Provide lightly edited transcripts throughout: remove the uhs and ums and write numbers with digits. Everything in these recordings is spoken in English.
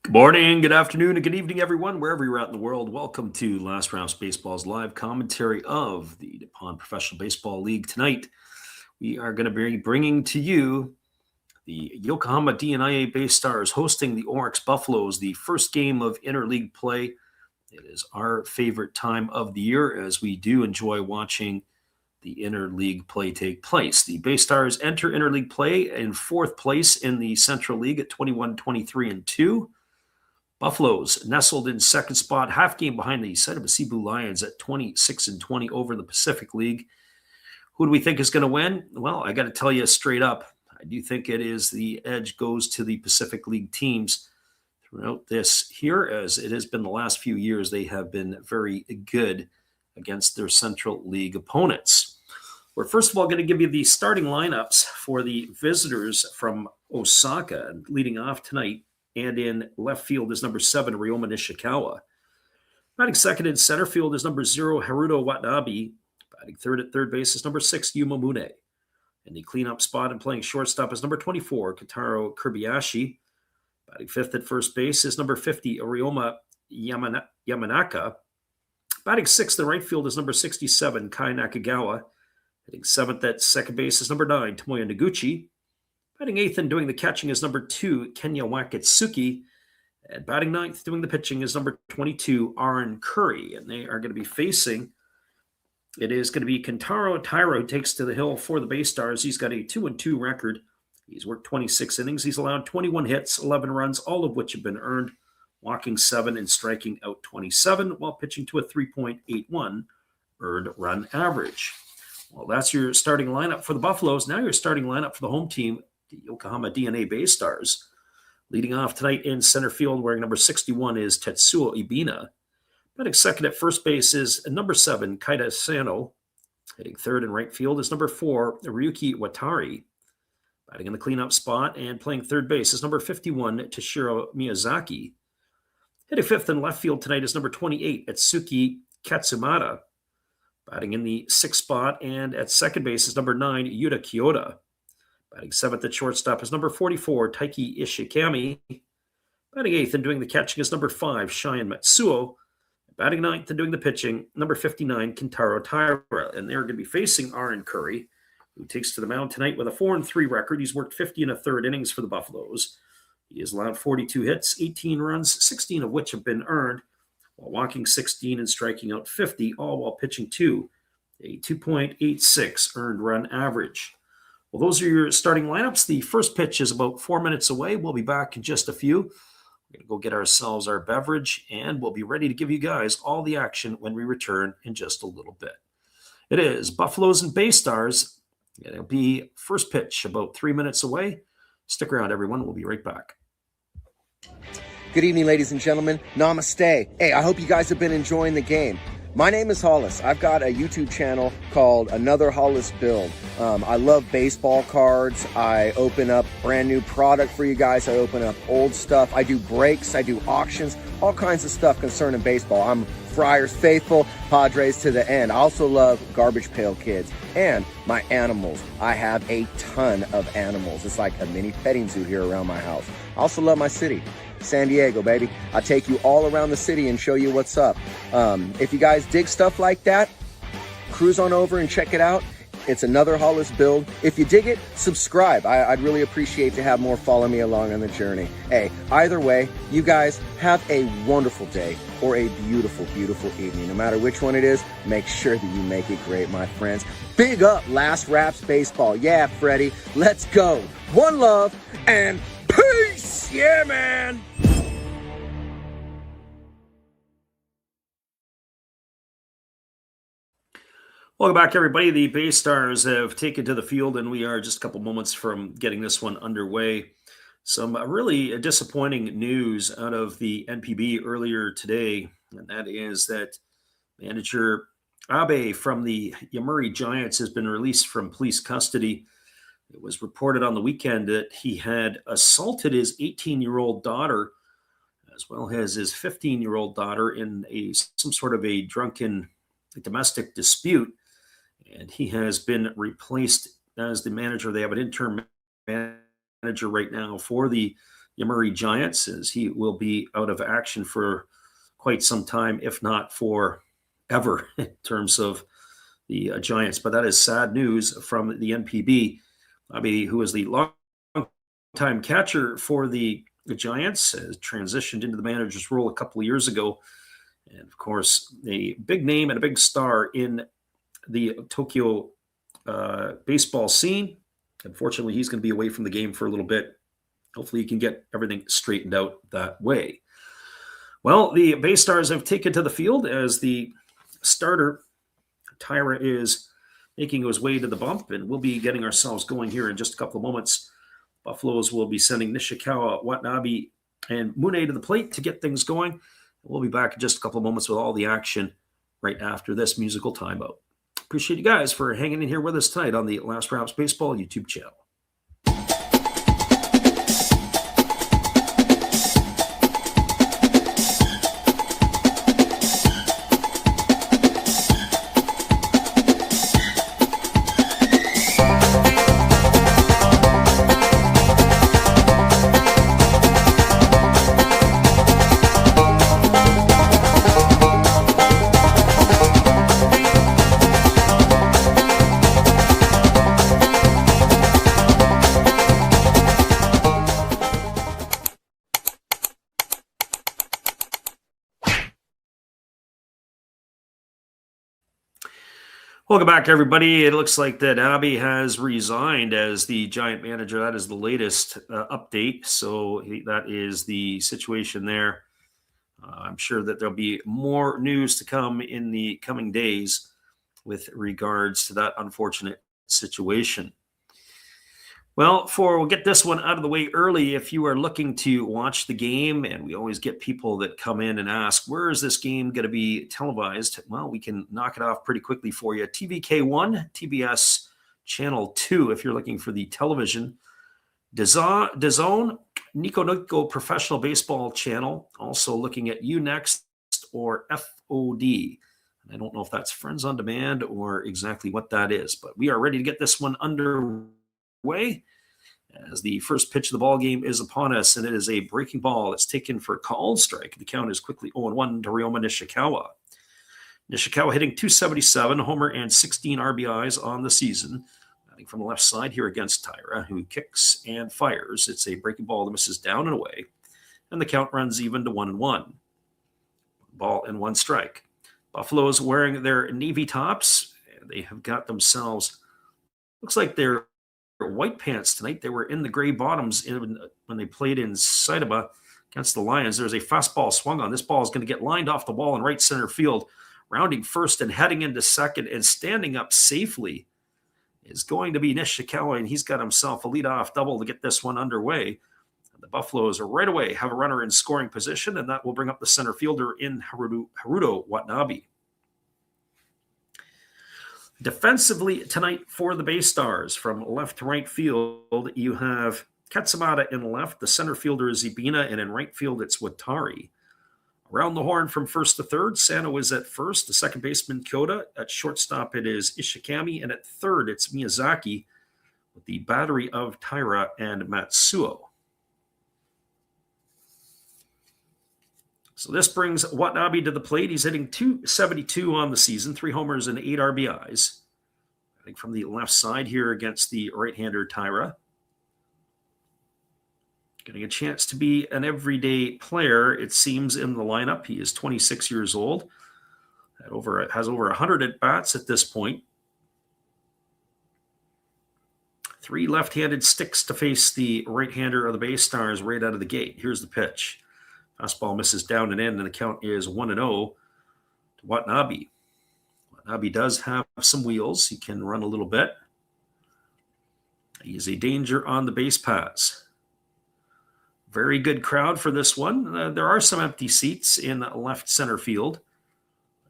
Good morning, good afternoon, and good evening, everyone, wherever you're at in the world. Welcome to Last Rounds Baseball's live commentary of the DuPont Professional Baseball League. Tonight, we are going to be bringing to you the Yokohama DeNA BayStars hosting the Orix Buffaloes, the first game of Interleague play. It is our favorite time of the year, as we do enjoy watching the Interleague play take place. The BayStars enter Interleague play in fourth place in the Central League at 21-23-2. Buffaloes nestled in second spot, half game behind the Saitama Cebu Lions at 26-20 over the Pacific League. Who do we think is going to win? Well, I got to tell you straight up, I do think it is the edge goes to the Pacific League teams throughout this here, as it has been the last few years. They have been very good against their Central League opponents. We're first of all going to give you the starting lineups for the visitors from Osaka, leading off tonight. And in left field is number 7, Ryoma Nishikawa. Batting second in center field is number 0, Haruto Watanabe. Batting third at third base is number 6, Yuma Mune. In the cleanup spot and playing shortstop is number 24, Kotaro Kobayashi. Batting fifth at first base is number 50, Ryoma Yamanaka. Batting sixth in right field is number 67, Kai Nakagawa. Hitting seventh at second base is number 9, Tomoya Noguchi. Batting eighth and doing the catching is number 2, Kenya Wakatsuki. And batting ninth, doing the pitching, is number 22, Aaron Curry. And they are going to be facing, it is going to be Kentaro Taira, who takes to the hill for the BayStars. He's got a 2-2 record. He's worked 26 innings. He's allowed 21 hits, 11 runs, all of which have been earned, walking 7 and striking out 27, while pitching to a 3.81 earned run average. Well, that's your starting lineup for the Buffaloes. Now your starting lineup for the home team, the Yokohama DeNA BayStars. Leading off tonight in center field, wearing number 61, is Tetsuo Ibina. Batting second at first base is number 7, Kaida Sano. Hitting third in right field is number 4, Ryuki Watari. Batting in the cleanup spot and playing third base is number 51, Toshiro Miyazaki. Hitting fifth in left field tonight is number 28, Atsuki Katsumata. Batting in the sixth spot and at second base is number 9, Yuta Kyoda. Batting seventh at shortstop is number 44, Taiki Ishikami. Batting eighth and doing the catching is number 5, Shion Matsuo. Batting ninth and doing the pitching, number 59, Kentaro Taira. And they're going to be facing Aaron Curry, who takes to the mound tonight with a 4-3 record. He's worked 50 1/3 innings for the Buffaloes. He has allowed 42 hits, 18 runs, 16 of which have been earned, while walking 16 and striking out 50, all while pitching to a 2.86 earned run average. Well, those are your starting lineups. The first pitch is about 4 minutes away. We'll be back in just a few. We're going to go get ourselves our beverage, and we'll be ready to give you guys all the action when we return in just a little bit. It is Buffaloes and BayStars. It'll be first pitch about 3 minutes away. Stick around, everyone. We'll be right back. Good evening, ladies and gentlemen. Namaste. Hey, I hope you guys have been enjoying the game. My name is Hollis. I've got a YouTube channel called Another Hollis Build. I love baseball cards. I open up brand new product for you guys. I open up old stuff. I do breaks. I do auctions. All kinds of stuff concerning baseball. I'm Friars faithful, Padres to the end. I also love Garbage Pail Kids and my animals. I have a ton of animals. It's like a mini petting zoo here around my house. I also love my city. San Diego, baby. I take you all around the city and show you what's up. If you guys dig stuff like that, cruise on over and check it out. It's Another Hollis Build. If you dig it, subscribe. I'd really appreciate to have more follow me along on the journey. Hey, either way, you guys have a wonderful day or a beautiful, beautiful evening. No matter which one it is, make sure that you make it great, my friends. Big up Last Raps Baseball. Yeah, Freddie, let's go. One love and peace. Yeah, man. Welcome back, everybody. The BayStars have taken to the field, and we are just a couple moments from getting this one underway. Some really disappointing news out of the NPB earlier today, and that is that manager Abe from the Yomiuri Giants has been released from police custody. It was reported on the weekend that he had assaulted his 18-year-old daughter, as well as his 15-year-old daughter, in some sort of a drunken domestic dispute. And he has been replaced as the manager. They have an interim manager right now for the Yomiuri Giants, as he will be out of action for quite some time, if not for ever, in terms of the Giants. But that is sad news from the NPB. Who is the long-time catcher for the Giants, has transitioned into the manager's role a couple of years ago. And, of course, a big name and a big star in the Tokyo baseball scene. Unfortunately, he's going to be away from the game for a little bit. Hopefully, he can get everything straightened out that way. Well, the BayStars have taken to the field as the starter, Taira, is making his way to the bump, and we'll be getting ourselves going here in just a couple of moments. Buffaloes will be sending Nishikawa, Watanabe, and Mune to the plate to get things going. We'll be back in just a couple of moments with all the action right after this musical timeout. Appreciate you guys for hanging in here with us tonight on the Last Rounds Baseball YouTube channel. Welcome back, everybody. It looks like that Abbey has resigned as the Giant manager. That is the latest update. So that is the situation there. I'm sure that there'll be more news to come in the coming days with regards to that unfortunate situation. Well, we'll get this one out of the way early. If you are looking to watch the game, and we always get people that come in and ask, where is this game going to be televised? Well, we can knock it off pretty quickly for you. TVK1, TBS Channel 2, if you're looking for the television. DAZN, Nico Nico Professional Baseball Channel, also looking at UNext or FOD. I don't know if that's Friends on Demand or exactly what that is, but we are ready to get this one underway as the first pitch of the ball game is upon us, and it is a breaking ball that's taken for a called strike. The count is quickly 0-1 to Ryoma Nishikawa. Nishikawa hitting .277, homer and 16 RBIs on the season. Batting from the left side here against Taira, who kicks and fires. It's a breaking ball that misses down and away, and the count runs even to 1-1. Ball and one strike. Buffaloes wearing their navy tops. They have got themselves, looks like they're white pants tonight. They were in the gray bottoms when they played in Saitama against the Lions. There's a fastball swung on. This ball is going to get lined off the wall in right center field. Rounding first and heading into second and standing up safely is going to be Nishikawa, and he's got himself a leadoff double to get this one underway. And the Buffaloes right away have a runner in scoring position, and that will bring up the center fielder in Haruto Watanabe. Defensively tonight for the BayStars, from left to right field, you have Katsumata in left, the center fielder is Ibina, and in right field it's Watari. Around the horn from first to third, Sano is at first, the second baseman Kyoda. At shortstop it is Ishikami, and at third it's Miyazaki with the battery of Taira and Matsuo. So this brings Watanabe to the plate. He's hitting .272 on the season, 3 homers and 8 RBIs. I think from the left side here against the right-hander Taira. Getting a chance to be an everyday player, it seems, in the lineup. He is 26 years old. Has over 100 at-bats at this point. 3 left-handed sticks to face the right-hander of the BayStars right out of the gate. Here's the pitch. Fastball misses down and in, and the count is 1-0 to Watanabe. Watanabe does have some wheels. He can run a little bit. He is a danger on the base paths. Very good crowd for this one. There are some empty seats in left center field.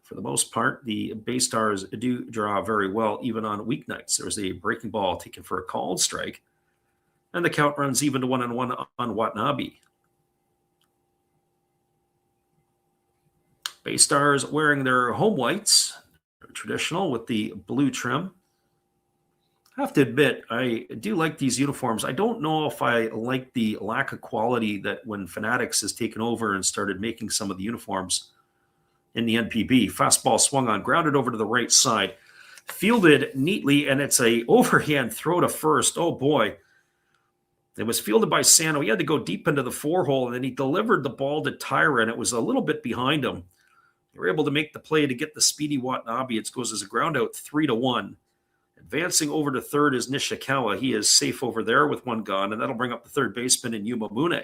For the most part, the BayStars do draw very well, even on weeknights. There's a breaking ball taken for a called strike, and the count runs even to 1-1 on Watanabe. BayStars wearing their home whites, traditional with the blue trim. I have to admit, I do like these uniforms. I don't know if I like the lack of quality that when Fanatics has taken over and started making some of the uniforms in the NPB. Fastball swung on, grounded over to the right side, fielded neatly, and it's a overhand throw to first. Oh boy. It was fielded by Sano. He had to go deep into the 4-hole, and then he delivered the ball to Tyra, and it was a little bit behind him. They were able to make the play to get the speedy Watanabe. It goes as a ground out 3-1. Advancing over to third is Nishikawa. He is safe over there with one gone, and that'll bring up the third baseman in Yuma Mune.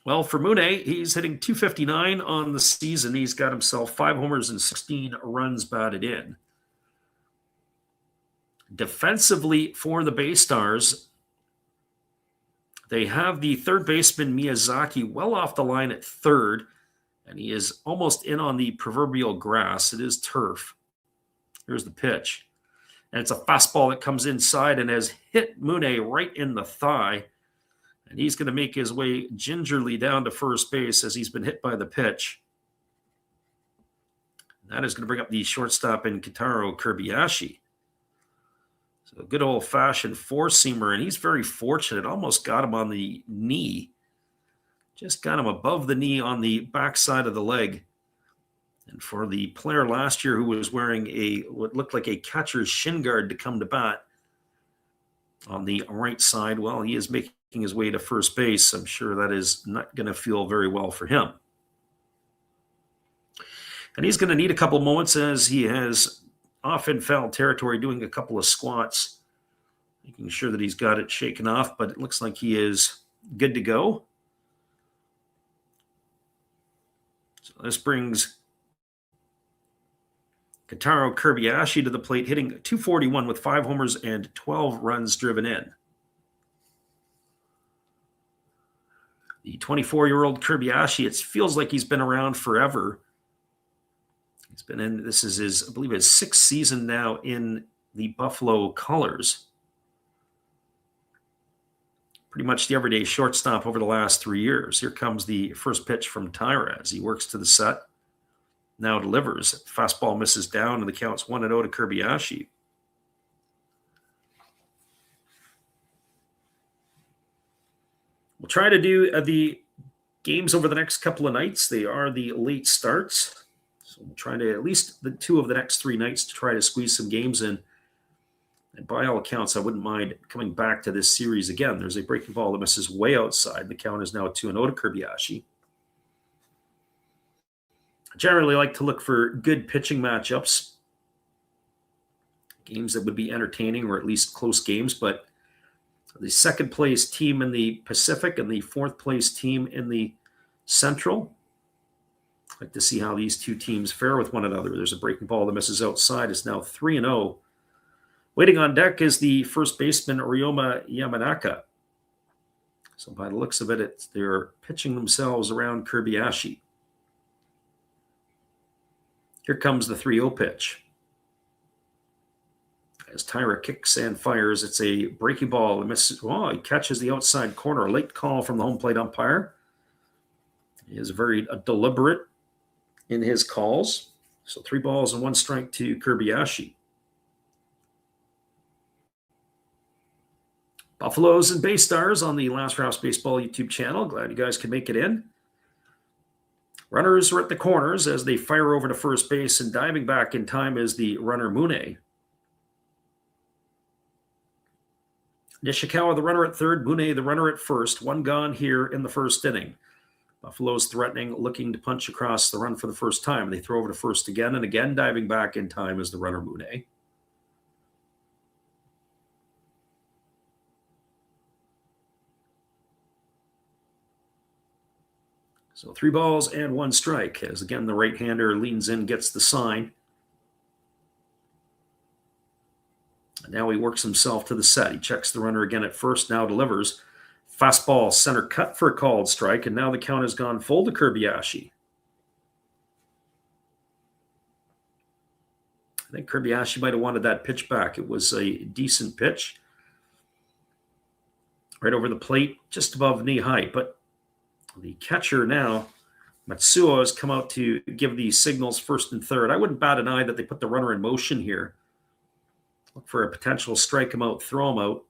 Well, for Mune, he's hitting .259 on the season. He's got himself 5 homers and 16 runs batted in. Defensively for the BayStars, they have the third baseman Miyazaki well off the line at third, and he is almost in on the proverbial grass. It is turf. Here's the pitch. And it's a fastball that comes inside and has hit Mune right in the thigh. And he's going to make his way gingerly down to first base as he's been hit by the pitch. That is going to bring up the shortstop in Kitaro Kobayashi. So a good old-fashioned four-seamer, and he's very fortunate. Almost got him on the knee. Just got him above the knee on the backside of the leg. And for the player last year who was wearing what looked like a catcher's shin guard to come to bat on the right side, well, he is making his way to first base. I'm sure that is not going to feel very well for him. And he's going to need a couple moments as he has off in foul territory doing a couple of squats, making sure that he's got it shaken off, but it looks like he is good to go. So this brings Kitaro Kobayashi to the plate, hitting .241 with 5 homers and 12 runs driven in. The 24-year-old Kobayashi, it feels like he's been around forever. He's been in, this is his, I believe, his 6th season now in the Buffalo colors. Pretty much the everyday shortstop over the last 3 years. Here comes the first pitch from Tyra as he works to the set. Now delivers. Fastball misses down, and the count's 1-0 to Kobayashi. We'll try to do the games over the next couple of nights. They are the late starts. So we'll try to at least the 2 of the next 3 nights to try to squeeze some games in. And by all accounts, I wouldn't mind coming back to this series again. There's a breaking ball that misses way outside. The count is now 2-0 to Kobayashi. I generally like to look for good pitching matchups, games that would be entertaining or at least close games. But the second place team in the Pacific and the 4th place team in the Central, I'd like to see how these 2 teams fare with one another. There's a breaking ball that misses outside. It's now 3-0. Waiting on deck is the first baseman, Ryoma Yamanaka. So by the looks of it, they're pitching themselves around Kobayashi. Here comes the 3-0 pitch. As Tyra kicks and fires, it's a breaking ball that misses. Oh, he catches the outside corner. A late call from the home plate umpire. He is very deliberate in his calls. So 3 balls and 1 strike to Kobayashi. Buffaloes and BayStars on the Last Rouse Baseball YouTube channel. Glad you guys could make it in. Runners are at the corners as they fire over to first base, and diving back in time is the runner Mune. Nishikawa, the runner at third, Mune, the runner at first. 1 gone here in the first inning. Buffalo's threatening, looking to punch across the run for the first time. They throw over to first again, and again diving back in time is the runner Mune. So 3 balls and 1 strike as, again, the right-hander leans in, gets the sign. And now he works himself to the set. He checks the runner again at first, now delivers. Fastball, center cut for a called strike, and now the count has gone full to Kobayashi. I think Kobayashi might have wanted that pitch back. It was a decent pitch. Right over the plate, just above knee height, but the catcher now Matsuo has come out to give the signals first and third. I wouldn't bat an eye that they put the runner in motion here. Look for a potential strike him out, throw him out.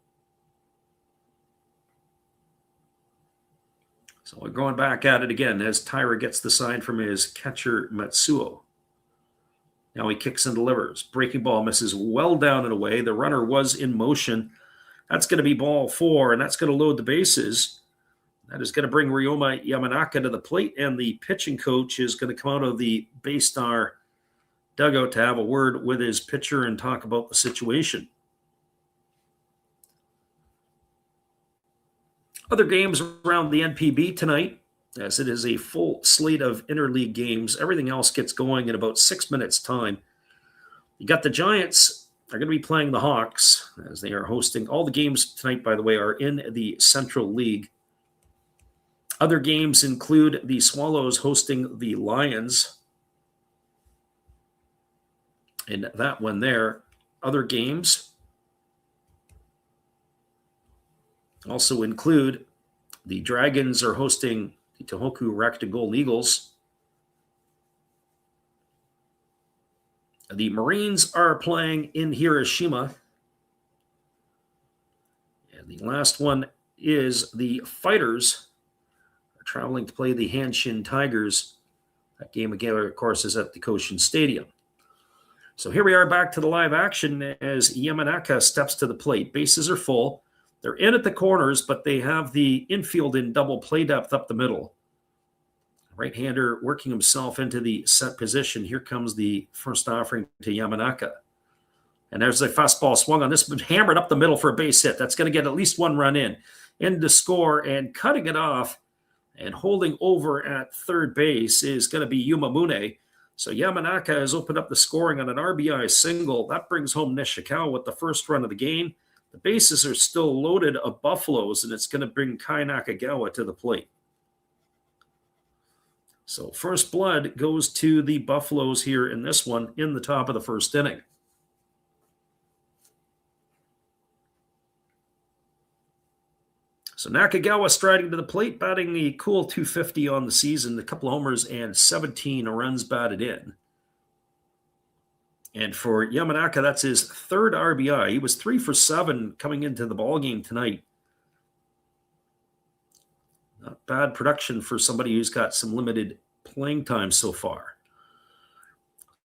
So we're going back at it again as Tyra gets the sign from his catcher, Matsuo. Now he kicks and delivers. Breaking ball misses well down and away. The runner was in motion. That's going to be ball 4, and that's going to load the bases. That is going to bring Ryoma Yamanaka to the plate, and the pitching coach is going to come out of the BayStar dugout to have a word with his pitcher and talk about the situation. Other games around the NPB tonight, as it is a full slate of interleague games. Everything else gets going in about 6 minutes' time. You got the Giants are going to be playing the Hawks, as they are hosting. All the games tonight, by the way, are in the Central League. Other games include the Swallows hosting the Lions. And that one there. Other games also include the Dragons are hosting the Tohoku Rakuten Eagles. The Marines are playing in Hiroshima. And the last one is the Fighters are traveling to play the Hanshin Tigers. That game, again, of course, is at the Koshin Stadium. So here we are back to the live action as Yamanaka steps to the plate. Bases are full. They're in at the corners, but they have the infield in double play depth up the middle. Right-hander working himself into the set position. Here comes the first offering to Yamanaka. And there's a fastball swung on this, but hammered up the middle for a base hit. That's going to get at least one run in. In to score, and cutting it off and holding over at third base is going to be Yumamune. So Yamanaka has opened up the scoring on an RBI single. That brings home Nishikawa with the first run of the game. The bases are still loaded of Buffaloes, and it's going to bring Kai Nakagawa to the plate. So first blood goes to the Buffaloes here in this one in the top of the first inning. So Nakagawa striding to the plate, batting a cool .250 on the season, a couple of homers and 17 runs batted in. And for Yamanaka, that's his third RBI. He was 3 for 7 coming into the ballgame tonight. Not bad production for somebody who's got some limited playing time so far.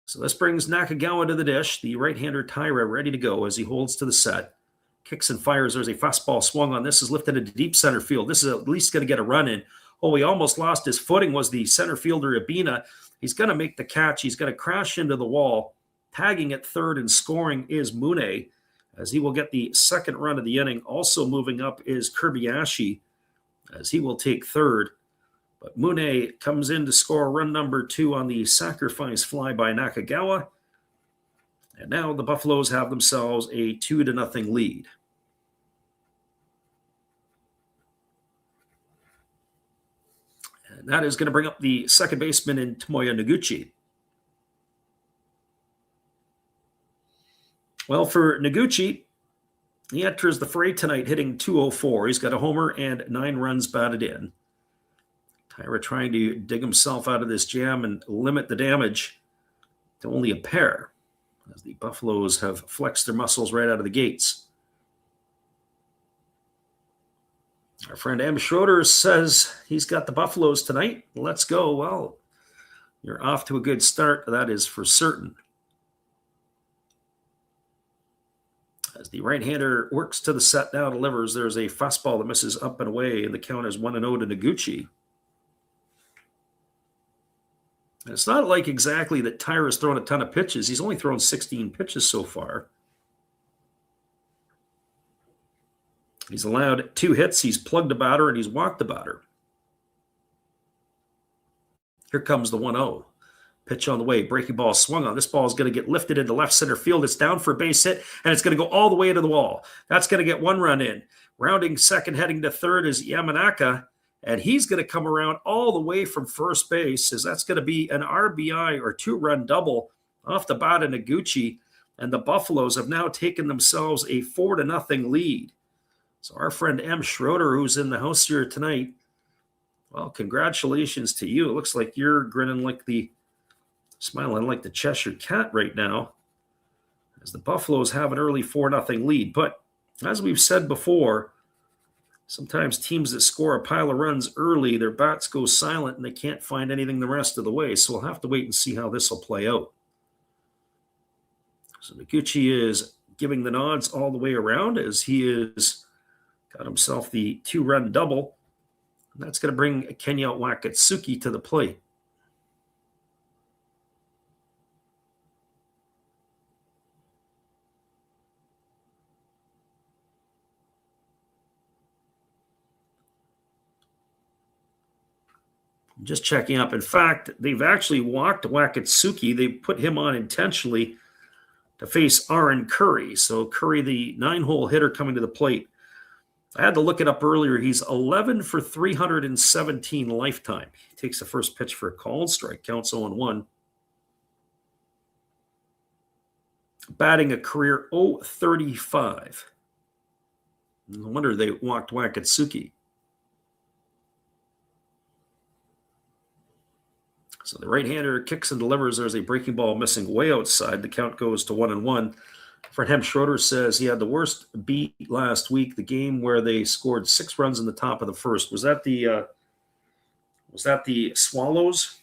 So this brings Nakagawa to the dish. The right-hander Taira ready to go as he holds to the set. Kicks and fires. There's a fastball swung on. This is lifted into deep center field. This is at least going to get a run in. Oh, he almost lost his footing, was the center fielder Abina. He's going to make the catch. He's going to crash into the wall. Tagging at third and scoring is Mune, as he will get the second run of the inning. Also moving up is Kirbayashi, as he will take third. But Mune comes in to score run number 2 on the sacrifice fly by Nakagawa. And now the Buffaloes have themselves a 2-0 lead. And that is going to bring up the second baseman in Tomoya Noguchi. Well, for Noguchi, he enters the fray tonight hitting .204. He's got a homer and 9 runs batted in. Taira trying to dig himself out of this jam and limit the damage to only a pair, as the Buffaloes have flexed their muscles right out of the gates. Our friend M. Schroeder says he's got the Buffaloes tonight. Let's go. Well, you're off to a good start. That is for certain. As the right-hander works to the set now, delivers. There's a fastball that misses up and away, and the count is 1-0 to Noguchi. And it's not like exactly that Taira's thrown a ton of pitches. He's only thrown 16 pitches so far. He's allowed 2 hits. He's plugged a batter, and he's walked a batter. Here comes the 1-0. Pitch on the way. Breaking ball swung on. This ball is going to get lifted into left center field. It's down for a base hit, and it's going to go all the way to the wall. That's going to get 1 run in. Rounding second, heading to third is Yamanaka, and he's going to come around all the way from first base, as that's going to be an RBI or 2-run double off the bat of Noguchi, and the Buffaloes have now taken themselves a 4-0 lead. So our friend M. Schroeder, who's in the house here tonight, Well, congratulations to you. It looks like you're smiling like the Cheshire Cat right now, as the Buffaloes have an early 4-0 lead. But as we've said before, sometimes teams that score a pile of runs early, their bats go silent and they can't find anything the rest of the way. So we'll have to wait and see how this will play out. So Noguchi is giving the nods all the way around as he has got himself the 2-run double. And that's going to bring Kenya Wakatsuki to the plate. Just checking up. In fact, they've actually walked Wakatsuki. They put him on intentionally to face Aaron Curry. So Curry, the 9-hole hitter coming to the plate. I had to look it up earlier. He's 11 for 317 lifetime. He takes the first pitch for a called strike. Counts 0-1. Batting a career .035. No wonder they walked Wakatsuki. So the right-hander kicks and delivers. There's a breaking ball missing way outside. The count goes to 1-1. Fred Schroeder says he had the worst beat last week, the game where they scored 6 runs in the top of the first. Was that the Swallows?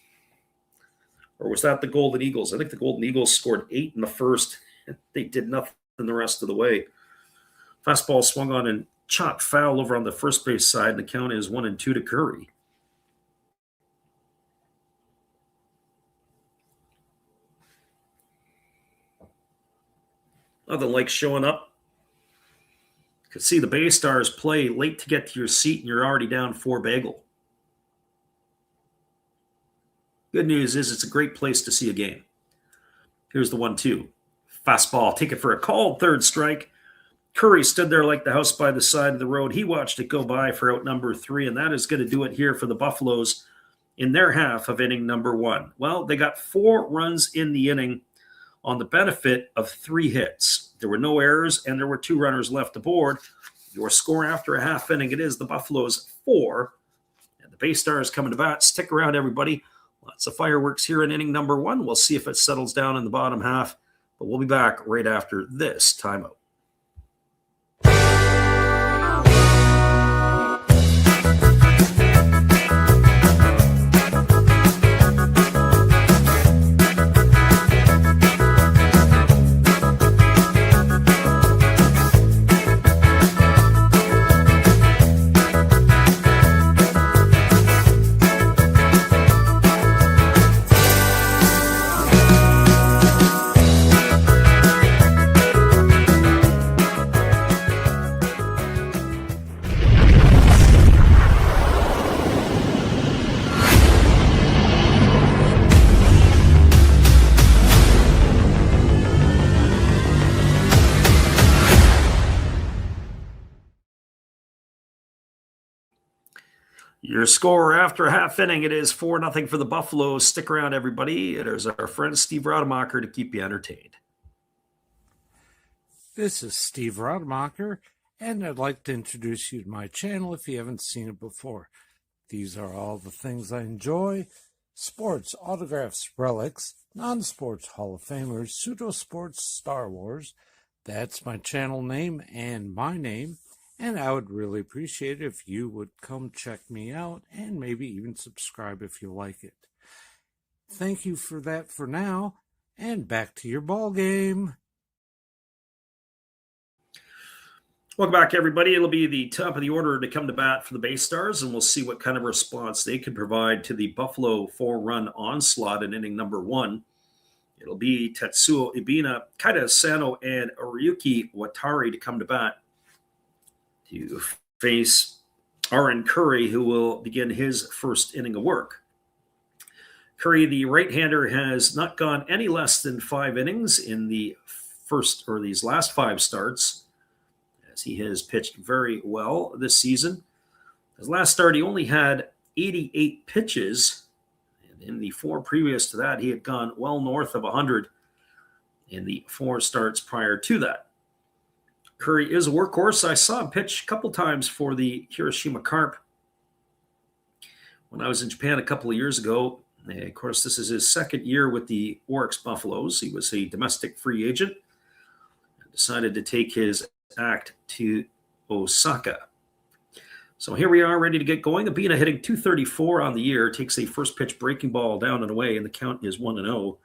Or was that the Golden Eagles? I think the Golden Eagles scored 8 in the first. They did nothing the rest of the way. Fastball swung on and chopped foul over on the first base side, and the count is 1-2 to Curry. Nothing like showing up. You could see the BayStars play late to get to your seat, and you're already down 4 bagel. Good news is it's a great place to see a game. Here's the 1-2. Fastball, take it for a called third strike. Curry stood there like the house by the side of the road. He watched it go by for out number 3, and that is going to do it here for the Buffaloes in their half of inning number 1. Well, they got 4 runs in the inning on the benefit of 3 hits. There were no errors, and there were 2 runners left aboard. Your score after a half inning, it is the Buffaloes 4, and the BayStars coming to bat. Stick around, everybody. Lots of fireworks here in inning number 1. We'll see if it settles down in the bottom half, but we'll be back right after this timeout. Your score after a half inning, it is 4-0 for the Buffaloes. Stick around, everybody. It is our friend Steve Rademacher to keep you entertained. This is Steve Rademacher, and I'd like to introduce you to my channel if you haven't seen it before. These are all the things I enjoy: sports, autographs, relics, non-sports Hall of Famers, pseudo-sports, Star Wars. That's my channel name and my name. And I would really appreciate it if you would come check me out and maybe even subscribe if you like it. Thank you for that for now, and back to your ball game. Welcome back, everybody. It'll be the top of the order to come to bat for the BayStars, and we'll see what kind of response they can provide to the Buffalo 4-run onslaught in inning number 1. It'll be Tetsuo Ibina, Kaida Sano, and Ryuki Watari to come to bat to face Aaron Curry, who will begin his first inning of work. Curry, the right-hander, has not gone any less than 5 innings in the these last 5 starts, as he has pitched very well this season. His last start, he only had 88 pitches, and in the 4 previous to that, he had gone well north of 100 in the 4 starts prior to that. Curry is a workhorse. I saw him pitch a couple times for the Hiroshima Carp when I was in Japan a couple of years ago. Of course, this is his second year with the Orix Buffaloes. He was a domestic free agent and decided to take his act to Osaka. So here we are ready to get going. Abina hitting .234 on the year, takes a first pitch breaking ball down and away, and the count is 1-0.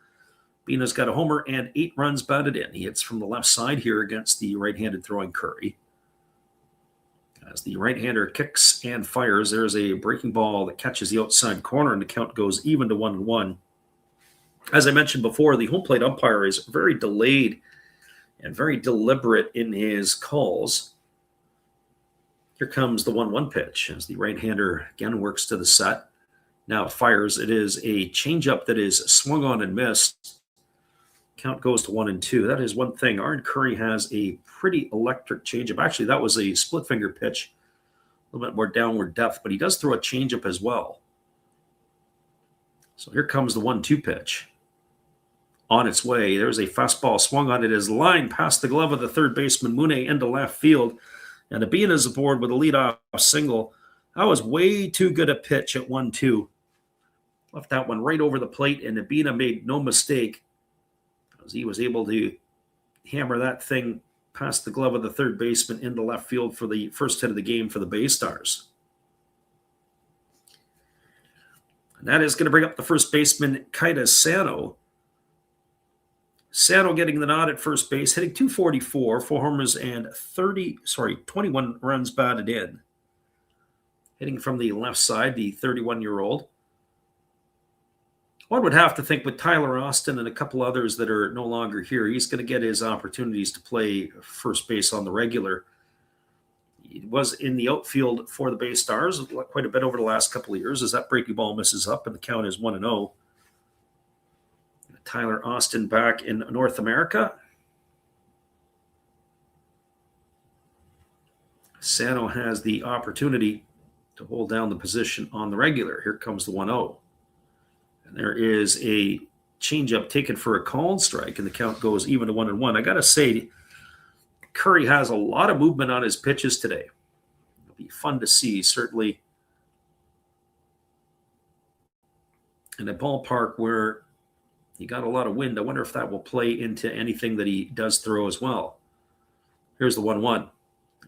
Bina's got a homer and 8 runs batted in. He hits from the left side here against the right-handed throwing Curry. As the right-hander kicks and fires, there's a breaking ball that catches the outside corner, and the count goes even to 1-1. As I mentioned before, the home plate umpire is very delayed and very deliberate in his calls. Here comes the 1-1 pitch as the right-hander again works to the set. Now fires. It is a changeup that is swung on and missed. Count goes to 1-2. That is one thing. Aaron Curry has a pretty electric changeup. Actually, that was a split finger pitch, a little bit more downward depth, but he does throw a changeup as well. So here comes the 1-2 pitch. On its way, there's a fastball swung on it as line past the glove of the third baseman Mune into left field, and Abina is aboard with a leadoff single. That was way too good a pitch at 1-2. Left that one right over the plate, and Abina made no mistake. He was able to hammer that thing past the glove of the third baseman into left field for the first hit of the game for the BayStars. And that is going to bring up the first baseman, Kaida Sano. Sano getting the nod at first base, hitting .244, 4 homers and 21 runs batted in. Hitting from the left side, the 31-year-old. One would have to think with Tyler Austin and a couple others that are no longer here, he's going to get his opportunities to play first base on the regular. He was in the outfield for the BayStars quite a bit over the last couple of years as that breaking ball misses up and the count is 1-0. Tyler Austin back in North America. Sano has the opportunity to hold down the position on the regular. Here comes the 1-0. And there is a changeup taken for a called strike, and the count goes even to 1-1. I got to say, Curry has a lot of movement on his pitches today. It'll be fun to see, certainly, in a ballpark where he got a lot of wind. I wonder if that will play into anything that he does throw as well. Here's the 1-1.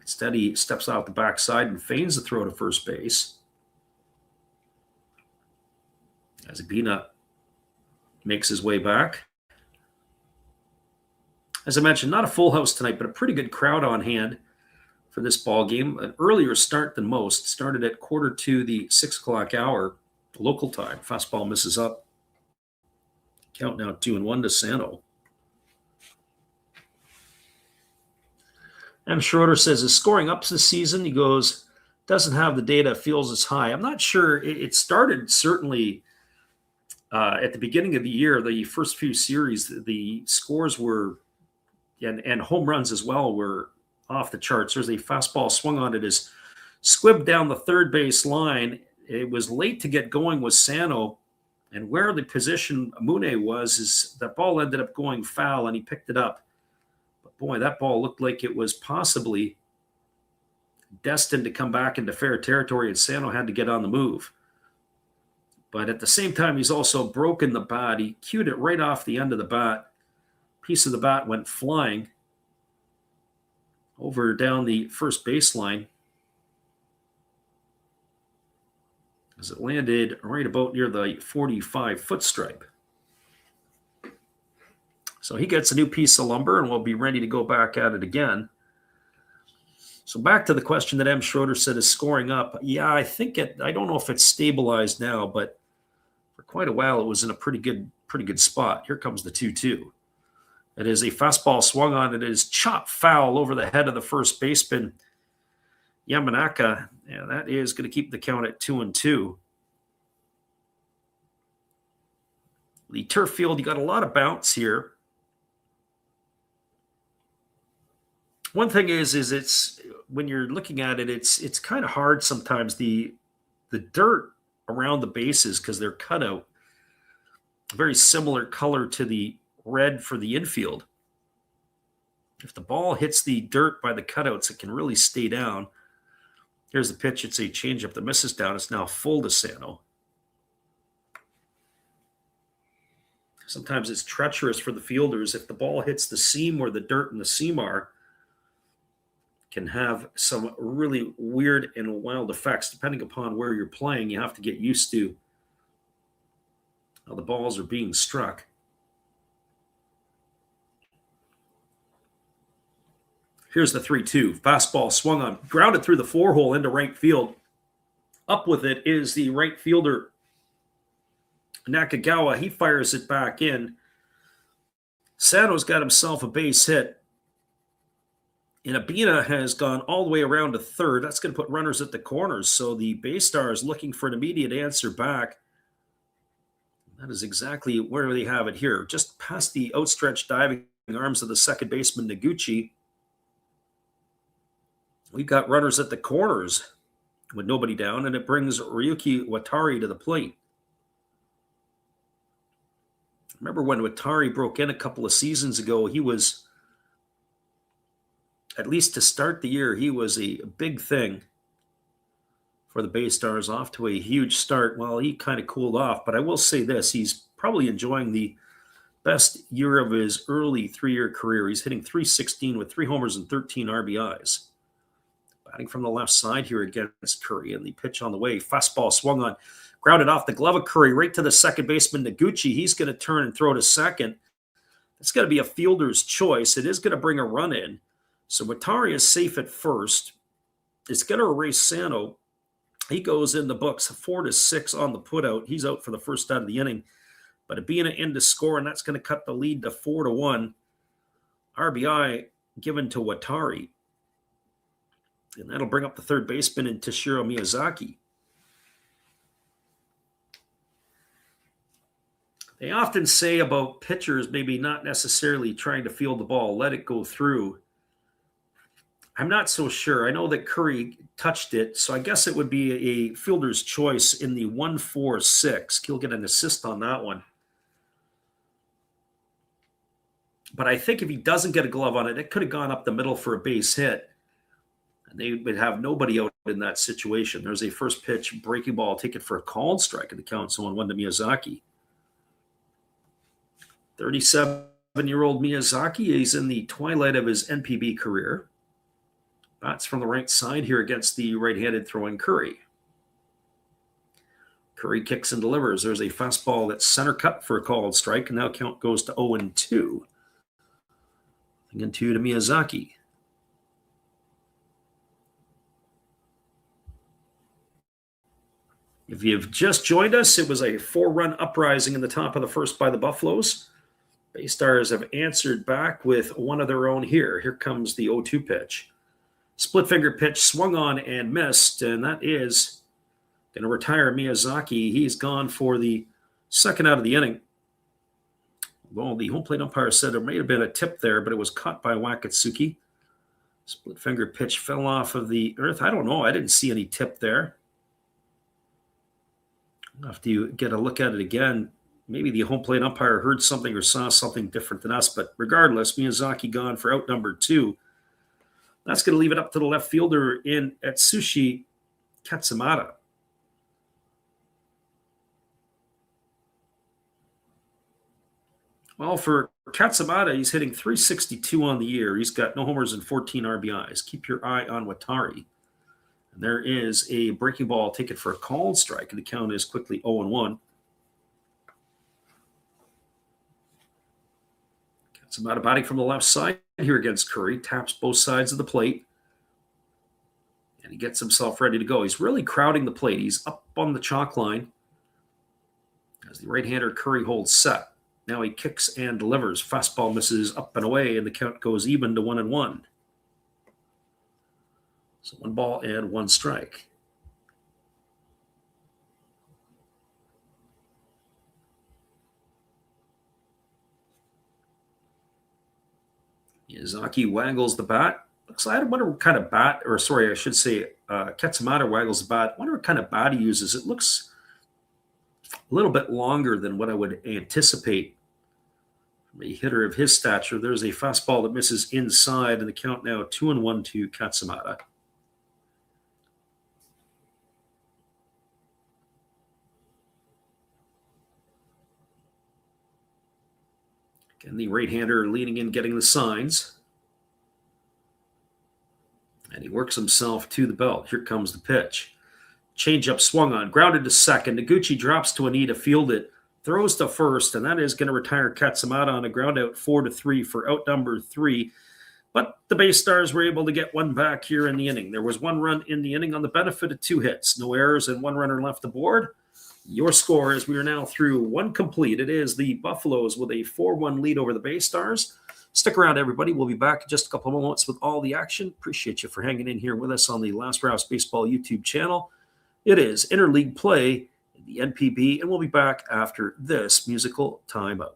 Instead, he steps out the backside and feigns the throw to first base. As Abina makes his way back. As I mentioned, not a full house tonight, but a pretty good crowd on hand for this ball game. An earlier start than most. Started at 1:45 the 6 o'clock hour local time. Fastball misses up. Count now 2-1 to Sano. M. Schroeder says his scoring up this season. He goes, doesn't have the data, feels as high. I'm not sure. It started certainly at the beginning of the year, the first few series, the scores were, and home runs as well, were off the charts. There's a fastball swung on it as squibbed down the third base line. It was late to get going with Sano, and where the position Mune was, is that ball ended up going foul, and he picked it up. But boy, that ball looked like it was possibly destined to come back into fair territory, and Sano had to get on the move. But at the same time, he's also broken the bat. He cued it right off the end of the bat. Piece of the bat went flying over down the first baseline as it landed right about near the 45-foot stripe. So he gets a new piece of lumber and we'll be ready to go back at it again. So back to the question that M. Schroeder said is scoring up. Yeah, I don't know if it's stabilized now, but for quite a while it was in a pretty good spot. Here comes the 2-2. It is a fastball swung on. It is chopped foul over the head of the first baseman, Yamanaka. And that is going to keep the count at 2-2. The turf field, you got a lot of bounce here. One thing is it's when you're looking at it, it's kind of hard sometimes. The dirt around the bases, because they're cut out, very similar color to the red for the infield. If the ball hits the dirt by the cutouts, it can really stay down. Here's the pitch. It's a changeup that misses down. It's now full to Sano. Sometimes it's treacherous for the fielders. If the ball hits the seam where the dirt and the seam are, can have some really weird and wild effects depending upon where you're playing. You have to get used to how the balls are being struck. Here's the 3-2. Fastball swung on, grounded through the 4-hole into right field. Up with it is the right fielder, Nakagawa. He fires it back in. Sano's got himself a base hit. And Abina has gone all the way around to third. That's going to put runners at the corners. So the BayStars looking for an immediate answer back. That is exactly where they have it here. Just past the outstretched diving arms of the second baseman, Noguchi. We've got runners at the corners with nobody down, and it brings Ryuki Watari to the plate. Remember when Watari broke in a couple of seasons ago, he was, at least to start the year, he was a big thing for the BayStars, off to a huge start. Well, he kind of cooled off, but I will say this, he's probably enjoying the best year of his early 3-year career. He's hitting .316 with 3 homers and 13 RBIs. Batting from the left side here against Curry, and the pitch on the way. Fastball swung on, grounded off the glove of Curry right to the second baseman, Noguchi. He's going to turn and throw to second. It's going to be a fielder's choice. It is going to bring a run in. So Watari is safe at first. It's going to erase Sano. He goes in the books, 4-6 on the putout. He's out for the first out of the inning. But Abina in to score, and that's going to cut the lead to 4-1. RBI given to Watari. And that'll bring up the third baseman in Toshiro Miyazaki. They often say about pitchers maybe not necessarily trying to field the ball, let it go through. I'm not so sure. I know that Curry touched it, so I guess it would be a fielder's choice in the 1-4-6. He'll get an assist on that one. But I think if he doesn't get a glove on it, it could have gone up the middle for a base hit. And they would have nobody out in that situation. There's a first pitch breaking ball, take it for a called strike, and the count's 1-1 to Miyazaki. 37-year-old Miyazaki is in the twilight of his NPB career. Bats from the right side here against the right-handed throwing Curry. Curry kicks and delivers. There's a fastball that's center cut for a called strike, and now count goes to 0-2. 2 to Miyazaki. If you've just joined us, it was a 4-run uprising in the top of the first by the Buffaloes. BayStars have answered back with one of their own here. Here comes the 0-2 pitch. Split finger pitch swung on and missed, and that is going to retire Miyazaki. He's gone for the second out of the inning. Well, the home plate umpire said there may have been a tip there, but it was caught by Wakatsuki. Split finger pitch fell off of the earth. I don't know. I didn't see any tip there. After you get a look at it again, maybe the home plate umpire heard something or saw something different than us. But regardless, Miyazaki gone for out number 2. That's going to leave it up to the left fielder in Atsushi Katsumata. Well, for Katsumata, he's hitting .362 on the year. He's got no homers and 14 RBIs. Keep your eye on Watari. There is a breaking ball ticket for a called strike, and the count is quickly 0-1. Katsumata batting from the left side here against Curry. Taps both sides of the plate. And he gets himself ready to go. He's really crowding the plate. He's up on the chalk line as the right-hander Curry holds set. Now he kicks and delivers. Fastball misses up and away, and the count goes even to 1-1. So 1 ball and 1 strike. Miyazaki waggles the bat. So I wonder what kind of bat, or sorry, I should say Katsumata waggles the bat. I wonder what kind of bat he uses. It looks a little bit longer than what I would anticipate from a hitter of his stature. There's a fastball that misses inside, and the count now 2-1 to Katsumata. Again, the right-hander leaning in, getting the signs. And he works himself to the belt. Here comes the pitch. Changeup swung on, grounded to second. Noguchi drops to a knee to field it, throws to first, and that is going to retire Katsumata on a ground out 4-3 for out number 3. But the BayStars were able to get one back here in the inning. There was one run in the inning on the benefit of 2 hits. No errors and 1 runner left aboard. Your score as we are now through 1 complete. It is the Buffaloes with a 4-1 lead over the BayStars. Stick around, everybody. We'll be back in just a couple of moments with all the action. Appreciate you for hanging in here with us on the Last Rouse Baseball YouTube channel. It is Interleague play in the NPB, and we'll be back after this musical timeout.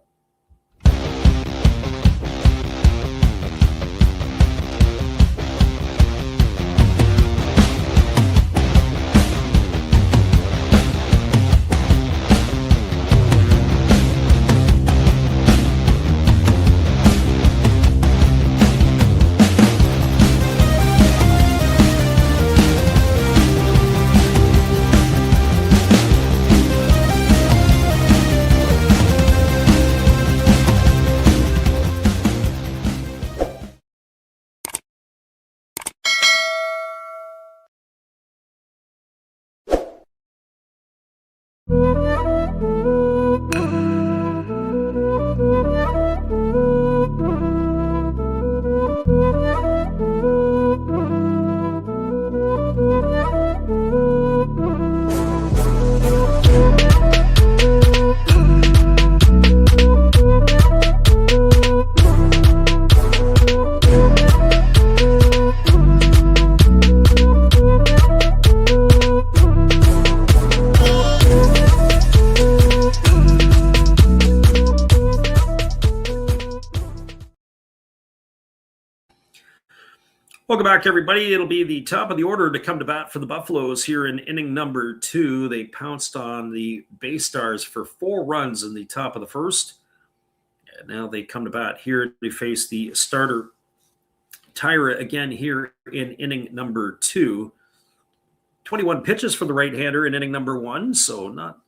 Welcome back, everybody. It'll be the top of the order to come to bat for the Buffaloes here in inning number 2. They pounced on the BayStars for 4 runs in the top of the first. And now they come to bat here to face the starter, Tyra, again here in inning number 2. 21 pitches for the right-hander in inning number 1, so not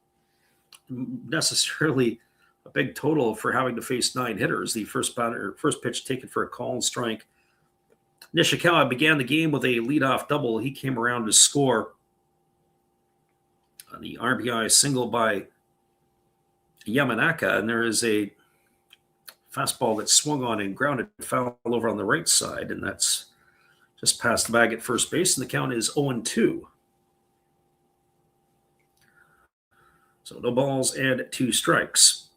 necessarily a big total for having to face 9 hitters. The first pitch taken for a call and strike. Nishikawa began the game with a leadoff double. He came around to score on the RBI single by Yamanaka, and there is a fastball that swung on and grounded foul over on the right side, and that's just past the bag at first base, and the count is 0-2. So no balls and 2 strikes.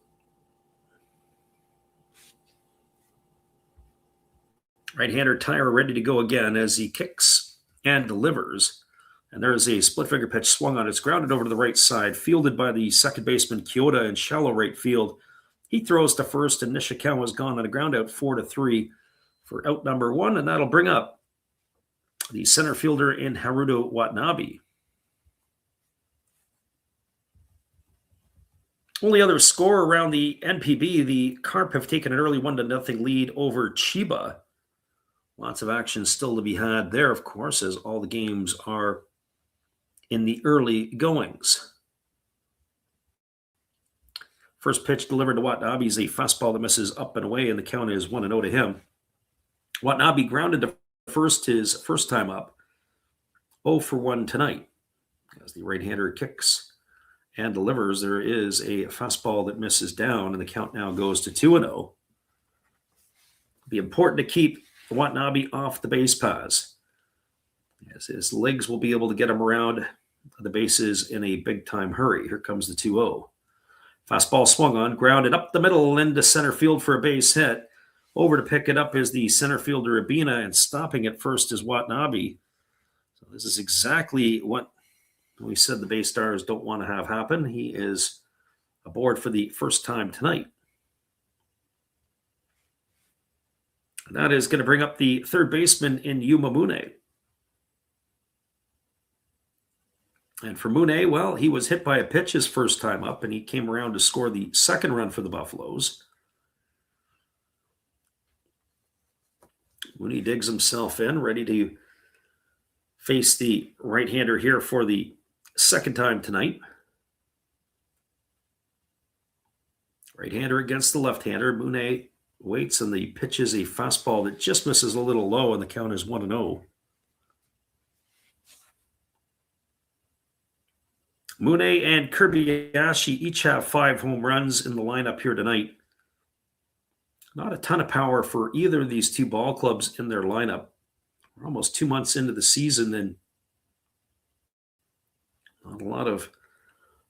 Right-hander Tyra ready to go again as he kicks and delivers. And there is a split-finger pitch swung on. It's grounded over to the right side, fielded by the second baseman Kyoto in shallow right field. He throws to first, and Nishikawa is gone on a ground out 4-3 for out number 1, and that'll bring up the center fielder in Haruto Watanabe. Only other score around the NPB, the Carp have taken an early 1-0 lead over Chiba. Lots of action still to be had there, of course, as all the games are in the early goings. First pitch delivered to Watanabe is a fastball that misses up and away, and the count is 1-0 to him. Watanabe grounded to first his first time up, 0 for 1 tonight. As the right-hander kicks and delivers, there is a fastball that misses down, and the count now goes to 2-0. It'll be important to keep Watanabe off the base paths, as his legs will be able to get him around the bases in a big-time hurry. Here comes the 2-0. Fastball swung on, grounded up the middle into center field for a base hit. Over to pick it up is the center fielder Abina, and stopping at first is Watanabe. So this is exactly what we said the BayStars don't want to have happen. He is aboard for the first time tonight. And that is going to bring up the third baseman in Yuma Mune. And for Mune, well, he was hit by a pitch his first time up, and he came around to score the second run for the Buffaloes. Mune digs himself in, ready to face the right-hander here for the second time tonight. Right-hander against the left-hander. Mune waits, and the pitch is a fastball that just misses a little low, and the count is 1-0. Mune and Kobayashi each have 5 home runs in the lineup here tonight. Not a ton of power for either of these two ball clubs in their lineup. We're almost 2 months into the season, and not a lot of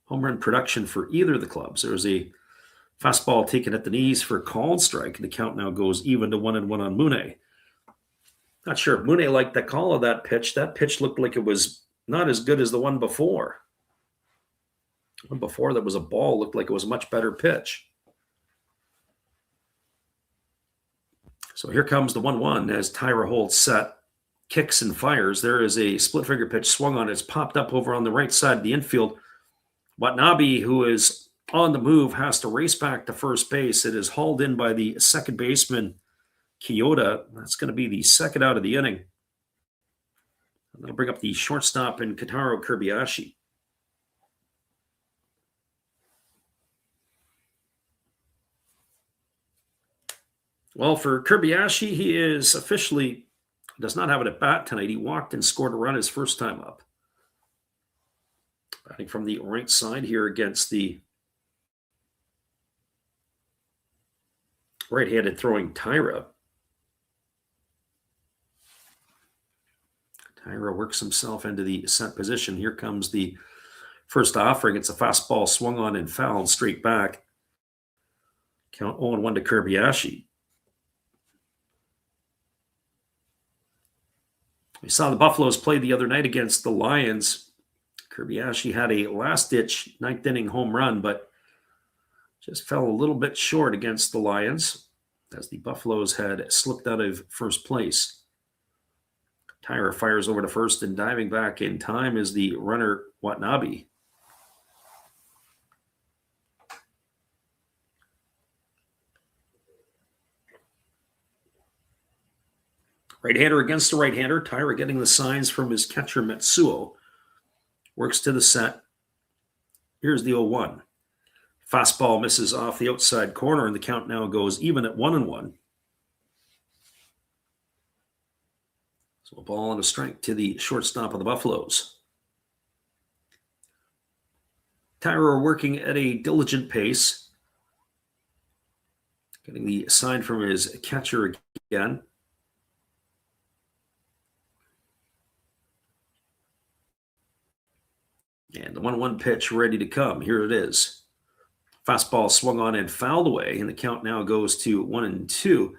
home run production for either of the clubs. There's a fastball taken at the knees for a called strike, and the count now goes even to 1-1 on Mune. Not sure if Mune liked the call of that pitch. That pitch looked like it was not as good as the one before. The one before that was a ball, looked like it was a much better pitch. So here comes the 1-1 as Tyra holds set, kicks and fires. There is a split finger pitch swung on. It's popped up over on the right side of the infield. Watanabe, who is on the move, has to race back to first base. It is hauled in by the second baseman, Kyoto. That's going to be the second out of the inning. And that'll bring up the shortstop in Kotaro Kobayashi. Well, for Kobayashi, he is officially does not have it at bat tonight. He walked and scored a run his first time up. Batting from the right side here against the right-handed throwing Tyra. Tyra works himself into the set position. Here comes the first offering. It's a fastball swung on and fouled straight back. Count 0-1 to Kobayashi. We saw the Buffaloes play the other night against the Lions. Kobayashi had a last-ditch ninth-inning home run, but just fell a little bit short against the Lions as the Buffaloes had slipped out of first place. Tyra fires over to first, and diving back in time is the runner Watanabe. Right-hander against the right-hander. Tyra getting the signs from his catcher, Matsuo. Works to the set. Here's the 0-1. Fastball misses off the outside corner, and the count now goes even at 1-1. So a ball and a strike to the shortstop of the Buffaloes. Tyra working at a diligent pace. Getting the sign from his catcher again. And the 1-1 pitch ready to come. Here it is. Fastball swung on and fouled away, and the count now goes to 1-2.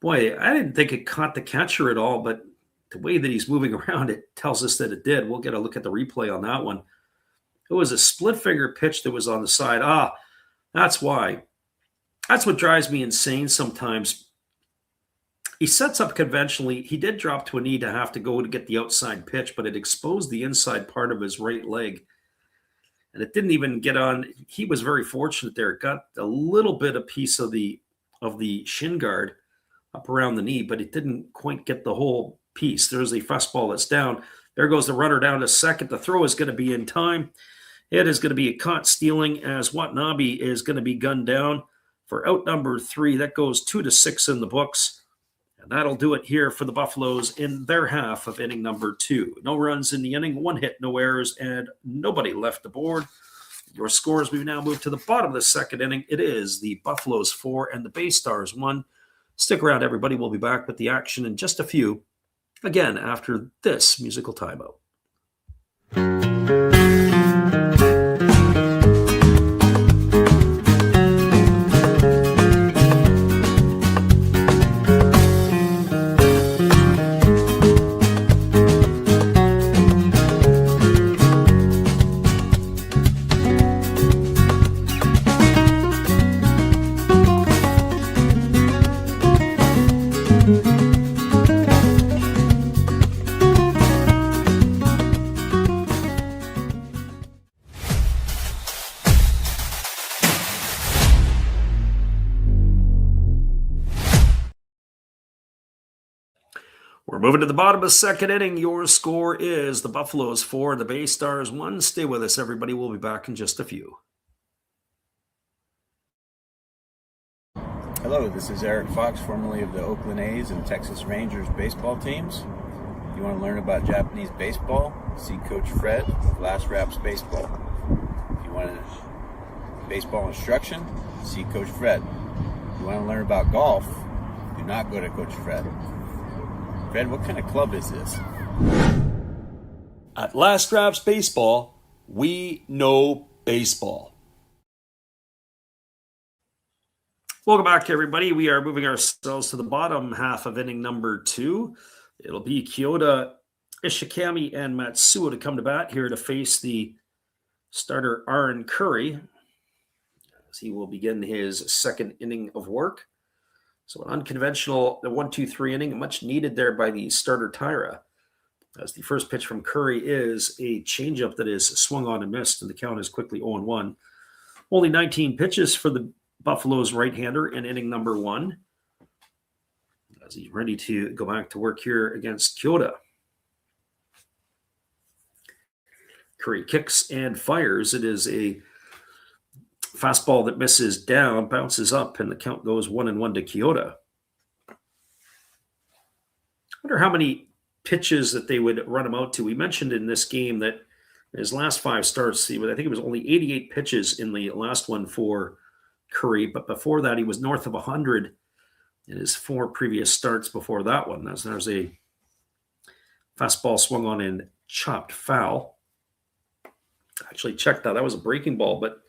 Boy, I didn't think it caught the catcher at all, but the way that he's moving around, it tells us that it did. We'll get a look at the replay on that one. It was a split finger pitch that was on the side. That's why. That's what drives me insane sometimes. He sets up conventionally. He did drop to a knee to have to go to get the outside pitch, but it exposed the inside part of his right leg. And it didn't even get on. He was very fortunate there. It got a little bit a piece of the shin guard up around the knee, but it didn't quite get the whole piece. There's the fastball that's down. There goes the runner down to second. The throw is going to be in time. It is going to be a caught stealing as Watanabe is going to be gunned down for out number 3. That goes 2-6 in the books. And that'll do it here for the Buffaloes in their half of inning number 2. No runs in the inning, 1 hit, no errors, and nobody left the board. Your scores, we now move to the bottom of the second inning. It is the Buffaloes 4 and the BayStars 1. Stick around, everybody. We'll be back with the action in just a few. Again, after this musical timeout. We're moving to the bottom of the second inning. Your score is the Buffaloes 4, the BayStars 1. Stay with us, everybody. We'll be back in just a few. Hello, this is Eric Fox, formerly of the Oakland A's and Texas Rangers baseball teams. If you want to learn about Japanese baseball, see Coach Fred of Last Raps Baseball. If you want baseball instruction, see Coach Fred. If you want to learn about golf, do not go to Coach Fred. Fred, what kind of club is this? At Last Raps Baseball, we know baseball. Welcome back, everybody. We are moving ourselves to the bottom half of inning number 2. It'll be Kyoto, Ishikami, and Matsuo to come to bat here to face the starter Aaron Curry, as he will begin his second inning of work. So an unconventional, the 1-2-3 inning, much needed there by the starter Tyra, as the first pitch from Curry is a changeup that is swung on and missed, and the count is quickly 0-1. Only 19 pitches for the Buffalo's right-hander in inning number 1, as he's ready to go back to work here against Kyoto. Curry kicks and fires. It is a fastball that misses down, bounces up, and the count goes 1-1 to Kyoto. I wonder how many pitches that they would run him out to. We mentioned in this game that his last 5 starts, I think it was only 88 pitches in the last one for Curry, but before that he was north of 100 in his 4 previous starts before that one. There's a fastball swung on and chopped foul. Actually checked that was a breaking ball, but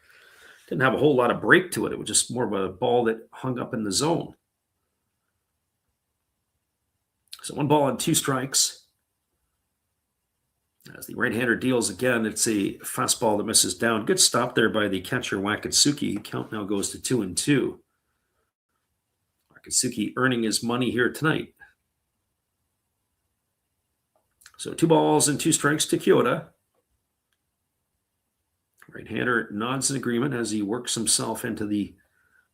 didn't have a whole lot of break to it. It was just more of a ball that hung up in the zone. So 1 ball and 2 strikes. As the right-hander deals again, it's a fastball that misses down. Good stop there by the catcher, Wakatsuki. Count now goes to 2-2. Wakatsuki earning his money here tonight. So 2 balls and 2 strikes to Kyoto. Right-hander nods in agreement as he works himself into the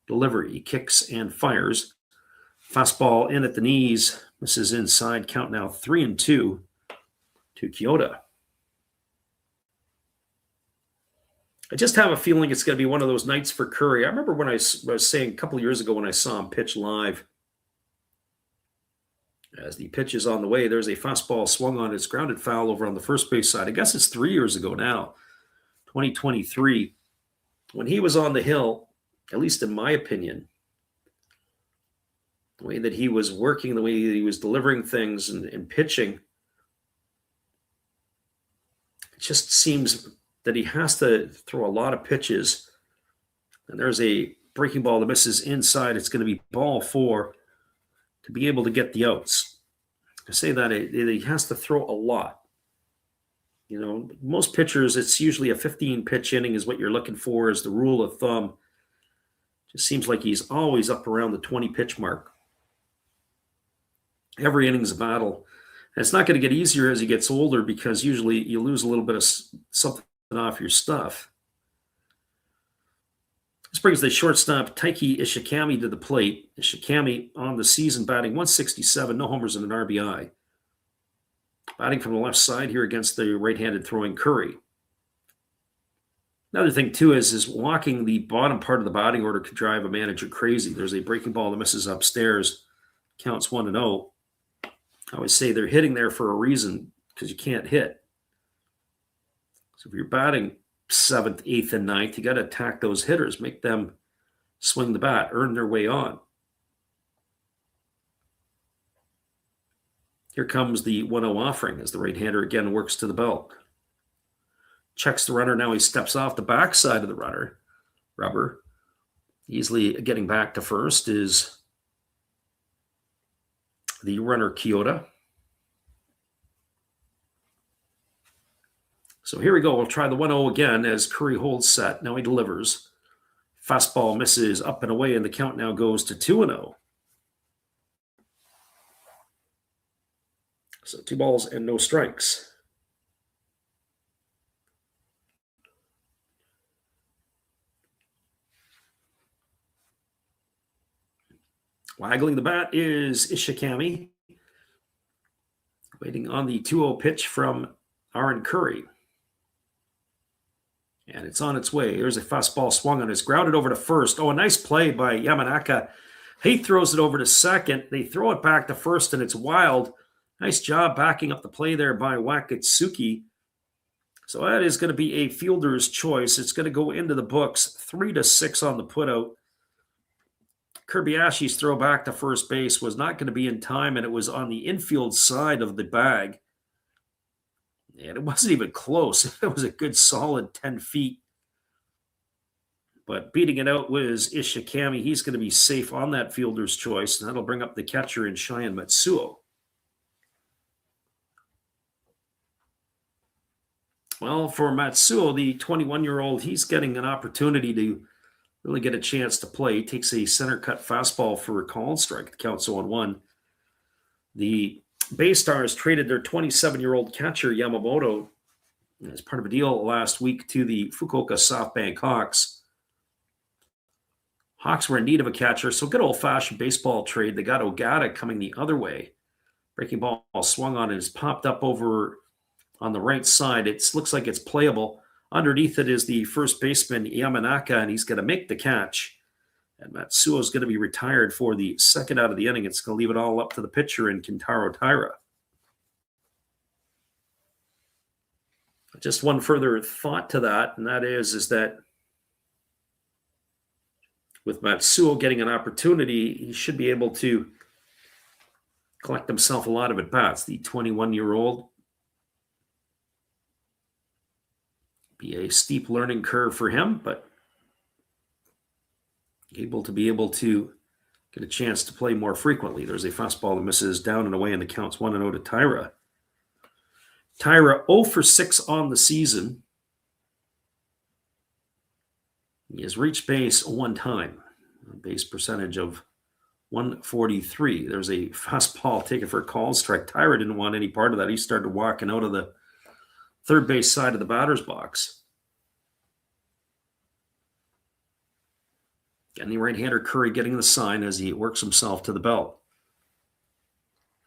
delivery. He kicks and fires. Fastball in at the knees. Misses inside. Count now 3-2 to Kyoto. I just have a feeling it's going to be one of those nights for Curry. I remember when I was saying a couple of years ago when I saw him pitch live, as the pitch is on the way, there's a fastball swung on. It's grounded foul over on the first base side. I guess it's 3 years ago now, 2023. When he was on the hill, at least in my opinion, the way that he was working, the way that he was delivering things and pitching, it just seems that he has to throw a lot of pitches. And there's a breaking ball that misses inside. It's going to be ball 4 to be able to get the outs. I say that he has to throw a lot. You know, most pitchers, it's usually a 15-pitch inning is what you're looking for as the rule of thumb. Just seems like he's always up around the 20-pitch mark. Every inning's a battle. And it's not going to get easier as he gets older because usually you lose a little bit of something off your stuff. This brings the shortstop Taiki Ishikami to the plate. Ishikami on the season batting .167, no homers and an RBI. Batting from the left side here against the right-handed throwing Curry. Another thing, too, is walking the bottom part of the batting order could drive a manager crazy. There's a breaking ball that misses upstairs. Counts 1-0. I always say they're hitting there for a reason because you can't hit. So if you're batting 7th, 8th, and 9th, you got to attack those hitters, make them swing the bat, earn their way on. Here comes the 1-0 offering as the right-hander again works to the belt. Checks the runner. Now he steps off the backside of the rubber. Easily getting back to first is the runner Kyoto. So here we go. We'll try the 1-0 again as Curry holds set. Now he delivers. Fastball misses up and away, and the count now goes to 2-0. So 2 balls and no strikes. Waggling the bat is Ishikami. Waiting on the 2-0 pitch from Aaron Curry. And it's on its way. There's a fastball swung on. It's grounded over to first. Oh, a nice play by Yamanaka He throws it over to second. They throw it back to first, and it's Wild. Nice job backing up the play there by Wakatsuki. So that is going to be a fielder's choice. It's going to go into the books, 3-6 on the putout. Kirbyashi's throw back to first base was not going to be in time, and it was on the infield side of the bag. And it wasn't even close. It was a good solid 10 feet. But beating it out was Ishikami. He's going to be safe on that fielder's choice, and that'll bring up the catcher in Cheyenne Matsuo. Well, for Matsuo, the 21-year-old, he's getting an opportunity to really get a chance to play. He takes a center cut fastball for a called strike. The count's 0-1. The BayStars traded their 27-year-old catcher, Yamamoto, as part of a deal last week to the Fukuoka SoftBank Hawks. Hawks were in need of a catcher, so good old-fashioned baseball trade. They got Ogata coming the other way. Breaking ball swung on and is popped up over on the right side. It looks like it's playable. Underneath it is the first baseman, Yamanaka, and he's going to make the catch. And Matsuo is going to be retired for the second out of the inning. It's going to leave it all up to the pitcher in Kentaro Taira. Just one further thought to that, and that is that with Matsuo getting an opportunity, he should be able to collect himself a lot of at-bats. The 21-year-old, be a steep learning curve for him, but able to get a chance to play more frequently. There's a fastball that misses down and away, and the count's 1-0 to Taira. Taira 0 for 6 on the season. He has reached base one time, a base percentage of 143. There's a fastball taken for a call strike. Taira didn't want any part of that. He started walking out of the third base side of the batter's box. And the right-hander Curry getting the sign as he works himself to the belt.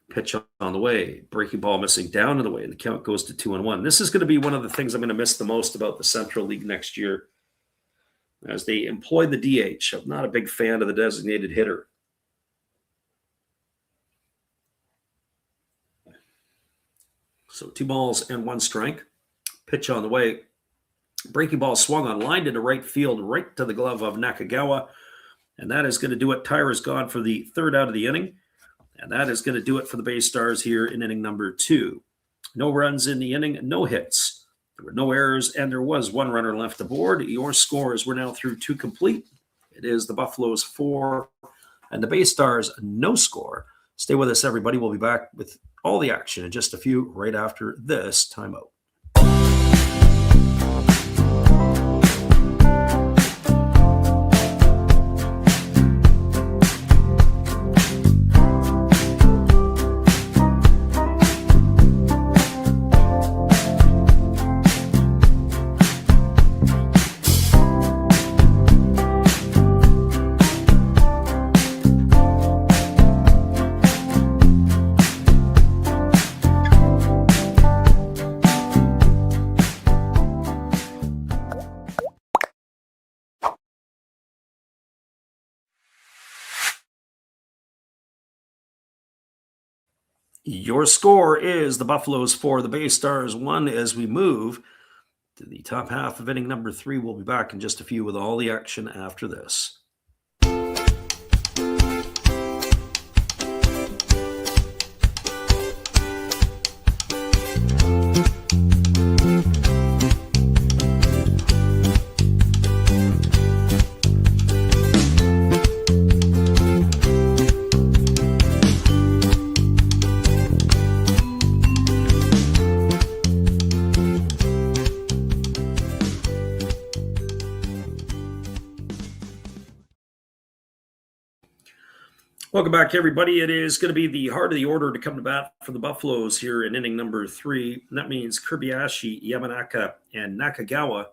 Pitch on the way. Breaking ball missing down in the way. The count goes to 2-1. This is going to be one of the things I'm going to miss the most about the Central League next year, as they employ the DH. I'm not a big fan of the designated hitter. So 2 balls and 1 strike. Pitch on the way. Breaking ball swung on, lined into right field, right to the glove of Nakagawa. And that is going to do it. Taira's gone for the third out of the inning. And that is going to do it for the BayStars here in inning number 2. No runs in the inning, no hits. There were no errors, and there was 1 runner left aboard. Your scores, we're now through 2 complete. It is the Buffaloes 4 and the BayStars no score. Stay with us, everybody. We'll be back with all the action in just a few right after this timeout. Your score is the Buffaloes 4, the BayStars 1 as we move to the top half of inning number 3. We'll be back in just a few with all the action after this. Welcome back, everybody. It is going to be the heart of the order to come to bat for the Buffaloes here in inning number 3. And that means Kirbyashi's, Yamanaka, and Nakagawa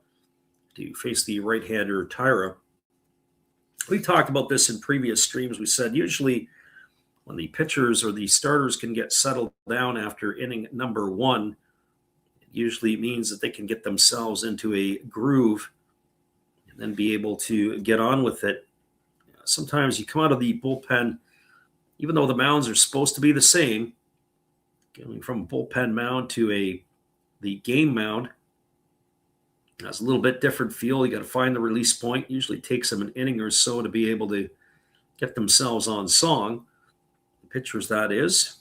to face the right-hander Taira. We've talked about this in previous streams. We said usually when the pitchers or the starters can get settled down after inning number 1, it usually means that they can get themselves into a groove and then be able to get on with it. sometimes you come out of the bullpen, even though the mounds are supposed to be the same, going from a bullpen mound to the game mound, has a little bit different feel. You got to find the release point. Usually takes them an inning or so to be able to get themselves on song. The pitchers, that is.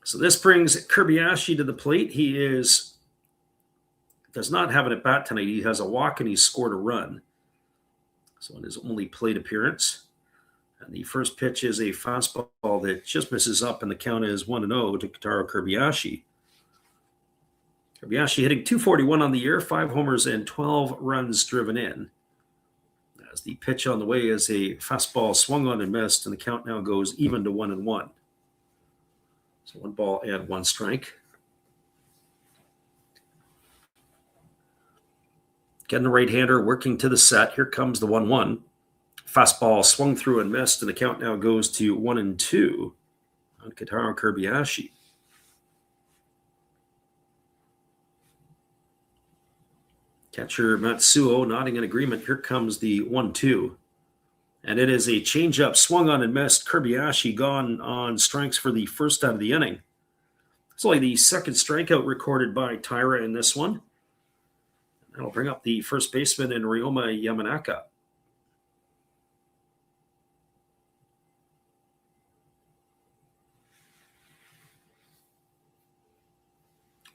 So this brings Kobayashi to the plate. He does not have an at-bat tonight. He has a walk and he scored a run. So in his only plate appearance. And the first pitch is a fastball that just misses up, and the count is 1-0 to Kotaro Kobayashi. Kobayashi hitting .241 on the year, 5 homers and 12 runs driven in. As the pitch on the way is a fastball swung on and missed, and the count now goes even to 1-1. So 1 ball and 1 strike. Getting the right-hander working to the set. Here comes the 1-1. Fastball swung through and missed, and the count now goes to 1-2 on Kotaro Kobayashi. Catcher Matsuo nodding in agreement. Here comes the 1-2. And it is a changeup swung on and missed. Kobayashi gone on strikes for the first out of the inning. It's only the second strikeout recorded by Taira in this one. That'll bring up the first baseman in Ryoma Yamanaka.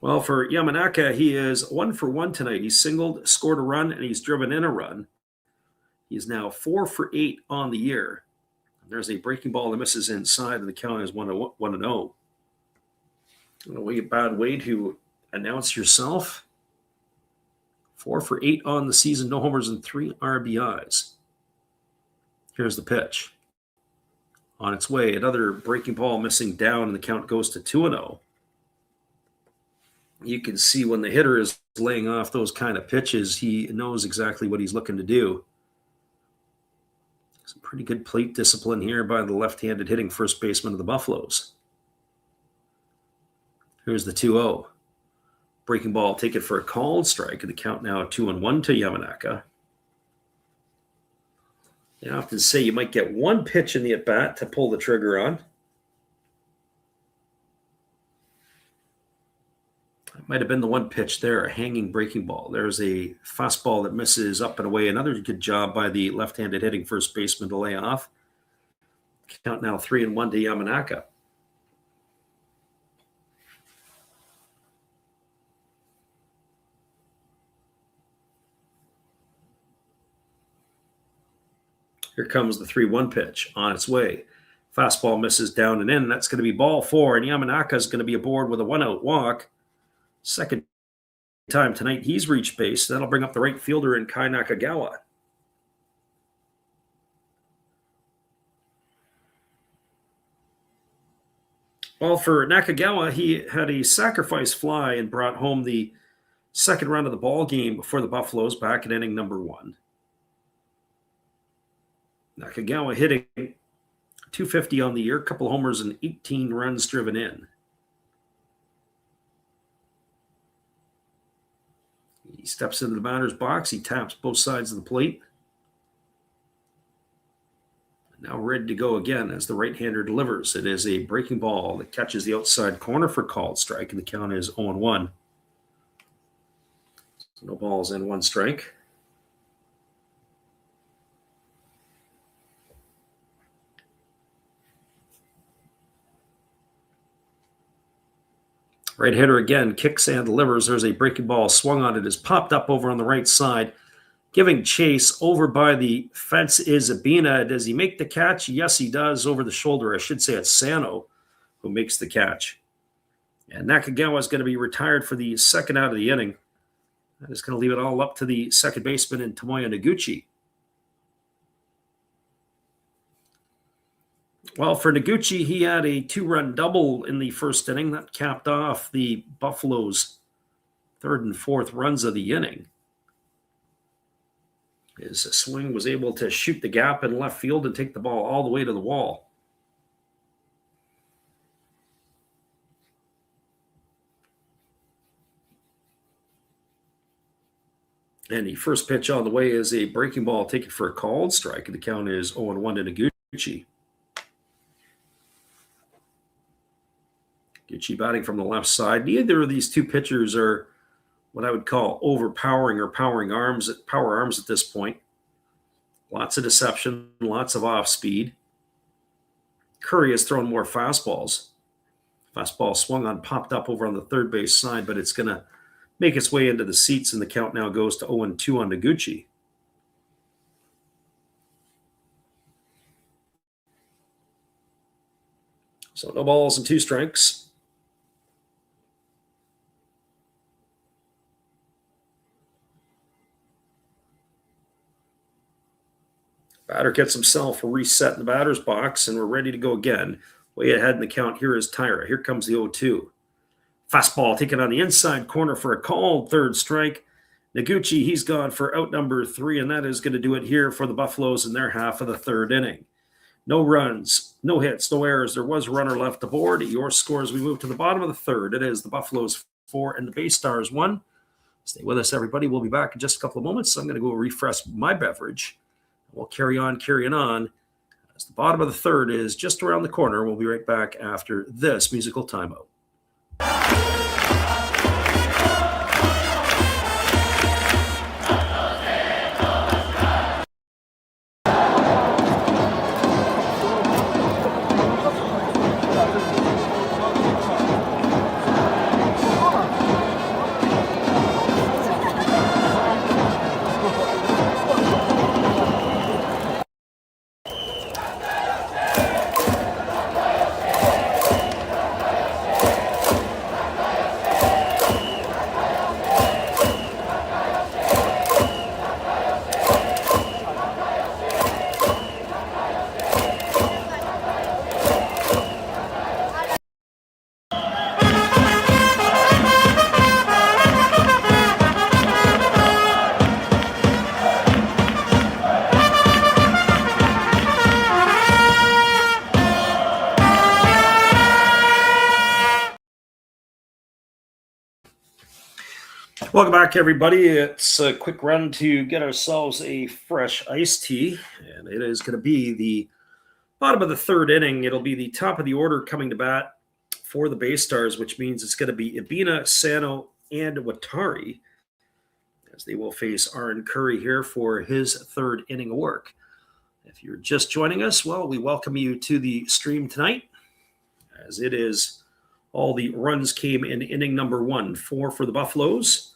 Well, for Yamanaka, he is 1 for 1 tonight. He's singled, scored a run, and he's driven in a run. He's now 4 for 8 on the year. There's a breaking ball that misses inside, and the count is 1-0. A bad way to announce yourself. 4 for 8 on the season, no homers and 3 RBIs. Here's the pitch. On its way, another breaking ball missing down, and the count goes to 2-0. You can see when the hitter is laying off those kind of pitches, he knows exactly what he's looking to do. Some pretty good plate discipline here by the left-handed hitting first baseman of the Buffaloes. Here's the 2-0. Breaking ball taken for a called strike, and the count now 2-1 to Yamanaka. They often say you might get one pitch in the at-bat to pull the trigger on. That might have been the one pitch there, a hanging breaking ball. There's a fastball that misses up and away. Another good job by the left-handed hitting first baseman to lay off. Count now 3-1 to Yamanaka. Here comes the 3-1 pitch on its way. Fastball misses down and in. That's going to be ball 4, and Yamanaka is going to be aboard with a 1-out walk. Second time tonight he's reached base. That'll bring up the right fielder in Kai Nakagawa. Well, for Nakagawa, he had a sacrifice fly and brought home the second run of the ball game for the Buffaloes back in inning number 1. Nakagawa hitting .250 on the year, a couple homers and 18 runs driven in. He steps into the batter's box. He taps both sides of the plate. Now ready to go again as the right-hander delivers. It is a breaking ball that catches the outside corner for called strike, and the count is 0-1. So no balls and 1 strike. Right hitter again, kicks and delivers. There's a breaking ball swung on it. Is popped up over on the right side. Giving chase over by the fence is Abina. Does he make the catch? Yes, he does, over the shoulder. I should say it's Sano who makes the catch. And Nakagawa is going to be retired for the second out of the inning. That is going to leave it all up to the second baseman in Tomoya Noguchi. Well, for Noguchi, he had a 2-run double in the first inning. That capped off the Buffaloes' third and fourth runs of the inning. His swing was able to shoot the gap in left field and take the ball all the way to the wall. And the first pitch on the way is a breaking ball taken for a called strike. And the count is 0-1 to Noguchi. Noguchi batting from the left side. Neither of these two pitchers are what I would call overpowering or power arms at this point. Lots of deception, lots of off speed. Curry has thrown more fastballs. Fastball swung on, popped up over on the third base side, but it's going to make its way into the seats, and the count now goes to 0-2 on Noguchi. So no balls and 2 strikes. Batter gets himself a reset in the batter's box, and we're ready to go again. Way ahead in the count here is Tyra. Here comes the 0-2. Fastball taken on the inside corner for a called third strike. Noguchi, he's gone for out number 3, and that is going to do it here for the Buffaloes in their half of the third inning. No runs, no hits, no errors. There was a runner left aboard. Your scores, we move to the bottom of the third. It is the Buffaloes 4 and the BayStars 1. Stay with us, everybody. We'll be back in just a couple of moments. I'm going to go refresh my beverage. We'll carrying on. As the bottom of the third is just around the corner. We'll be right back after this musical timeout. Welcome back, everybody. It's a quick run to get ourselves a fresh iced tea, and it is going to be the bottom of the third inning. It'll be the top of the order coming to bat for the BayStars, which means it's going to be Ibina, Sano, and Watari, as they will face Aaron Curry here for his third inning of work. If you're just joining us, well, we welcome you to the stream tonight, as it is all the runs came in inning number 1, 4 for the Buffaloes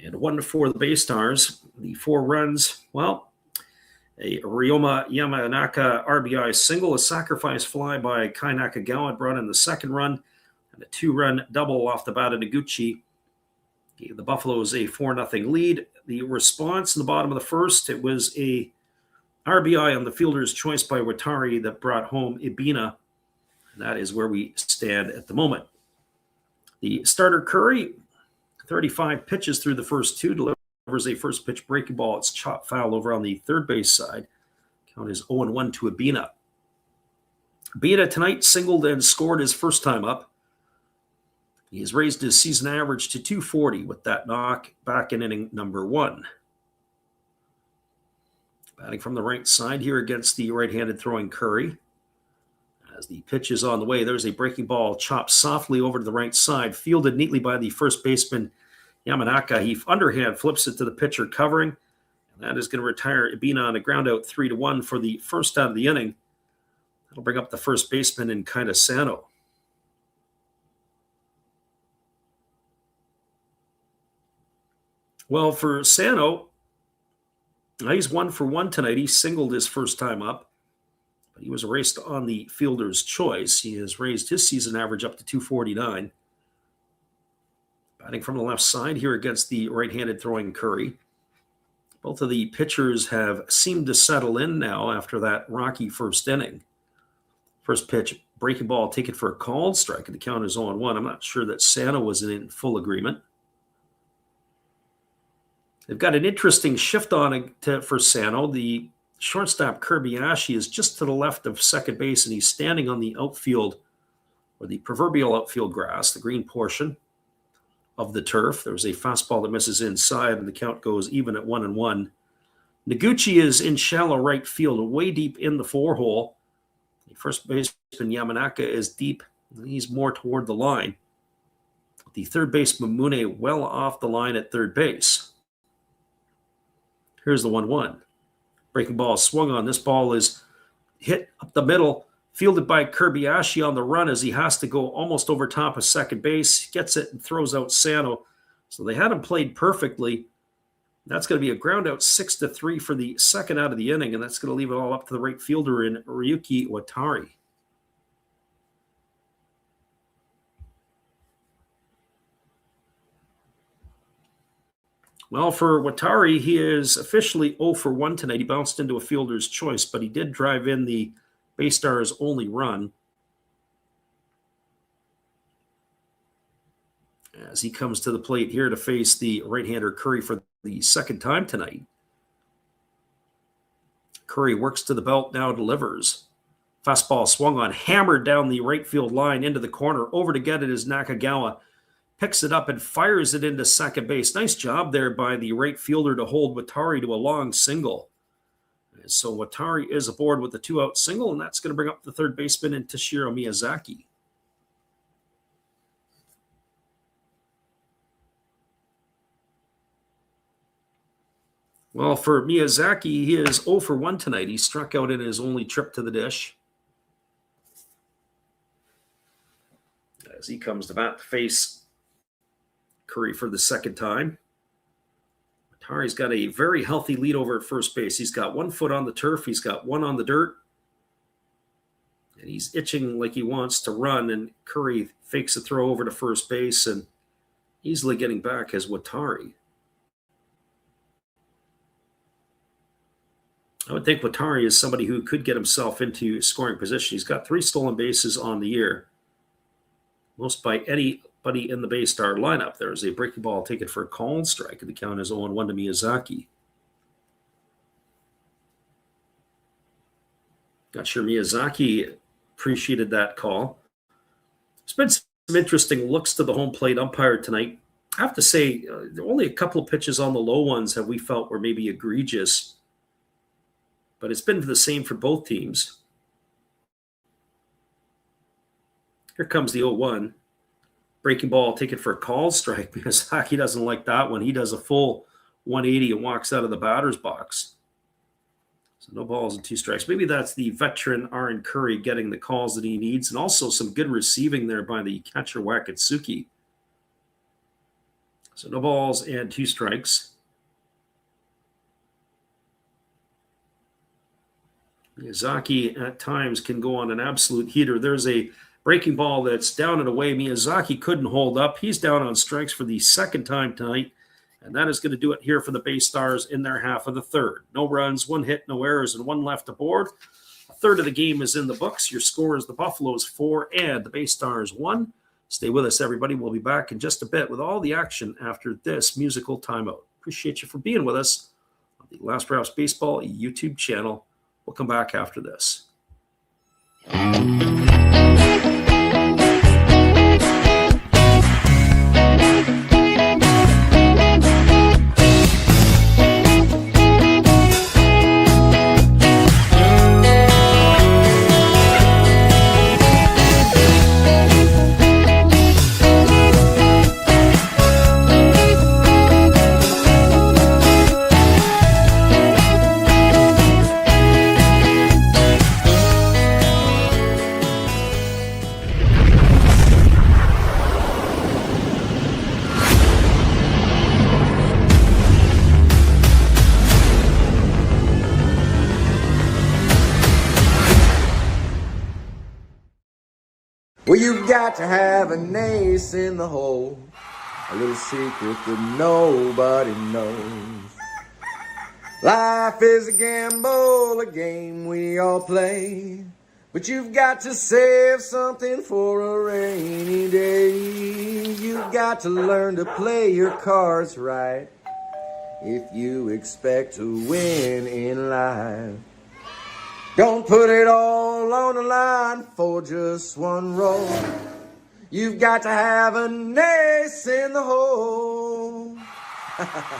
and 1 for the BayStars. The 4 runs, well, a Ryoma Yamanaka RBI single, a sacrifice fly by Kai Nakagawa brought in the second run, and a 2-run double off the bat of Noguchi gave the Buffaloes a 4-0 lead. The response in the bottom of the first, it was a RBI on the fielder's choice by Watari that brought home Ibina, and that is where we stand at the moment. The starter Curry, 35 pitches through the first 2, delivers a first pitch breaking ball. It's chopped foul over on the third base side. Count is 0-1 to Ibina. Ibina tonight singled and scored his first time up. He has raised his season average to 240 with that knock back in inning number 1. Batting from the right side here against the right-handed throwing Curry. As the pitch is on the way, there's a breaking ball chopped softly over to the right side, fielded neatly by the first baseman, Yamanaka. He underhand flips it to the pitcher covering, and that is going to retire Ibina on a ground out 3-1 for the first out of the inning. That'll bring up the first baseman in Kaida Sano. Well, for Sano, he's 1 for 1 tonight. He singled his first time up, but he was raced on the fielder's choice. He has raised his season average up to 249. Batting from the left side here against the right-handed throwing Curry. Both of the pitchers have seemed to settle in now after that rocky first inning. First pitch, breaking ball taken for a called strike, and the count is 0-1. I'm not sure that Sano was in full agreement. They've got an interesting shift on for Sano. The shortstop Kirby-Ashi is just to the left of second base, and he's standing on the outfield, or the proverbial outfield grass, the green portion, of the turf. There was a fastball that misses inside, and the count goes even at 1-1. Noguchi is in shallow right field, way deep in the 4-hole. The first baseman Yamanaka is deep. He's more toward the line. The third baseman Mune well off the line at third base. Here's the 1-1. Breaking ball swung on. This ball is hit up the middle, fielded by Kobayashi on the run as he has to go almost over top of second base. Gets it and throws out Sano. So they had him played perfectly. That's going to be a ground out 6-3 for the second out of the inning, and that's going to leave it all up to the right fielder in Ryuki Watari. Well, for Watari, he is officially 0 for 1 tonight. He bounced into a fielder's choice, but he did drive in the BayStars' only run. As he comes to the plate here to face the right-hander Curry for the second time tonight. Curry works to the belt, now delivers. Fastball swung on, hammered down the right field line into the corner. Over to get it is Nakagawa. Picks it up and fires it into second base. Nice job there by the right fielder to hold Watari to a long single. And so Watari is aboard with the 2-out single, and that's going to bring up the third baseman in Toshiro Miyazaki. Well, for Miyazaki, he is 0 for 1 tonight. He struck out in his only trip to the dish. As he comes to bat to face Curry for the second time. Watari's got a very healthy lead over at first base. He's got 1 foot on the turf. He's got 1 on the dirt. And he's itching like he wants to run, and Curry fakes a throw over to first base and easily getting back as Watari. I would think Watari is somebody who could get himself into scoring position. He's got 3 stolen bases on the year, most by anybody in the BayStar lineup. There's a breaking ball taken for a called strike, and the count is 0-1 to Miyazaki. Not sure Miyazaki appreciated that call. There's been some interesting looks to the home plate umpire tonight. I have to say, only a couple of pitches on the low ones have we felt were maybe egregious. But it's been the same for both teams. Here comes the 0-1. Breaking ball taken for a called strike because Miyazaki doesn't like that one. He does a full 180 and walks out of the batter's box. So no balls and 2 strikes. Maybe that's the veteran Aaron Curry getting the calls that he needs, and also some good receiving there by the catcher Wakatsuki. So no balls and 2 strikes. Miyazaki at times can go on an absolute heater. There's a breaking ball that's down and away. Miyazaki couldn't hold up. He's down on strikes for the second time tonight, and that is going to do it here for the BayStars in their half of the third. No runs, 1 hit, no errors, and 1 left aboard. A third of the game is in the books. Your score is the Buffaloes 4 and the BayStars 1. Stay with us, everybody. We'll be back in just a bit with all the action after this musical timeout. Appreciate you for being with us on the Last Rouse Baseball YouTube channel. We'll come back after this. Well, you've got to have an ace in the hole, a little secret that nobody knows. Life is a gamble, a game we all play, but you've got to save something for a rainy day. You've got to learn to play your cards right if you expect to win in life. Don't put it all on the line for just one roll. You've got to have an ace in the hole. Yeah.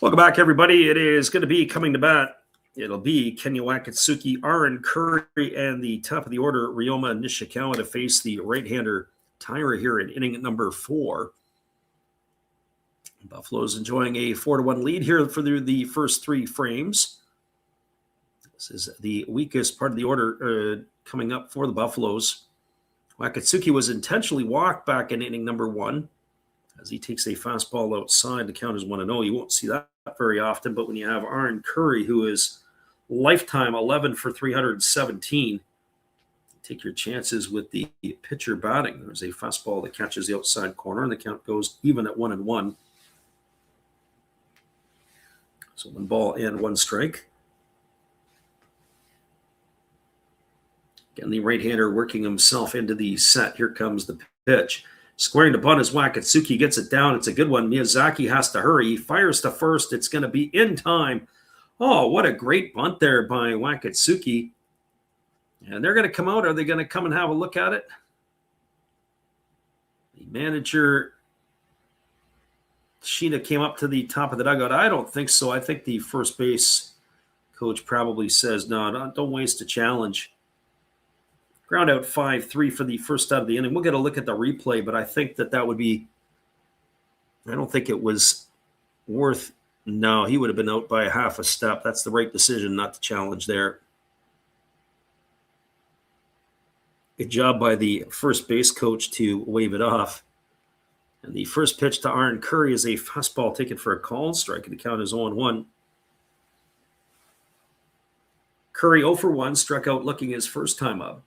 Welcome back, everybody. It is going to be coming to bat. It'll be Kenya Wakatsuki, Aaron Curry, and the top of the order, Ryoma Nishikawa, to face the right-hander Tyra here in inning number 4. Buffalo's enjoying a 4-1 lead here for the first 3 frames. This is the weakest part of the order coming up for the Buffaloes. Wakatsuki was intentionally walked back in inning number 1 as he takes a fastball outside. The count is 1-0. You won't see that very often, but when you have Aaron Curry, who is lifetime 11 for 317, take your chances with the pitcher batting. There's a fastball that catches the outside corner, and the count goes even at 1-1. So 1 ball and 1 strike. Again, the right-hander working himself into the set. Here comes the pitch. Squaring to bunt as Wakatsuki gets it down. It's a good one. Miyazaki has to hurry. He fires to first. It's going to be in time. Oh, what a great bunt there by Wakatsuki. And they're going to come out. Are they going to come and have a look at it? The manager, Sheena, came up to the top of the dugout. I don't think so. I think the first base coach probably says, no, don't waste a challenge. Ground out 5-3 for the first out of the inning. We'll get a look at the replay, but I think that would be – I don't think it was worth – no, he would have been out by a half a step. That's the right decision not to challenge there. Good job by the first base coach to wave it off. And the first pitch to Aaron Curry is a fastball taken for a called strike, and the count is 0-1. Curry 0 for 1, struck out looking his first time up.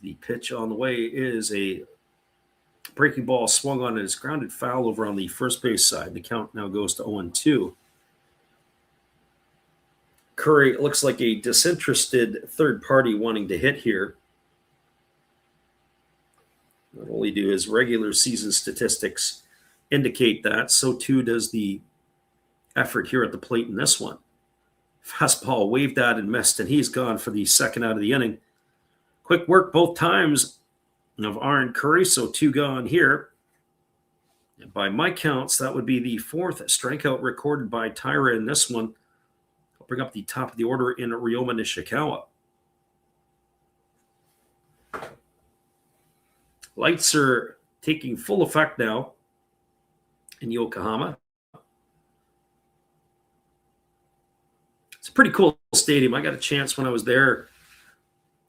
The pitch on the way is a breaking ball swung on and is grounded foul over on the first base side. The count now goes to 0-2. Curry looks like a disinterested third party wanting to hit here. Not only do his regular season statistics indicate that, so too does the effort here at the plate in this one. Fastball waved at and missed, and he's gone for the second out of the inning. Quick work both times of Aaron Curry, so 2 gone here. And by my counts, that would be the 4th strikeout recorded by Tyra in this one. I'll bring up the top of the order in Ryoma Nishikawa. Lights are taking full effect now in Yokohama. It's a pretty cool stadium. I got a chance when I was there.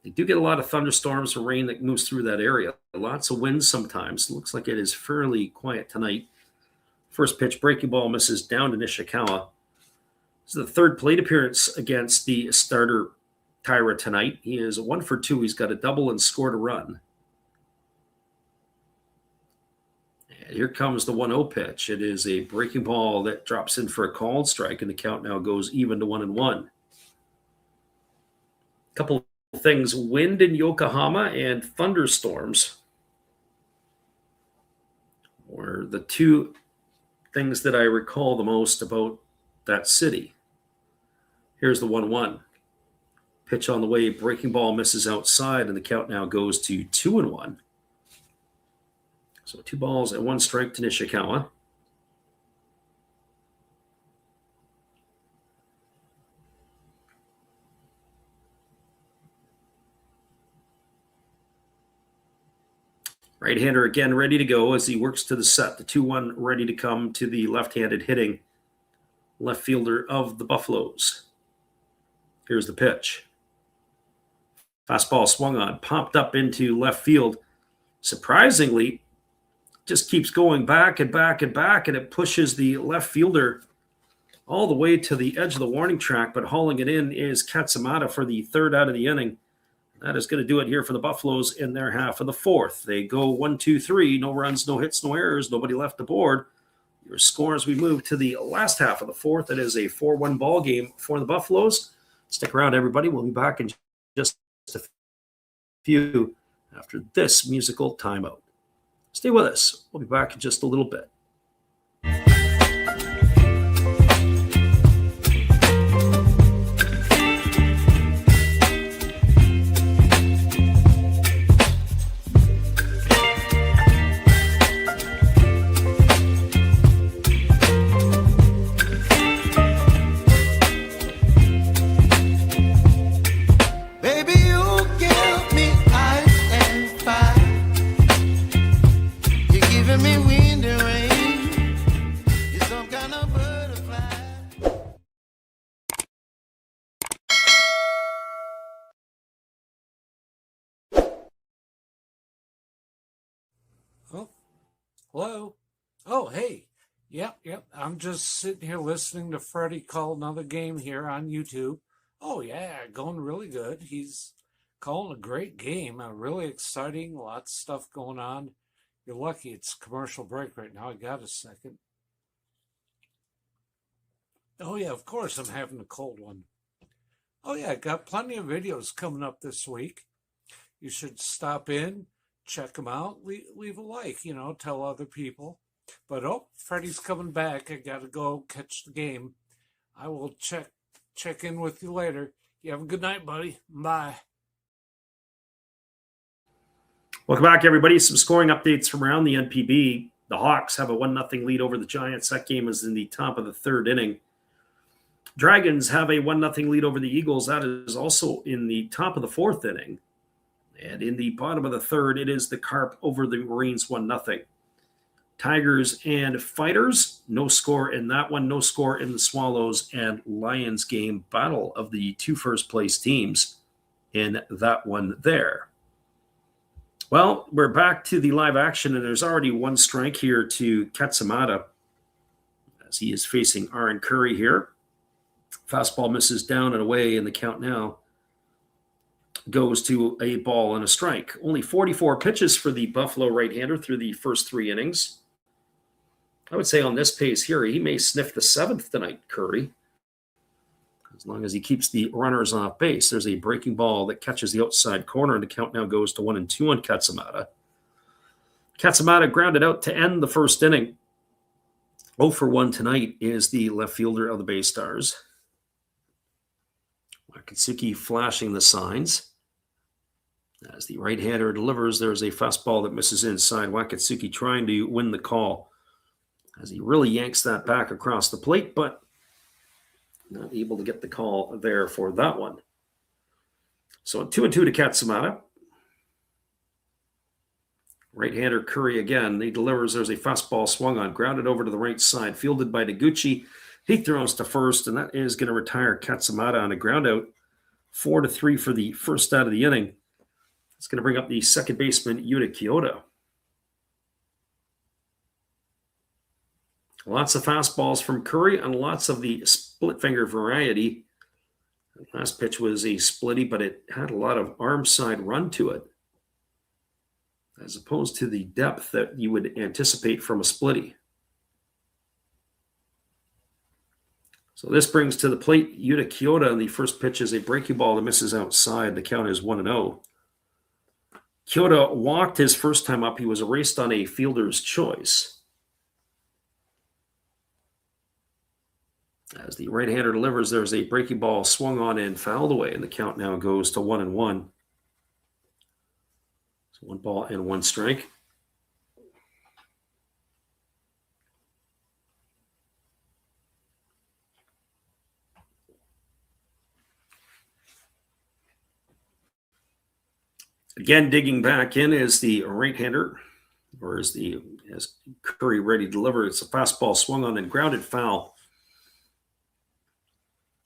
They do get a lot of thunderstorms and rain that moves through that area. Lots of wind sometimes. Looks like it is fairly quiet tonight. First pitch, breaking ball misses down to Nishikawa. This is the 3rd plate appearance against the starter Tyra tonight. He is 1 for 2. He's got a double and scored a run. And here comes the 1-0 pitch. It is a breaking ball that drops in for a called strike, and the count now goes even to 1-1. Couple things, wind in Yokohama and thunderstorms were the 2 things that I recall the most about that city. Here's the 1-1. Pitch on the way, breaking ball misses outside, and the count now goes to 2-1. So 2 balls and 1 strike to Nishikawa. Right-hander again ready to go as he works to the set. The 2-1 ready to come to the left-handed hitting left fielder of the Buffaloes. Here's the pitch. Fastball swung on, popped up into left field. Surprisingly, just keeps going back and back and back, and it pushes the left fielder all the way to the edge of the warning track, but hauling it in is Katsamata for the 3rd out of the inning. That is going to do it here for the Buffaloes in their half of the 4th. They go 1-2-3, no runs, no hits, no errors, nobody left the board. Your score as we move to the last half of the 4th. It is a 4-1 ball game for the Buffaloes. Stick around, everybody. We'll be back in just a few after this musical timeout. Stay with us. We'll be back in just a little bit. Hello? Oh, hey. Yep. I'm just sitting here listening to Freddie call another game here on YouTube. Oh, yeah, going really good. He's calling a great game, really exciting, lots of stuff going on. You're lucky it's commercial break right now. I got a second. Oh, yeah, of course I'm having a cold one. Oh, yeah, got plenty of videos coming up this week. You should stop in, check them out, leave a like, tell other people. But Freddie's coming back. I got to go catch the game. I will check in with you later. You have a good night, buddy. Bye. Welcome back, everybody. Some scoring updates from around the NPB. The Hawks have a 1-0 lead over the Giants. That game is in the top of the third inning. Dragons have a 1-0 lead over the Eagles. That is also in the top of the fourth inning. And in the bottom of the third, it is the Carp over the Marines 1-0. Tigers and Fighters, no score in that one. No score in the Swallows and Lions game. Battle of the two first-place teams in that one there. Well, we're back to the live action, and there's already one strike here to Katsamata as he is facing Aaron Curry here. Fastball misses down and away, and the count now goes to a ball and a strike. Only 44 pitches for the Buffalo right-hander through the first three innings. I would say on this pace here, he may sniff the seventh tonight, Curry, as long as he keeps the runners off base. There's a breaking ball that catches the outside corner, and the count now goes to 1-2 on Katsamata. Katsamata grounded out to end the first inning. 0 for 1 tonight is the left fielder of the BayStars. Wakatsuki flashing the signs. As the right-hander delivers, there's a fastball that misses inside. Wakatsuki trying to win the call as he really yanks that back across the plate, but not able to get the call there for that one. So 2-2 to Katsamata. Right-hander Curry again. He delivers. There's a fastball swung on, grounded over to the right side, fielded by Deguchi. He throws to first, and that is going to retire Katsamata on a ground out. 4-3 for the first out of the inning. It's going to bring up the second baseman, Yuta Kyoto. Lots of fastballs from Curry and lots of the split finger variety. The last pitch was a splitty, but it had a lot of arm side run to it, as opposed to the depth that you would anticipate from a splitty. So this brings to the plate Yuta Kyoto, and the first pitch is a breaking ball that misses outside. The count is 1-0. Kyoto walked his first time up. He was erased on a fielder's choice. As the right-hander delivers, there's a breaking ball swung on and fouled away, and the count now goes to 1-1. So 1 ball and 1 strike. Again, digging back in is the right-hander, or as Curry ready to deliver. It's a fastball swung on and grounded foul.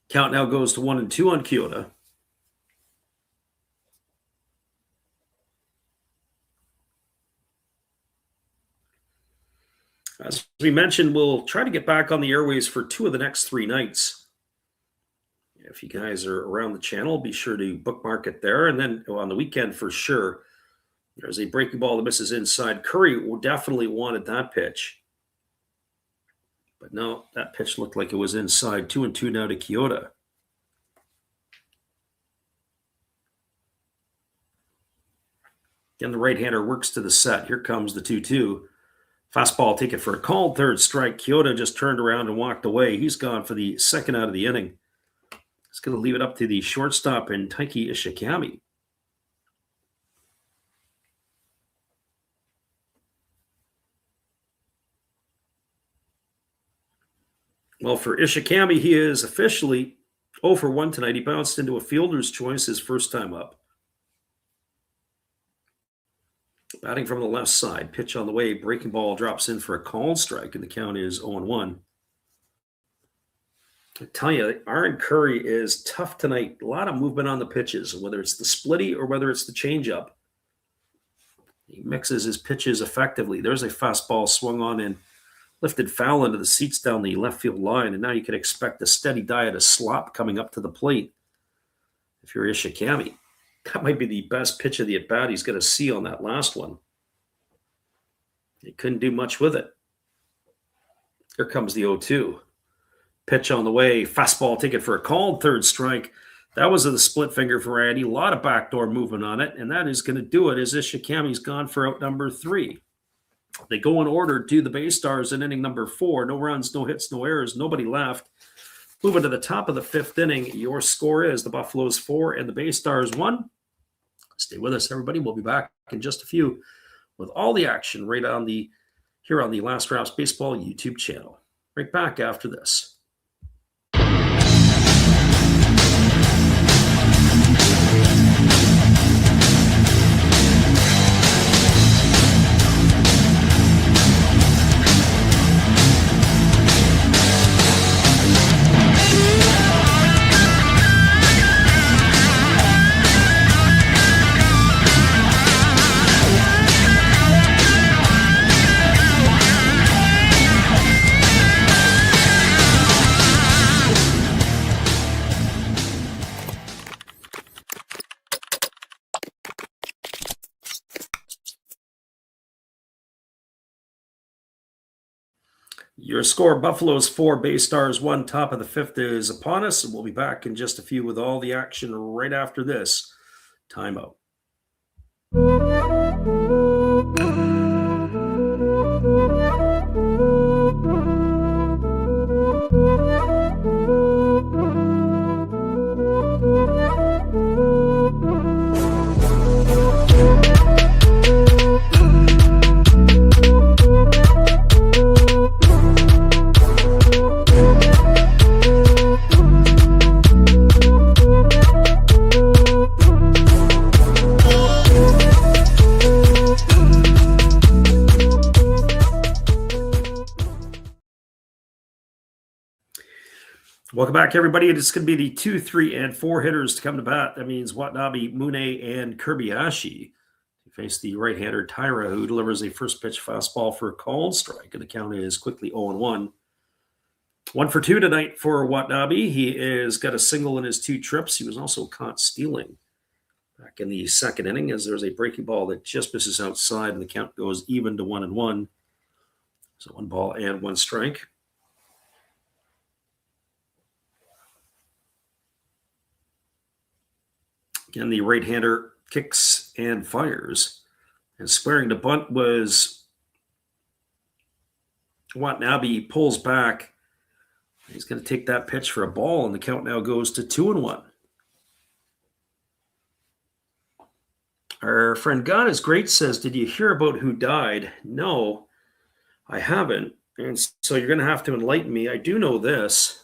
Count now goes to 1-2 on Kyoto. As we mentioned, we'll try to get back on the airways for 2 of the next 3 nights. If you guys are around the channel, be sure to bookmark it there. And then on the weekend, for sure, there's a breaking ball that misses inside. Curry definitely wanted that pitch. But no, that pitch looked like it was inside. 2-2 now to Kyoto. Again, the right-hander works to the set. Here comes the 2-2. Fastball taken for a called third strike. Kyoto just turned around and walked away. He's gone for the second out of the inning. It's going to leave it up to the shortstop in Taiki Ishikami. Well, for Ishikami, he is officially 0 for 1 tonight. He bounced into a fielder's choice his first time up. Batting from the left side, pitch on the way, breaking ball drops in for a called strike, and the count is 0-1. I tell you, Aaron Curry is tough tonight. A lot of movement on the pitches, whether it's the splitty or whether it's the changeup. He mixes his pitches effectively. There's a fastball swung on and lifted foul into the seats down the left field line, and now you can expect a steady diet of slop coming up to the plate. If you're Ishikami, that might be the best pitch of the at-bat he's going to see on that last one. He couldn't do much with it. Here comes the 0-2. Pitch on the way, fastball taken for a called third strike. That was the split finger variety. A lot of backdoor movement on it, and that is going to do it as Ishikami's gone for out number 3. They go in order to the BayStars in inning number 4. No runs, no hits, no errors, nobody left. Moving to the top of the 5th inning, your score is the Buffaloes 4 and the BayStars 1. Stay with us, everybody. We'll be back in just a few with all the action right on the here on the Last Rounds Baseball YouTube channel. Right back after this. Your score, Buffaloes 4, BayStars 1, top of the 5th is upon us, and we'll be back in just a few with all the action right after this timeout. Welcome back, everybody. It's going to be the 2, 3, and 4 hitters to come to bat. That means Watanabe, Mune, and Kobayashi face the right-hander Tyra, who delivers a first pitch fastball for a called strike, and the count is quickly 0-1. 1 for 2 tonight for Watanabe. He has got a single in his 2 trips. He was also caught stealing back in the 2nd inning as there's a breaking ball that just misses outside, and the count goes even to 1-1. So 1 ball and 1 strike. Again, the right-hander kicks and fires. And squaring to bunt was Watanabe. Pulls back. He's going to take that pitch for a ball, and the count now goes to 2-1. Our friend God is Great says, did you hear about who died? No, I haven't. And so you're going to have to enlighten me. I do know this.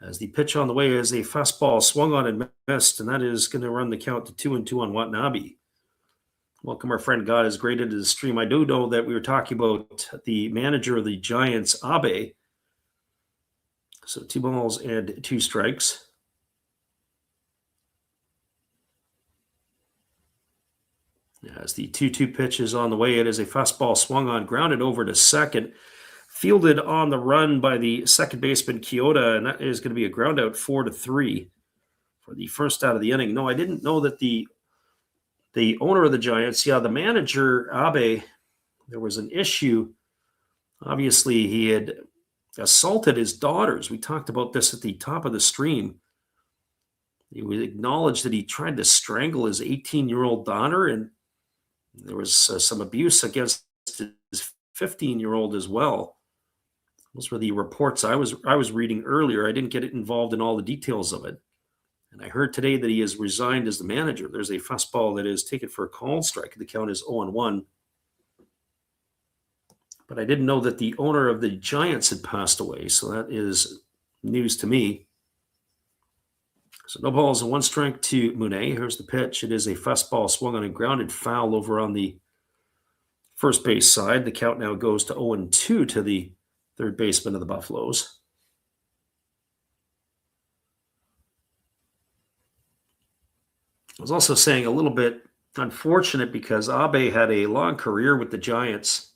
As the pitch on the way is a fastball swung on and missed, and that is going to run the count to 2-2 on Watanabe. Welcome our friend God is Great into the stream. I do know that we were talking about the manager of the Giants, Abe. So 2 balls and 2 strikes. As the 2-2 pitch is on the way, it is a fastball swung on, grounded over to second. Fielded on the run by the second baseman, Kyoto, and that is going to be a ground out 4-3 for the first out of the inning. No, I didn't know that the owner of the Giants, the manager, Abe, there was an issue. Obviously, he had assaulted his daughters. We talked about this at the top of the stream. He acknowledged that he tried to strangle his 18-year-old daughter, and there was some abuse against his 15-year-old as well. Those were the reports I was reading earlier. I didn't get involved in all the details of it. And I heard today that he has resigned as the manager. There's a fastball that is taken for a called strike. The count is 0-1. But I didn't know that the owner of the Giants had passed away, so that is news to me. So no balls and 1 strike to Mune. Here's the pitch. It is a fastball swung on and grounded foul over on the first base side. The count now goes to 0-2 to the third baseman of the Buffaloes. I was also saying a little bit unfortunate because Abe had a long career with the Giants.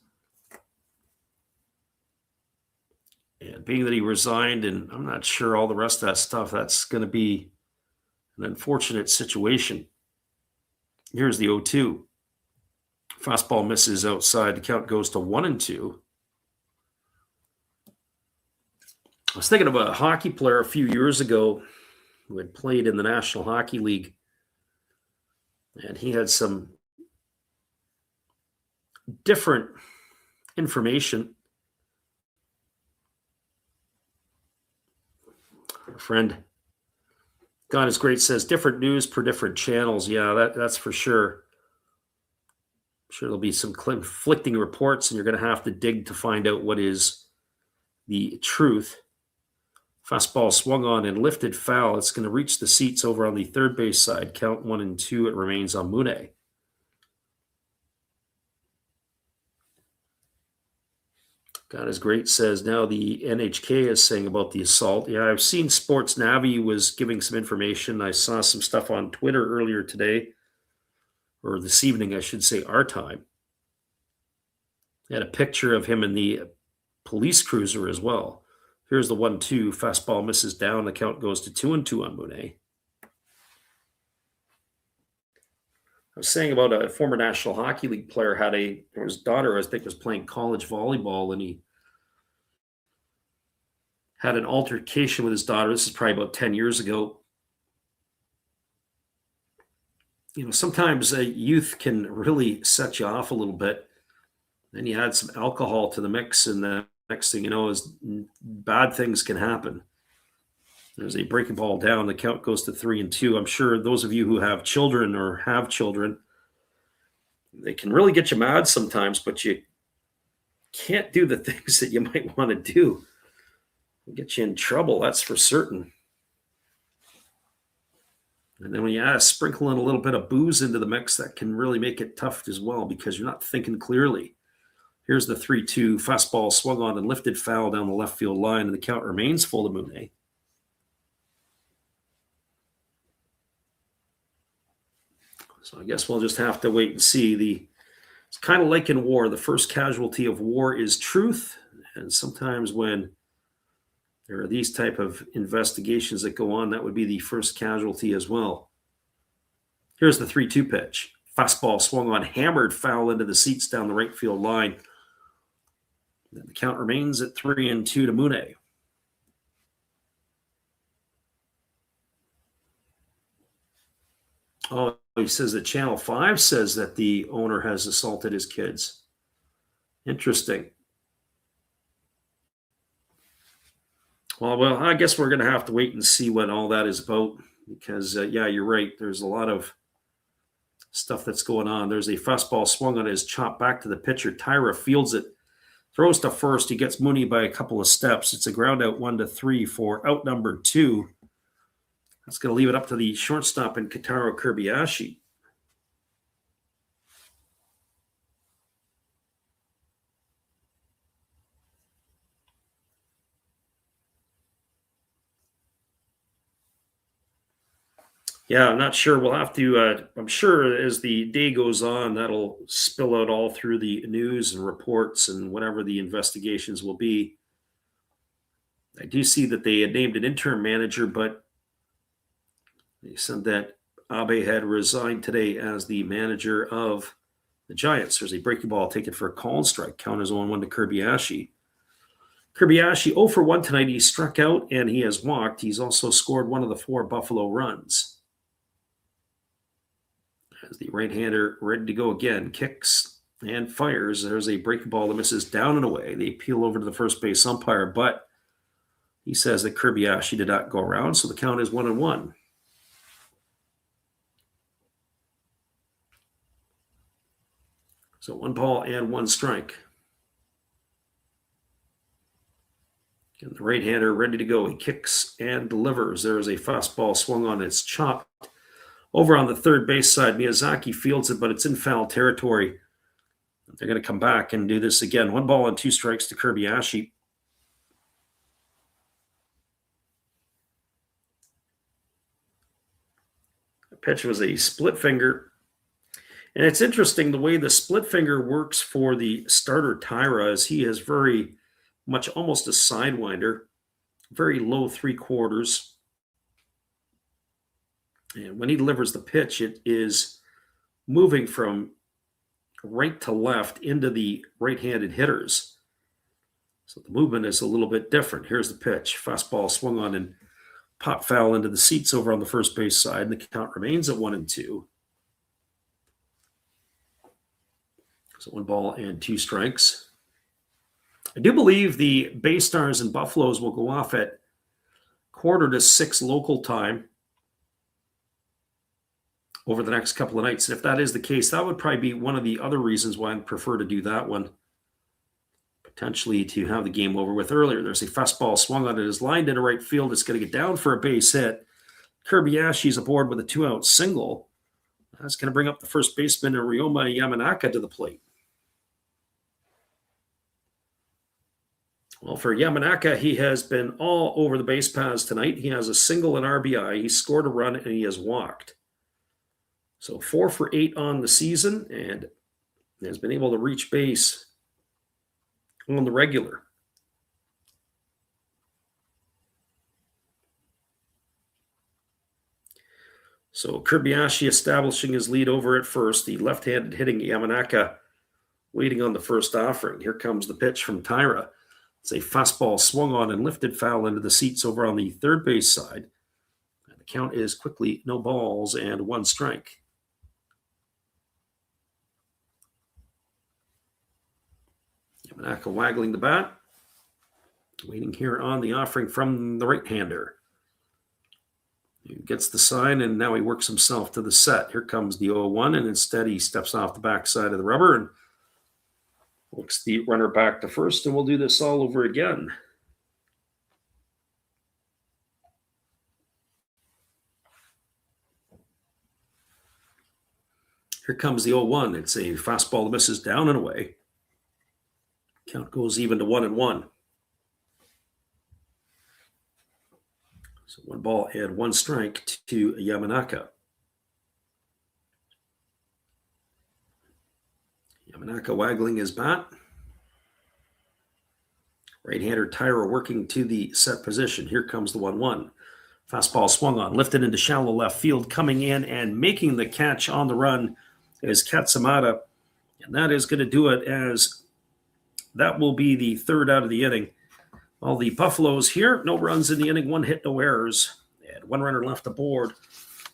And being that he resigned, and I'm not sure all the rest of that stuff, that's going to be an unfortunate situation. Here's the 0-2. Fastball misses outside. The count goes to 1-2. I was thinking of a hockey player a few years ago who had played in the National Hockey League. And he had some different information. Our friend God is Great says different news per different channels. Yeah, that's for sure. I'm sure there'll be some conflicting reports, and you're going to have to dig to find out what is the truth. Fastball swung on and lifted foul. It's going to reach the seats over on the third base side. Count 1-2. It remains on Mune. God is Great says now the NHK is saying about the assault. Yeah, I've seen Sports Navi was giving some information. I saw some stuff on Twitter earlier today, or this evening, I should say, our time. They had a picture of him in the police cruiser as well. Here's the 1-2. Fastball misses down. The count goes to 2-2 on Mune. I was saying about a former National Hockey League player his daughter, I think, was playing college volleyball, and he had an altercation with his daughter. This is probably about 10 years ago. Sometimes youth can really set you off a little bit. Then you add some alcohol to the mix, and the next thing you know is bad things can happen. There's a breaking ball down. The count goes to 3-2. I'm sure those of you who have children or have children, they can really get you mad sometimes, but you can't do the things that you might want to do. It'll get you in trouble, that's for certain. And then when you sprinkle in a little bit of booze into the mix, that can really make it tough as well because you're not thinking clearly. Here's the 3-2. Fastball swung on and lifted foul down the left field line, and the count remains full to Mune. So I guess we'll just have to wait and see. It's kind of like in war. The first casualty of war is truth. And sometimes when there are these type of investigations that go on, that would be the first casualty as well. Here's the 3-2 pitch. Fastball swung on, hammered foul into the seats down the right field line. And the count remains at 3-2 to Mune. Oh, he says that Channel 5 says that the owner has assaulted his kids. Interesting. Well, I guess we're going to have to wait and see what all that is about because, yeah, you're right. There's a lot of stuff that's going on. There's a fastball swung on his chop back to the pitcher. Tyra fields it, throws to first. He gets Mooney by a couple of steps. It's a ground out 1-3 for out number 2. That's going to leave it up to the shortstop in Kentaro Kobayashi. Yeah, I'm not sure. We'll have to, I'm sure as the day goes on, that'll spill out all through the news and reports and whatever the investigations will be. I do see that they had named an interim manager, but they said that Abe had resigned today as the manager of the Giants. There's a breaking ball taken for a call and strike. Count is 0-1 to Kobayashi. Kobayashi 0 for 1 tonight. He struck out and he has walked. He's also scored one of the 4 Buffalo runs. As the right-hander ready to go again, kicks and fires. There's a breaking ball that misses down and away. They appeal over to the first base umpire, but he says that Kobayashi did not go around, so the count is 1-1. So 1 ball and 1 strike. And the right-hander ready to go. He kicks and delivers. There is a fastball swung on. It's chopped. Over on the third base side, Miyazaki fields it, but it's in foul territory. They're going to come back and do this again. 1 ball and 2 strikes to Kobayashi. The pitch was a split finger. And it's interesting the way the split finger works for the starter Tyra, is he is very much almost a sidewinder, very low 3/4. And when he delivers the pitch, it is moving from right to left into the right-handed hitters. So the movement is a little bit different. Here's the pitch. Fastball swung on and pop foul into the seats over on the first base side. And the count remains at 1-2. So 1-2 strikes. I do believe the BayStars and Buffaloes will go off at 5:45 local time over the next couple of nights. And if that is the case, that would probably be one of the other reasons why I'd prefer to do that one. Potentially to have the game over with earlier. There's a fastball swung on it, is lined into right field. It's going to get down for a base hit. Kobayashi's aboard with a 2-out single. That's going to bring up the first baseman, Ryoma Yamanaka, to the plate. Well, for Yamanaka, he has been all over the base paths tonight. He has a single and RBI. He scored a run, and he has walked. So 4 for 8 on the season, and has been able to reach base on the regular. So Kobayashi establishing his lead over at first. The left-handed hitting Yamanaka waiting on the first offering. Here comes the pitch from Tyra. It's a fastball swung on and lifted foul into the seats over on the third base side. And the count is quickly 0-1 strike. Yamanaka waggling the bat. Waiting here on the offering from the right-hander. He gets the sign, and now he works himself to the set. Here comes the 0-1, and instead he steps off the backside of the rubber and looks the runner back to first, and we'll do this all over again. Here comes the 0-1. It's a fastball that misses down and away. Count goes even to 1-1. So 1-1 strike to Yamanaka. Yamanaka waggling his bat. Right-hander Tyra working to the set position. Here comes the 1-1. Fastball swung on, lifted into shallow left field, coming in and making the catch on the run is Katsamata. And that is going to do it, as that will be the third out of the inning. All the Buffaloes here, no runs in the inning, 1 hit, no errors, and 1 runner left aboard.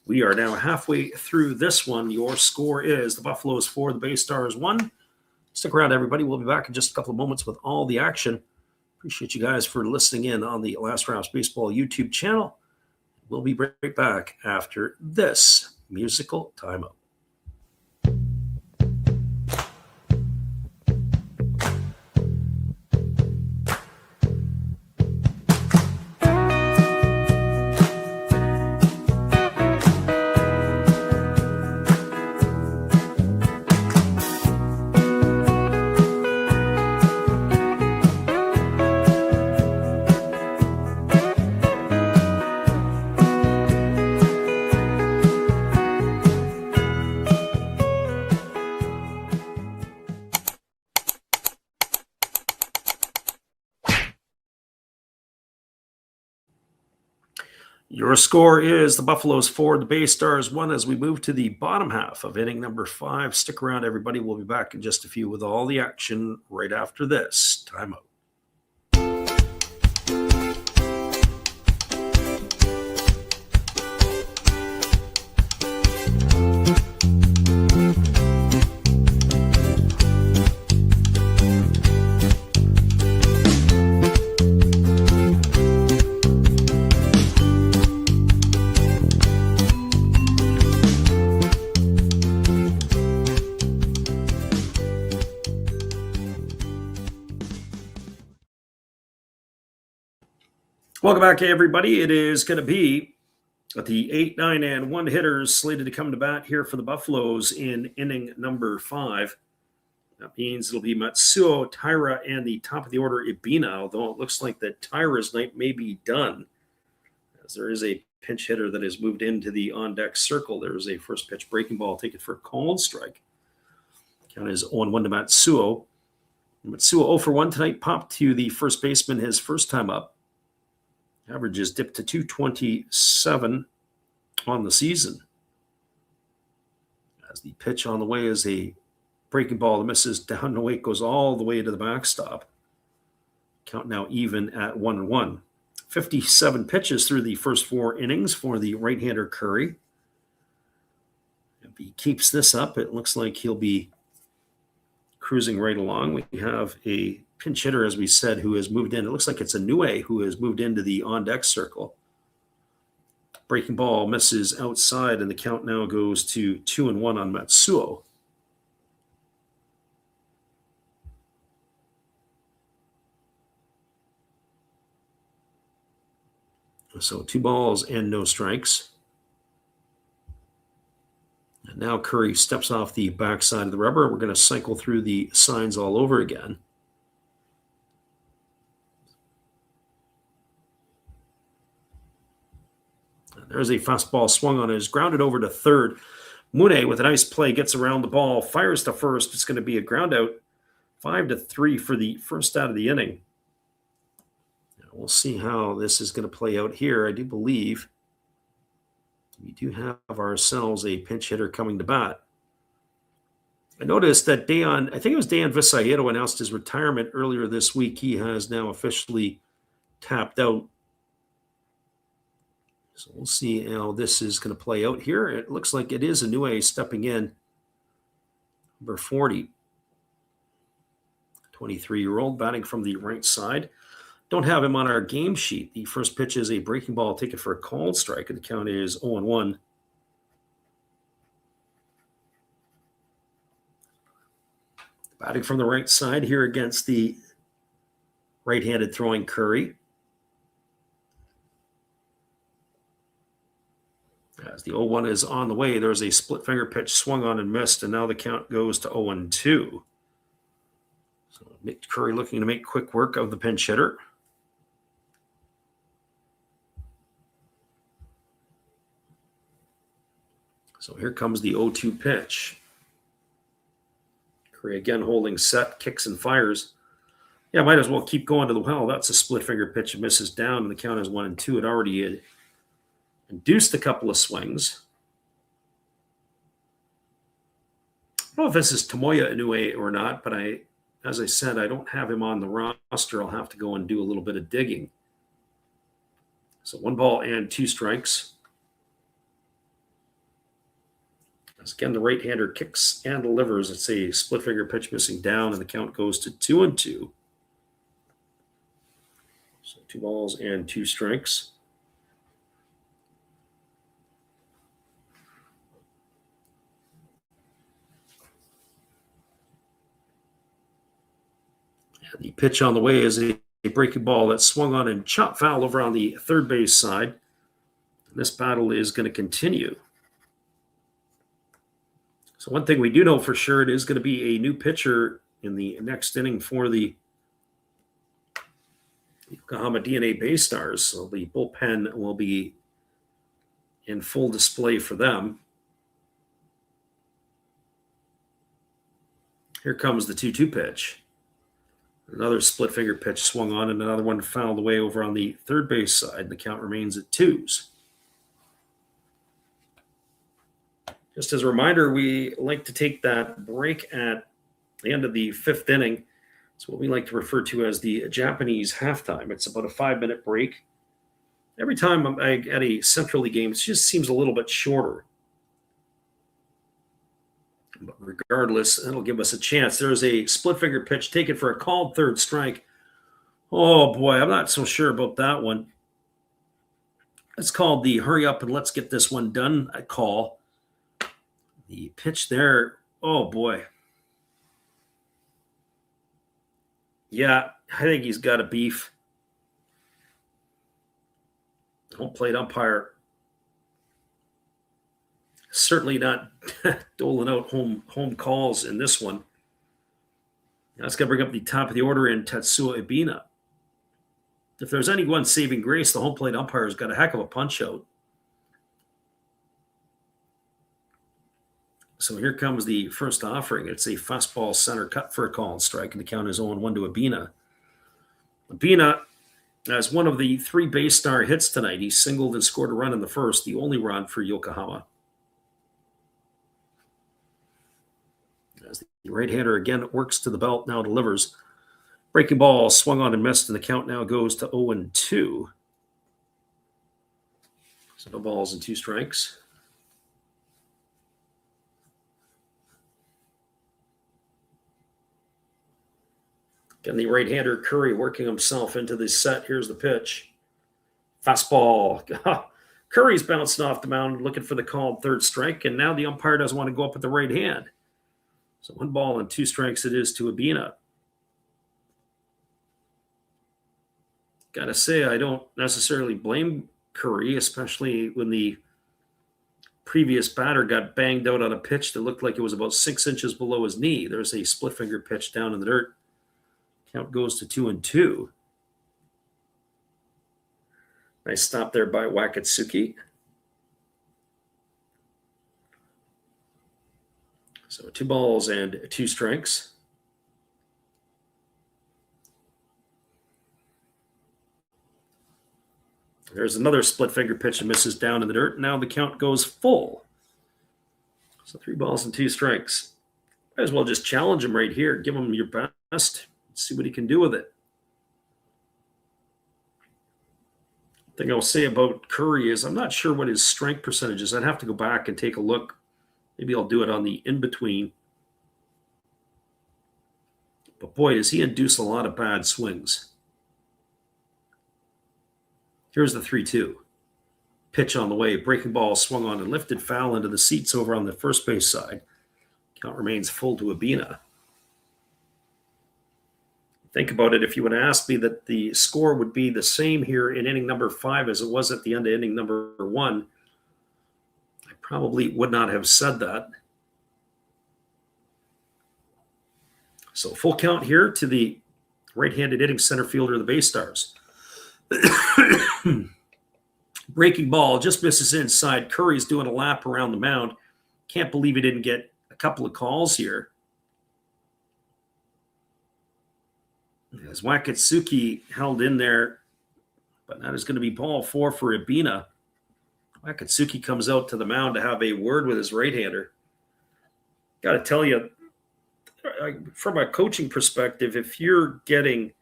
We are now halfway through this one. Your score is the Buffaloes 4, the BayStars 1. Stick around, everybody. We'll be back in just a couple of moments with all the action. Appreciate you guys for listening in on the Last Rounds Baseball YouTube channel. We'll be right back after this musical timeout. Your score is the Buffaloes 4, the BayStars 1, as we move to the bottom half of inning number 5. Stick around, everybody. We'll be back in just a few with all the action right after this timeout. Welcome back, everybody. It is going to be the 8, 9, and 1 hitters slated to come to bat here for the Buffaloes in inning number 5. That means it'll be Matsuo, Tyra, and the top of the order, Ibina, although it looks like that Tyra's night may be done, as there is a pinch hitter that has moved into the on-deck circle. There is a first pitch breaking ball taken for a called strike. Count is 0-1 to Matsuo. Matsuo 0 for 1 tonight. Popped to the first baseman his first time up. Averages dipped to 227 on the season. As the pitch on the way is a breaking ball that misses down and away, goes all the way to the backstop. Count now even at 1-1. 57 pitches through the first 4 innings for the right-hander Curry. If he keeps this up, it looks like he'll be cruising right along. We have a pinch hitter, as we said, who has moved in. It looks like it's Inoue who has moved into the on-deck circle. Breaking ball misses outside, and the count now goes to 2-1 on Matsuo. So 2 balls and no strikes. And now Curry steps off the backside of the rubber. We're going to cycle through the signs all over again. And there's a fastball swung on. It is grounded over to third. Mune with a nice play gets around the ball, fires to first. It's going to be a ground out. 5-3 for the first out of the inning. We'll see how this is going to play out here. I do believe we do have ourselves a pinch hitter coming to bat. I noticed that I think it was Dayan Visayero announced his retirement earlier this week. He has now officially tapped out. So we'll see how this is going to play out here. It looks like it is Inoue stepping in. Number 40. 23-year-old batting from the right side. Don't have him on our game sheet. The first pitch is a breaking ball taken for a called strike, and the count is 0-1. Batting from the right side here against the right-handed throwing Curry. As the 0-1 is on the way, there's a split finger pitch swung on and missed, and now the count goes to 0-2. So Curry looking to make quick work of the pinch hitter. So here comes the 0-2 pitch. Curry again holding set, kicks and fires. Yeah, might as well keep going to the well. That's a split finger pitch. It misses down, and the count is 1-2. It already had induced a couple of swings. I don't know if this is Tomoya Inoue or not, but as I said, I don't have him on the roster. I'll have to go and do a little bit of digging. So 1 ball and 2 strikes. As again, the right-hander kicks and delivers. It's a split finger pitch missing down, and the count goes to 2-2. So 2 balls and 2 strikes. And the pitch on the way is a breaking ball that swung on and chopped foul over on the third base side. This battle is going to continue. So one thing we do know for sure, it is going to be a new pitcher in the next inning for the Yokohama DeNA BayStars. So the bullpen will be in full display for them. Here comes the 2-2 pitch. Another split finger pitch swung on, and another one fouled away over on the third base side. The count remains at 2s. Just as a reminder, we like to take that break at the end of the 5th inning. It's what we like to refer to as the Japanese halftime. It's about a 5-minute break. Every time I'm at a Central League game, it just seems a little bit shorter. But regardless, it'll give us a chance. There's a split finger pitch taken for a called third strike. Oh boy, I'm not so sure about that one. It's called the hurry up and let's get this one done call. The pitch there, oh boy. Yeah, I think he's got a beef. Home plate umpire certainly not doling out home calls in this one. Now it's going to bring up the top of the order in Tetsuo Ibina. If there's anyone saving grace, the home plate umpire's got a heck of a punch out. So here comes the first offering. It's a fastball center cut for a call and strike, and the count is 0-1 to Abina. Abina has one of the 3 BayStar hits tonight. He singled and scored a run in the first, the only run for Yokohama. As the right-hander again works to the belt, now delivers. Breaking ball swung on and missed, and the count now goes to 0-2. So no balls and 2 strikes. Again, the right-hander Curry working himself into the set. Here's the pitch. Fastball. Curry's bouncing off the mound looking for the called 3rd strike, and now the umpire doesn't want to go up with the right hand. So 1 ball and 2 strikes it is to Abina. Got to say, I don't necessarily blame Curry, especially when the previous batter got banged out on a pitch that looked like it was about 6 inches below his knee. There's a split finger pitch down in the dirt. Count goes to 2-2. Nice stop there by Wakatsuki. So 2 balls and 2 strikes. There's another split finger pitch and misses down in the dirt. Now the count goes full. So 3 balls and 2 strikes. Might as well just challenge him right here. Give him your best. See what he can do with it. The thing I'll say about Curry is I'm not sure what his strike percentage is. I'd have to go back and take a look. Maybe I'll do it on the in-between. But boy, does he induce a lot of bad swings. Here's the 3-2. Pitch on the way. Breaking ball swung on and lifted foul into the seats over on the first base side. Count remains full to Abina. Think about it. If you would ask me that the score would be the same here in inning number 5 as it was at the end of inning number 1, I probably would not have said that. So full count here to the right-handed hitting center fielder of the BayStars. Breaking ball just misses inside. Curry's doing a lap around the mound. Can't believe he didn't get a couple of calls here. As Wakatsuki held in there, but that is going to be ball 4 for Abina. Wakatsuki comes out to the mound to have a word with his right-hander. Got to tell you, from a coaching perspective, if you're getting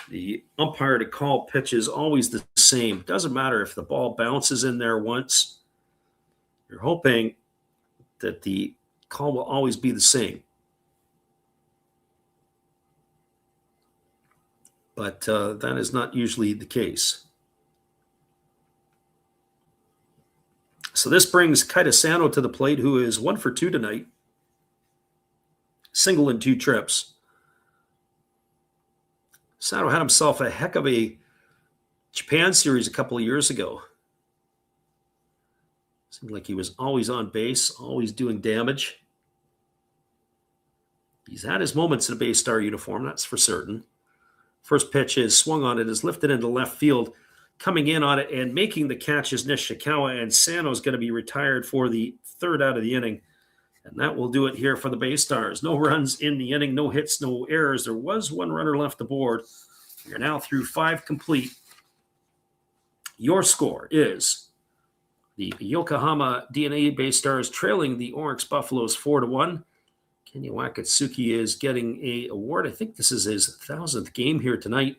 the umpire to call pitches always the same, doesn't matter if the ball bounces in there once, you're hoping that the call will always be the same. But that is not usually the case. So this brings Sano to the plate, who is 1 for 2 tonight. Single in 2 trips. Sano had himself a heck of a Japan series a couple of years ago. Seemed like he was always on base, always doing damage. He's had his moments in a BayStar uniform, that's for certain. First pitch is swung on it, is lifted into left field. Coming in on it and making the catch is Nishikawa, and Sano's going to be retired for the 3rd out of the inning. And that will do it here for the BayStars. No runs in the inning, no hits, no errors. There was 1 runner left aboard. We are now through 5 complete. Your score is the Yokohama DeNA BayStars trailing the Orix Buffaloes 4-1. Kenya Wakatsuki is getting an award. I think this is his 1,000th game here tonight.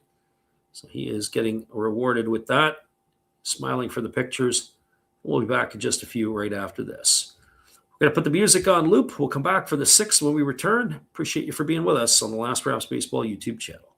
So he is getting rewarded with that. Smiling for the pictures. We'll be back in just a few right after this. We're going to put the music on loop. We'll come back for the 6th when we return. Appreciate you for being with us on the Last Raps Baseball YouTube channel.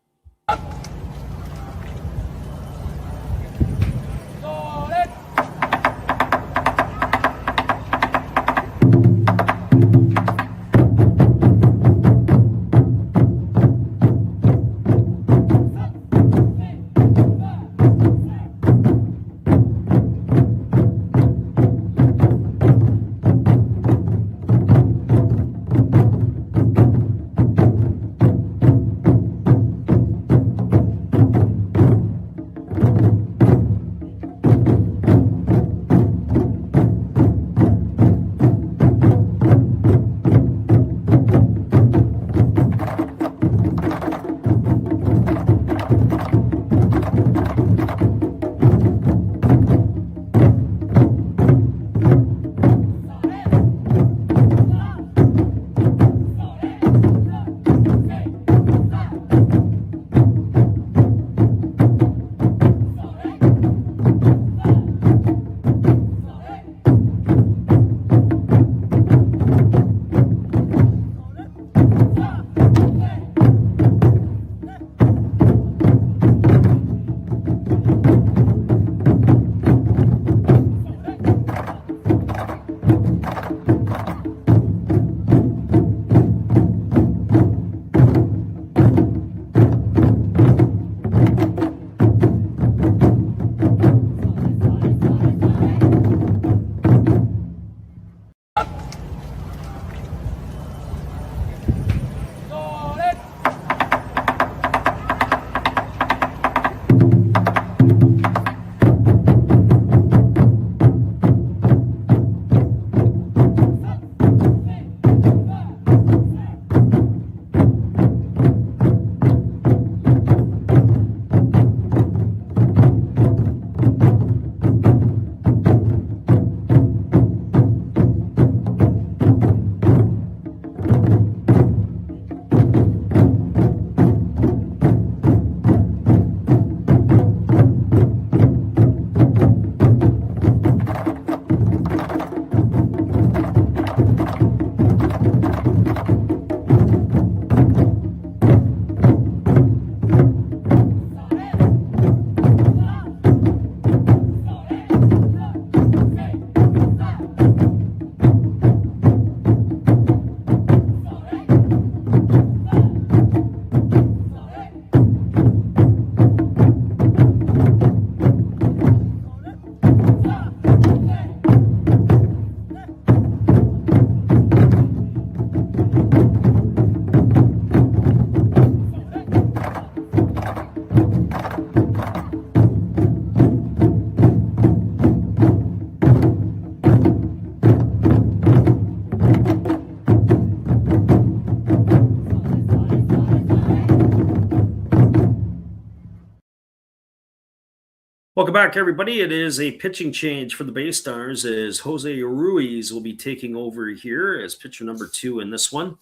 Welcome back, everybody. It is a pitching change for the BayStars as Jose Ruiz will be taking over here as pitcher number 2 in this one.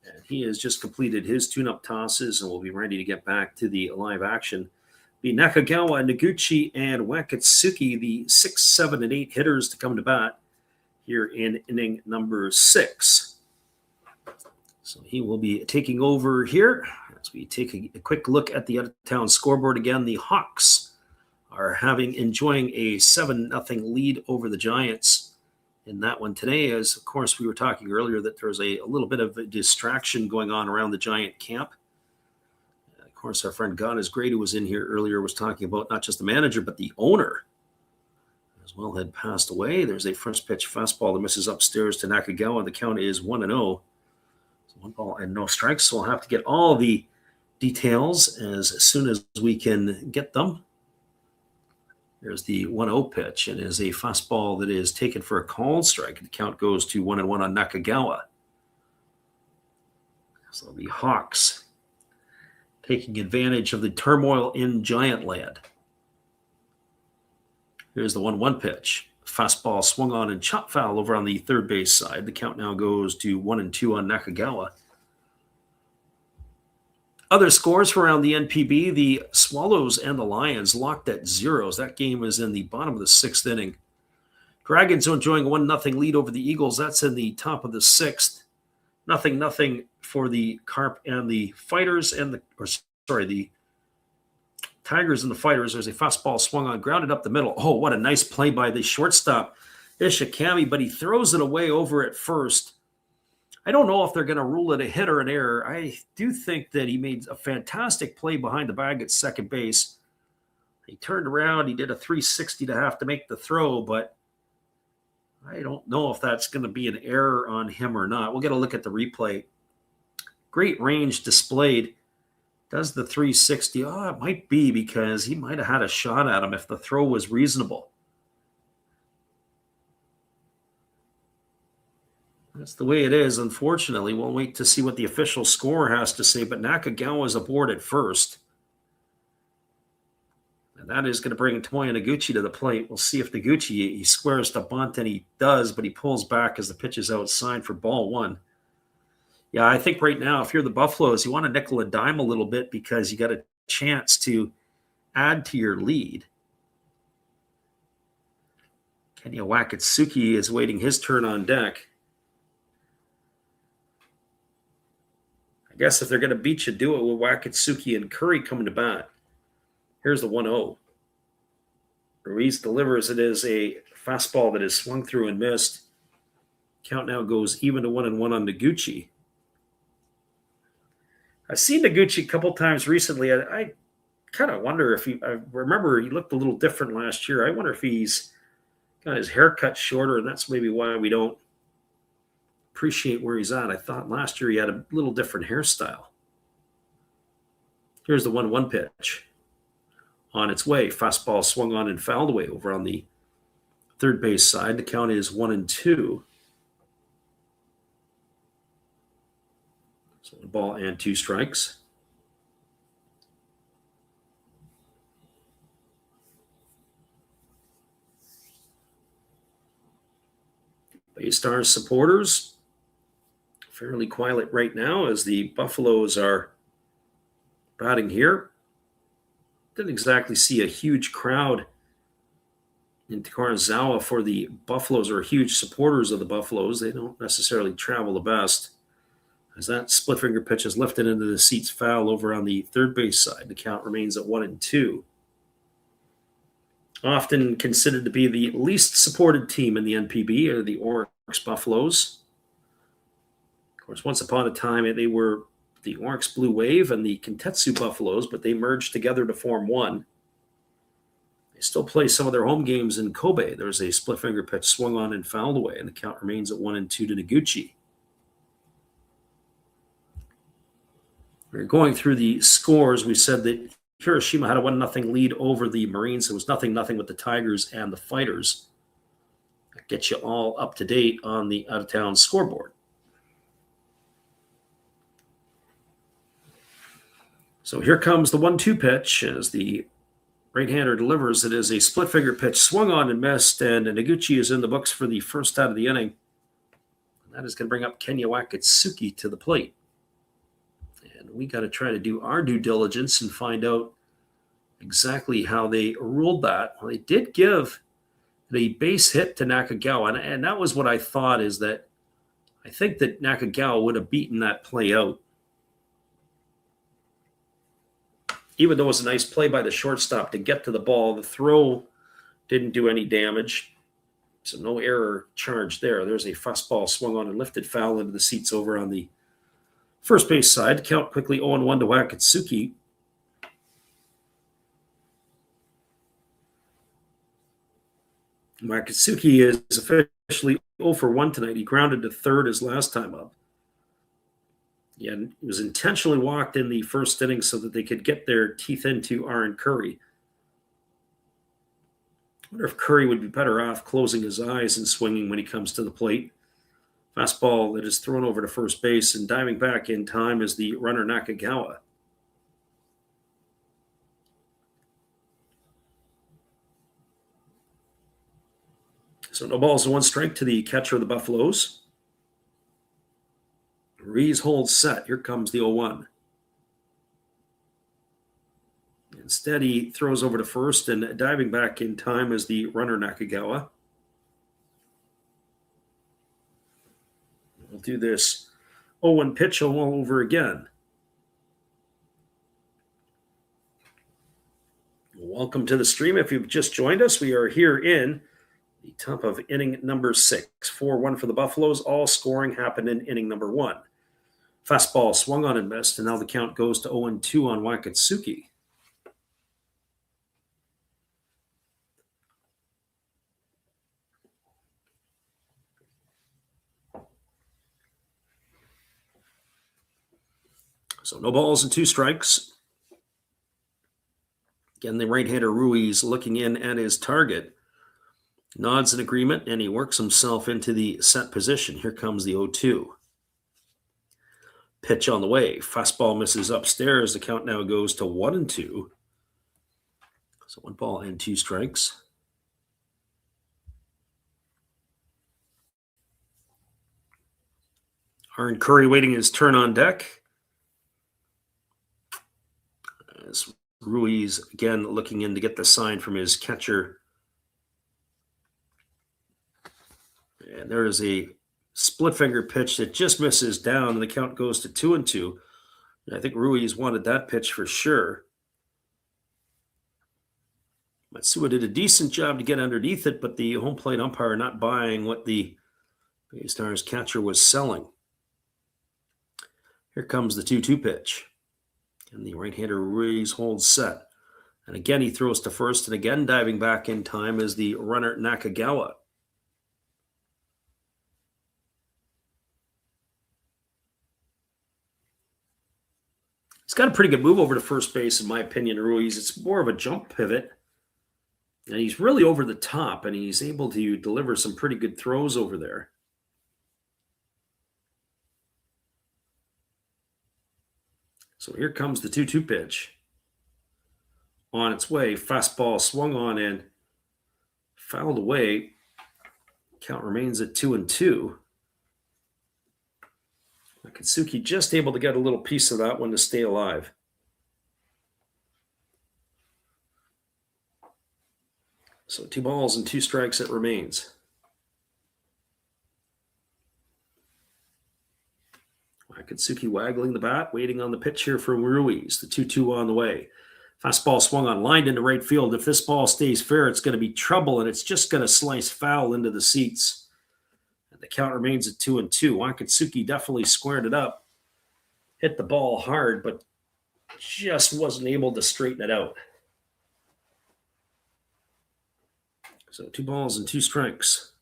And he has just completed his tune-up tosses and will be ready to get back to the live action. Be Nakagawa, Noguchi, and Wakatsuki, the 6, 7, and 8 hitters to come to bat here in inning number 6. So he will be taking over here as we take a quick look at the out-of-town scoreboard again. The Hawks are enjoying a 7-0 lead over the Giants in that one today. As, of course, we were talking earlier that there was a little bit of a distraction going on around the Giant camp. Of course, our friend God is Great, who was in here earlier, was talking about not just the manager, but the owner as well had passed away. There's a first pitch fastball that misses upstairs to Nakagawa. The count is 1-0. So 1 ball and no strikes. So we'll have to get all the details as soon as we can get them. There's the 1-0 pitch, and is a fastball that is taken for a called strike. The count goes to 1-1 on Nakagawa. So the Hawks taking advantage of the turmoil in Giant Land. Here's the 1-1 pitch. Fastball swung on and chop foul over on the third base side. The count now goes to 1-2 on Nakagawa. Other scores from around the NPB, the Swallows and the Lions locked at zeros. That game is in the bottom of the 6th inning. Dragons enjoying 1-0 lead over the Eagles. That's in the top of the 6th. 0-0 for the Carp and the Fighters the Tigers and the Fighters. There's a fastball swung on, grounded up the middle. Oh, what a nice play by the shortstop, Ishikami, but he throws it away over at first. I don't know if they're going to rule it a hit or an error. I do think that he made a fantastic play behind the bag at second base. He turned around. He did a 360 to have to make the throw, but I don't know if that's going to be an error on him or not. We'll get a look at the replay. Great range displayed. Does the 360? Oh, it might be because he might have had a shot at him if the throw was reasonable. That's the way it is, unfortunately. We'll wait to see what the official score has to say, but Nakagawa is aboard at first. And that is going to bring Tomoya Noguchi to the plate. We'll see if Noguchi, he squares to bunt, and he does, but he pulls back as the pitch is outside for ball 1. Yeah, I think right now, if you're the Buffaloes, you want to nickel and dime a little bit because you got a chance to add to your lead. Kenya Wakatsuki is waiting his turn on deck. I guess if they're going to beat you, do it with Wakatsuki and Curry coming to bat. Here's the 1-0. Ruiz delivers. It is a fastball that is swung through and missed. Count now goes even to 1-1 on Noguchi. I've seen Noguchi a couple times recently. I kind of wonder if I remember he looked a little different last year. I wonder if he's got his hair cut shorter, and that's maybe why we don't appreciate where he's at. I thought last year he had a little different hairstyle. Here's the 1-1 pitch. On its way, fastball swung on and fouled away over on the third base side. The count is 1-2. So 1 ball and 2 strikes. BayStars supporters fairly quiet right now as the Buffaloes are batting here. Didn't exactly see a huge crowd in Takarazawa for the Buffaloes, or huge supporters of the Buffaloes. They don't necessarily travel the best. As that split finger pitch is lifted into the seats, foul over on the third base side. The count remains at 1-2. Often considered to be the least supported team in the NPB are the Orix Buffaloes. Of course, once upon a time, they were the Orix Blue Wave and the Kintetsu Buffaloes, but they merged together to form one. They still play some of their home games in Kobe. There's a split finger pitch swung on and fouled away, and the count remains at 1-2 to Noguchi. We're going through the scores. We said that Hiroshima had a 1-0 lead over the Marines. It was 0-0 with the Tigers and the Fighters. That gets you all up to date on the out-of-town scoreboard. So here comes the 1-2 pitch as the Right-hander delivers. It is a split-finger pitch, swung on and missed, and Noguchi is in the books for the first out of the inning. And that is going to bring up Kenya Wakatsuki to the plate. And we got to try to do our due diligence and find out exactly how they ruled that. Well, they did give the base hit to Nakagawa, and that was what I thought, is that I think that Nakagawa would have beaten that play out. Even though it was a nice play by the shortstop to get to the ball, the throw didn't do any damage. So no error charged there. There's a fastball swung on and lifted foul into the seats over on the first base side. Count quickly 0-1 to Wakatsuki. Wakatsuki is officially 0 for 1 tonight. He grounded to third his last time up. Yeah, he was intentionally walked in the first inning so that they could get their teeth into Aaron Curry. I wonder if Curry would be better off closing his eyes and swinging when he comes to the plate. Fastball that is thrown over to first base, and diving back in time is the runner Nakagawa. So no balls and one strike to the catcher of the Buffaloes. Ruiz holds set. Here comes the 0-1. Instead, he throws over to first, and diving back in time is the runner Nakagawa. We'll do this 0-1 pitch all over again. Welcome to the stream. If you've just joined us, we are here in the top of inning number 6. 4-1 for the Buffaloes. All scoring happened in inning number 1. Fastball swung on and missed, and now the count goes to 0-2 on Wakatsuki. So no balls and 2 strikes. Again, the right-hander Ruiz looking in at his target. Nods in agreement, and he works himself into the set position. Here comes the 0-2. Pitch on the way. Fastball misses upstairs. The count now goes to 1-2. So 1 ball and 2 strikes. Aaron Curry waiting his turn on deck. As Ruiz again looking in to get the sign from his catcher. And there is a split finger pitch that just misses down, and the count goes to 2-2. I think Ruiz wanted that pitch for sure. Matsuo did a decent job to get underneath it, but the home plate umpire not buying what the BayStars catcher was selling. Here comes the 2-2 pitch. And the right-hander Ruiz holds set. And again, he throws to first, and again diving back in time is the runner Nakagawa. He's got a pretty good move over to first base, in my opinion, Ruiz. It's more of a jump pivot. And he's really over the top, and he's able to deliver some pretty good throws over there. So here comes the 2-2 pitch. On its way, fastball swung on and fouled away. Count remains at 2-2. Akatsuki just able to get a little piece of that one to stay alive. So 2 balls and 2 strikes it remains. Akatsuki waggling the bat, waiting on the pitch here from Ruiz. The 2-2 on the way. Fastball swung on, lined into right field. If this ball stays fair, it's going to be trouble, and it's just going to slice foul into the seats. And the count remains at 2-2. Akatsuki definitely squared it up. Hit the ball hard, but just wasn't able to straighten it out. So 2 balls and 2 strikes.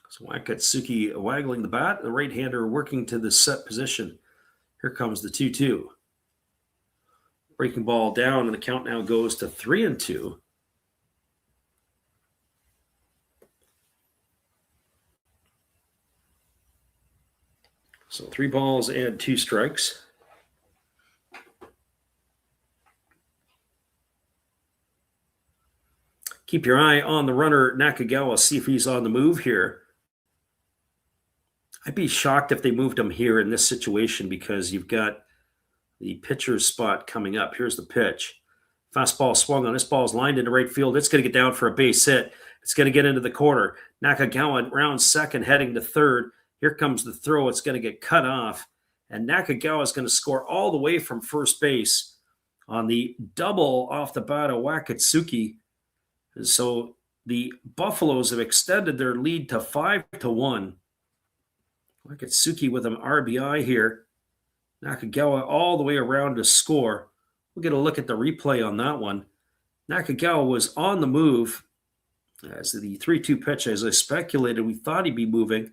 So Wakatsuki waggling the bat, the right-hander working to the set position. Here comes the 2-2. Breaking ball down, and the count now goes to 3-2. So 3 balls and 2 strikes. Keep your eye on the runner, Nakagawa, see if he's on the move here. I'd be shocked if they moved him here in this situation because you've got the pitcher's spot coming up. Here's the pitch. Fastball swung on. This ball's lined into right field. It's going to get down for a base hit. It's going to get into the corner. Nakagawa round second, heading to third. Here comes the throw. It's going to get cut off. And Nakagawa is going to score all the way from first base on the double off the bat of Wakatsuki. So the Buffaloes have extended their lead to 5-1. Wakatsuki with an RBI here. Nakagawa all the way around to score. We'll get a look at the replay on that one. Nakagawa was on the move as the 3-2 pitch. As I speculated, we thought he'd be moving.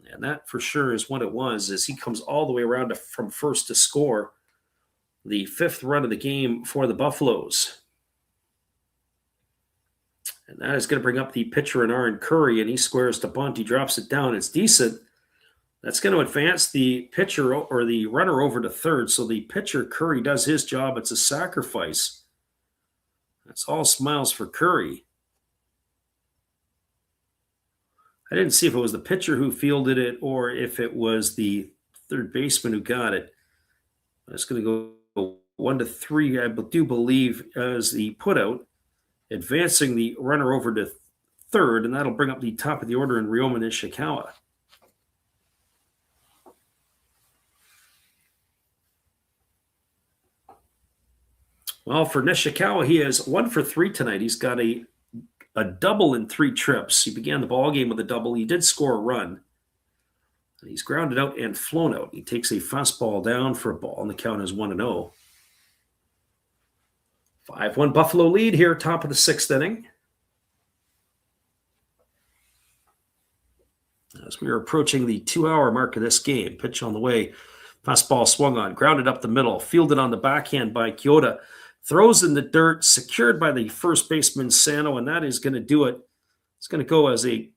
And that for sure is what it was, as he comes all the way around from first to score the 5th run of the game for the Buffaloes. And that is going to bring up the pitcher in Aaron Curry, and he squares to bunt. He drops it down. It's decent. That's going to advance the pitcher or the runner over to third. So the pitcher, Curry, does his job. It's a sacrifice. That's all smiles for Curry. I didn't see if it was the pitcher who fielded it or if it was the third baseman who got it. It's going to go 1-3, I do believe, as the putout, advancing the runner over to third, and that'll bring up the top of the order in Ryoma Nishikawa. Well, for Nishikawa, he is 1 for 3 tonight. He's got a double in 3 trips. He began the ball game with a double. He did score a run. He's grounded out and flown out. He takes a fastball down for a ball, and the count is 1-0. 5-1 Buffalo lead here, top of the 6th inning. As we are approaching the 2-hour mark of this game, pitch on the way. Fastball swung on, grounded up the middle, fielded on the backhand by Kyoto. Throws in the dirt, secured by the first baseman, Sano, and that is going to do it. It's going to go as a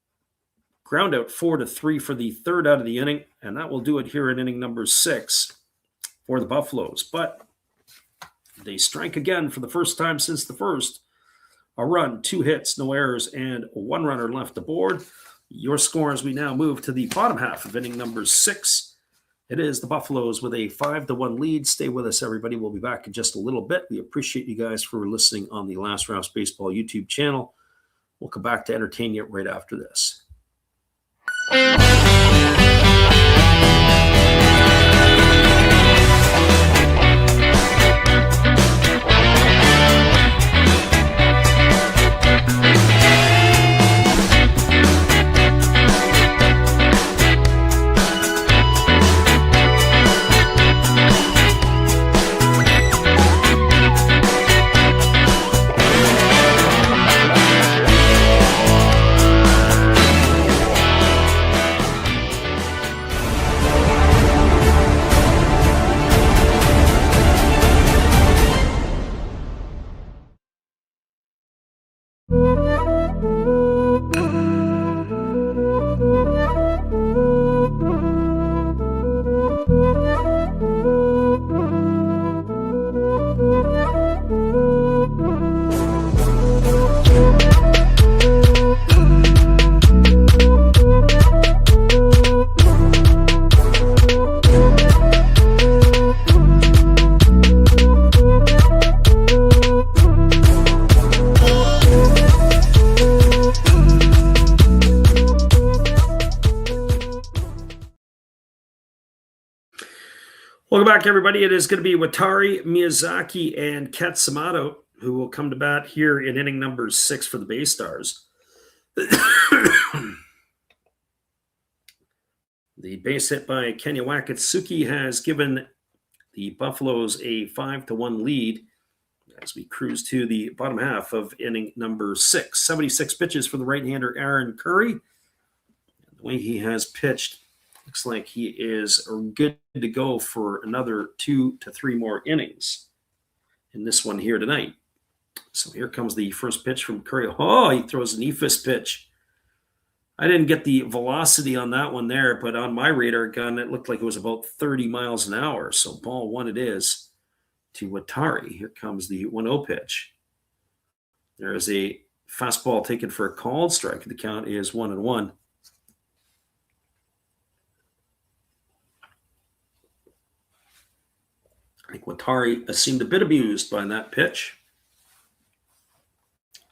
ground out 4-3 for the 3rd out of the inning, and that will do it here in inning number 6 for the Buffaloes. But they strike again for the first time since the first. A run, 2 hits, no errors, and 1 runner left aboard. Your score as we now move to the bottom half of inning number 6. It is the Buffaloes with a 5-1 lead. Stay with us, everybody. We'll be back in just a little bit. We appreciate you guys for listening on the Last Rounds Baseball YouTube channel. We'll come back to entertain you right after this. Welcome back, everybody. It is going to be Watari, Miyazaki, and Katsumoto who will come to bat here in inning number 6 for the BayStars. The base hit by Kenya Wakatsuki has given the Buffaloes a 5-1 lead as we cruise to the bottom half of inning number 6. 76 pitches for the right-hander Aaron Curry. The way he has pitched, looks like he is good to go for another 2 to 3 more innings in this one here tonight. So here comes the first pitch from Curry. Oh, he throws an eephus pitch. I didn't get the velocity on that one there, but on my radar gun, it looked like it was about 30 miles an hour. So ball one it is to Watari. Here comes the 1-0 pitch. There is a fastball taken for a called strike. The count is 1-1. I think Watari seemed a bit abused by that pitch.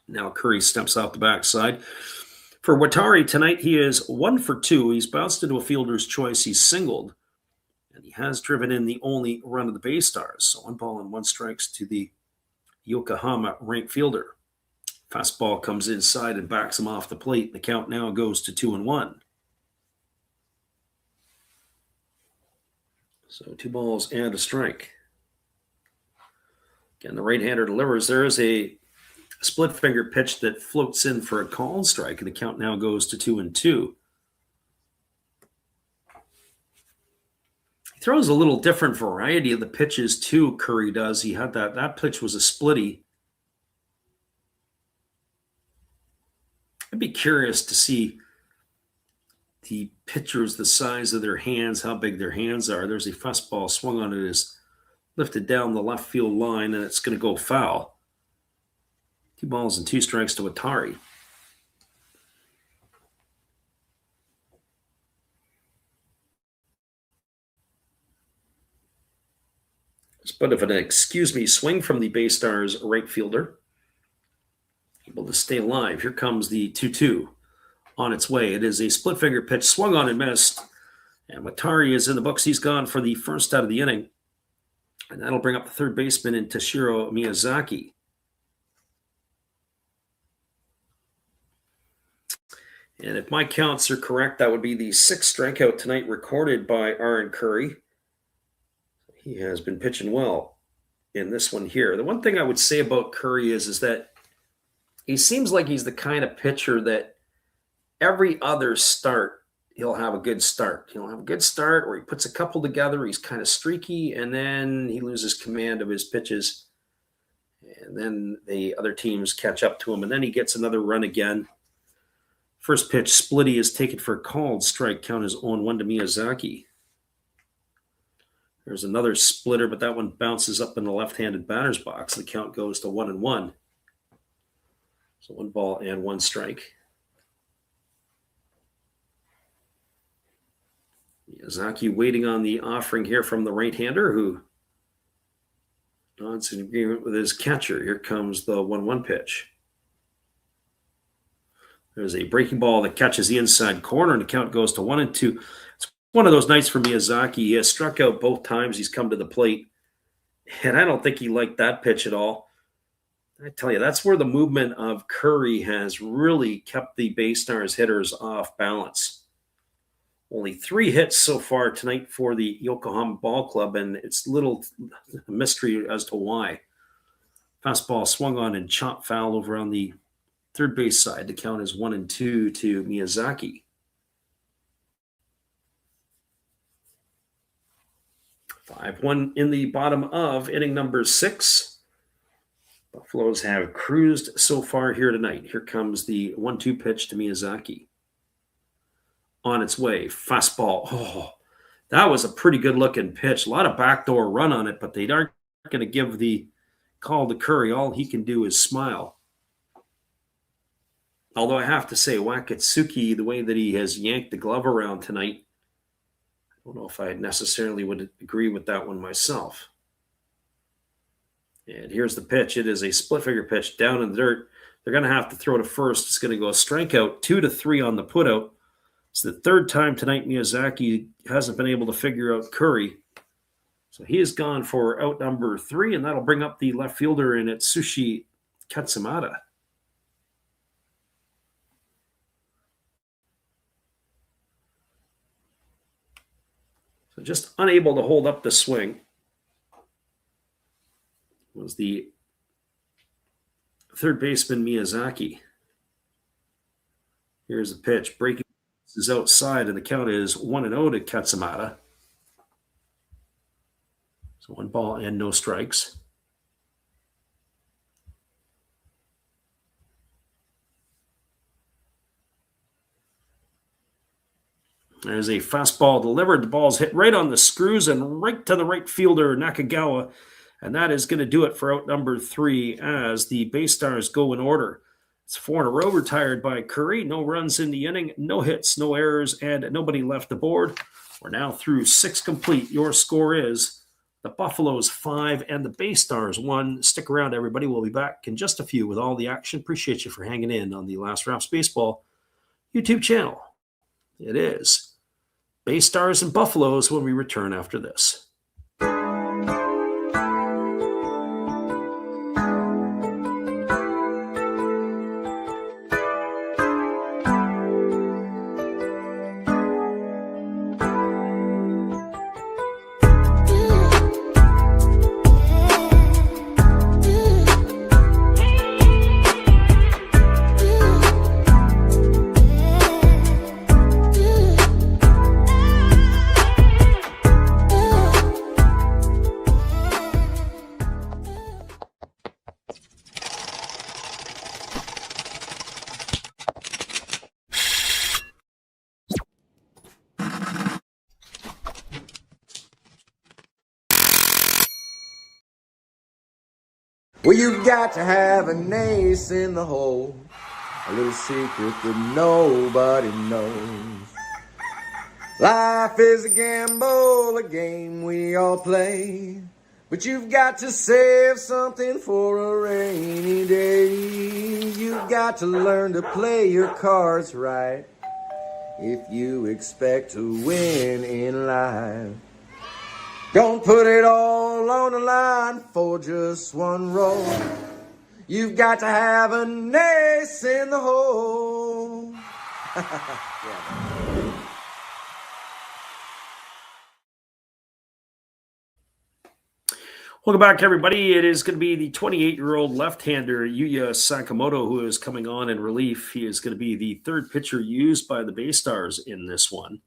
Now Curry steps out the backside. For Watari tonight, he is 1 for 2. He's bounced into a fielder's choice. He's singled. And he has driven in the only run of the BayStars. So 1 ball and 1 strikes to the Yokohama right fielder. Fastball comes inside and backs him off the plate. The count now goes to 2-1. So 2 balls and a strike. Again, the right-hander delivers. There is a split finger pitch that floats in for a called strike, and the count now goes to 2-2. He throws a little different variety of the pitches too, Curry does. He had that pitch was a splitty. I'd be curious to see the pitchers, the size of their hands, how big their hands are. There's a fastball swung on it, is lifted down the left field line, and it's going to go foul. 2 balls and 2 strikes to Watari. It's a bit of an swing from the BayStars right fielder. Able to stay alive. Here comes the 2-2 on its way. It is a split finger pitch, swung on and missed. And Watari is in the books. He's gone for the first out of the inning. And that'll bring up the third baseman in Toshiro Miyazaki. And if my counts are correct, that would be the 6th strikeout tonight recorded by Aaron Curry. He has been pitching well in this one here. The one thing I would say about Curry is that he seems like he's the kind of pitcher that every other start, he'll have a good start. He'll have a good start where he puts a couple together. He's kind of streaky, and then he loses command of his pitches. And then the other teams catch up to him, and then he gets another run again. First pitch, splitty, is taken for a called strike. Count is 0-1 to Miyazaki. There's another splitter, but that one bounces up in the left-handed batter's box. The count goes to 1-1. So 1 ball and 1 strike. Miyazaki waiting on the offering here from the right-hander, who nods in agreement with his catcher. Here comes the 1-1 pitch. There's a breaking ball that catches the inside corner, and the count goes to 1-2. It's one of those nights for Miyazaki. He has struck out both times he's come to the plate, and I don't think he liked that pitch at all. I tell you, that's where the movement of Curry has really kept the BayStars hitters off balance. Only 3 hits so far tonight for the Yokohama Ball Club, and it's little mystery as to why. Fastball swung on and chopped foul over on the third base side. The count is 1-2 to Miyazaki. 5-1 in the bottom of inning number 6. Buffaloes have cruised so far here tonight. Here comes the 1-2 pitch to Miyazaki. On its way, fastball. Oh, that was a pretty good-looking pitch. A lot of backdoor run on it, but they aren't going to give the call to Curry. All he can do is smile. Although I have to say, Wakatsuki, the way that he has yanked the glove around tonight, I don't know if I necessarily would agree with that one myself. And here's the pitch. It is a split-finger pitch down in the dirt. They're going to have to throw to first. It's going to go strikeout 2-3 on the putout. It's the 3rd time tonight Miyazaki hasn't been able to figure out Curry. So he has gone for out number 3, and that'll bring up the left fielder in Atsushi Katsumata. So just unable to hold up the swing was the third baseman Miyazaki. Here's the pitch. Breaking is outside, and the count is 1-0 to Katsumata. So 1 ball and no strikes. There's a fastball delivered. The ball's hit right on the screws and right to the right fielder, Nakagawa. And that is going to do it for out number 3 as the BayStars go in order. It's 4 in a row retired by Curry. No runs in the inning, no hits, no errors, and nobody left the board. We're now through 6 complete. Your score is the Buffaloes 5 and the BayStars 1. Stick around, everybody. We'll be back in just a few with all the action. Appreciate you for hanging in on the Last Raps Baseball YouTube channel. It is BayStars and Buffaloes when we return after this. Well, you've got to have an ace in the hole, a little secret that nobody knows. Life is a gamble, a game we all play, but you've got to save something for a rainy day. You've got to learn to play your cards right if you expect to win in life. Don't put it all on the line for just one roll. You've got to have an ace in the hole. Welcome back, everybody. It is going to be the 28-year-old left-hander Yuya Sakamoto who is coming on in relief. He is going to be the third pitcher used by the BayStars in this one.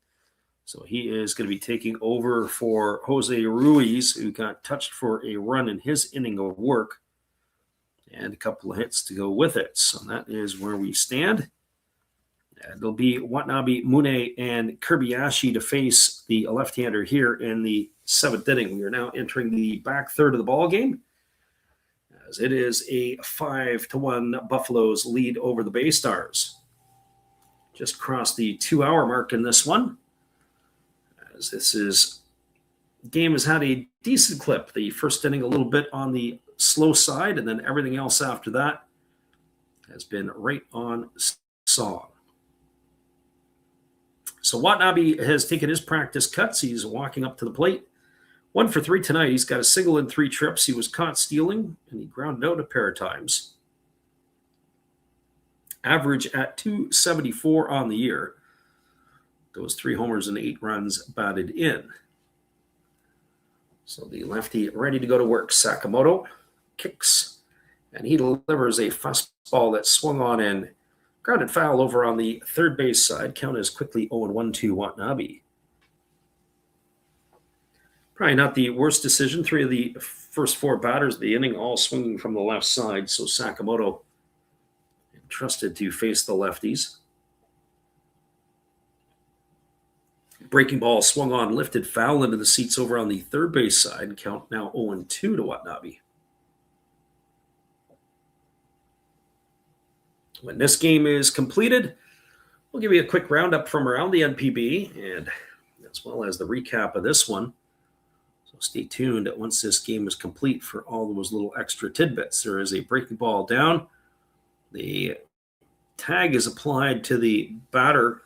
So he is going to be taking over for Jose Ruiz, who got touched for a run in his inning of work and a couple of hits to go with it. So that is where we stand. There'll be Watanabe, Mune, and Kirbayashi to face the left-hander here in the 7th inning. We are now entering the back third of the ball game, as it is a 5-1 Buffaloes lead over the BayStars. Just crossed the 2-hour mark in this one. Game has had a decent clip. The first inning a little bit on the slow side, and then everything else after that has been right on song. So Watanabe has taken his practice cuts. He's walking up to the plate. 1 for 3 tonight. He's got a single in 3 trips. He was caught stealing, and he grounded out a pair of times. Average at .274 on the year. Those 3 homers and 8 runs batted in. So the lefty ready to go to work. Sakamoto kicks, and he delivers a fastball that swung on and grounded foul over on the third base side. Count is quickly 0-1 to Watanabe. Probably not the worst decision. 3 of the first 4 batters of the inning all swinging from the left side. So Sakamoto entrusted to face the lefties. Breaking ball swung on, lifted foul into the seats over on the third base side. Count now 0-2 to Watanabe. When this game is completed, we'll give you a quick roundup from around the NPB, and as well as the recap of this one. So stay tuned once this game is complete for all those little extra tidbits. There is a breaking ball down. The tag is applied to the batter,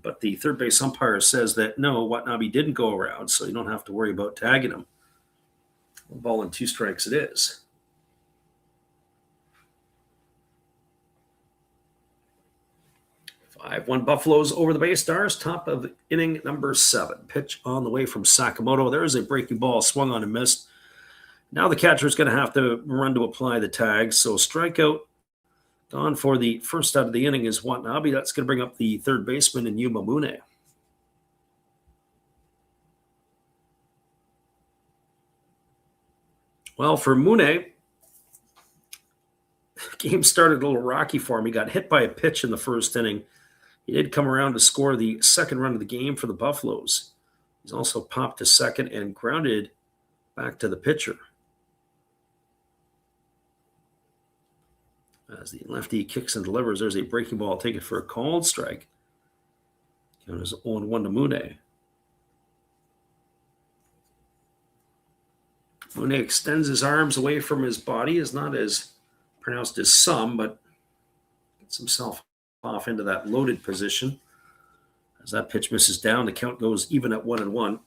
but the third base umpire says that no, Watanabe didn't go around, so you don't have to worry about tagging him. 1 ball and 2 strikes it is. 5-1 Buffaloes over the BayStars, top of inning number 7. Pitch on the way from Sakamoto. There is a breaking ball, swung on and missed. Now the catcher is going to have to run to apply the tag. So strikeout gone for the first out of the inning is Watanabe. That's going to bring up the third baseman in Yuma Mune. Well, for Mune, the game started a little rocky for him. He got hit by a pitch in the first inning. He did come around to score the second run of the game for the Buffaloes. He's also popped to second and grounded back to the pitcher. As the lefty kicks and delivers, there's a breaking ball taken for a called strike. Count is 0-1 to Mune. Mune extends his arms away from his body. Is not as pronounced as some, but gets himself off into that loaded position. As that pitch misses down, the count goes even at 1-1.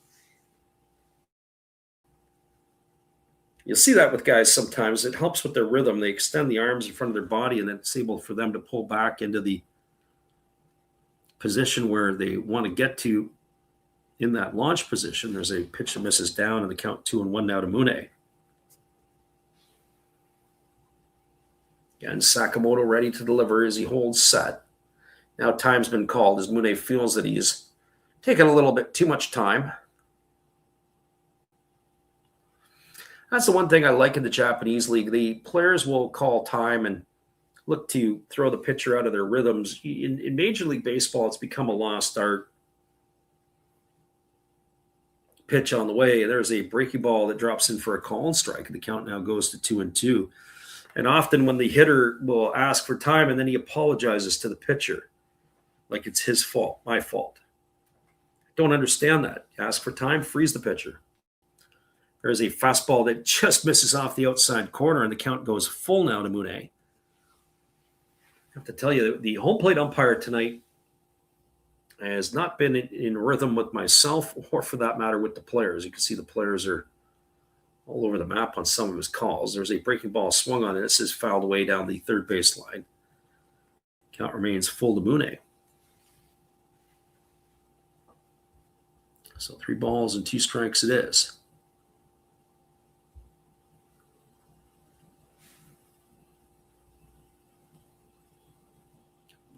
You'll see that with guys sometimes. It helps with their rhythm. They extend the arms in front of their body, and it's able for them to pull back into the position where they want to get to in that launch position. There's a pitch that misses down, and the count 2-1 now to Mune. Again, Sakamoto ready to deliver as he holds set. Now time's been called as Mune feels that he's taken a little bit too much time. That's the one thing I like in the Japanese league. The players will call time and look to throw the pitcher out of their rhythms. In Major League Baseball, it's become a lost art. Pitch on the way. There's a breaking ball that drops in for a call and strike, and the count now goes to 2-2. And often when the hitter will ask for time and then he apologizes to the pitcher, like it's his fault, my fault. Don't understand that. Ask for time, freeze the pitcher. There's a fastball that just misses off the outside corner, and the count goes full now to Mune. I have to tell you, the home plate umpire tonight has not been in rhythm with myself or, for that matter, with the players. You can see the players are all over the map on some of his calls. There's a breaking ball swung on, and this is fouled away down the third base line. Count remains full to Mune. So 3 balls and 2 strikes it is.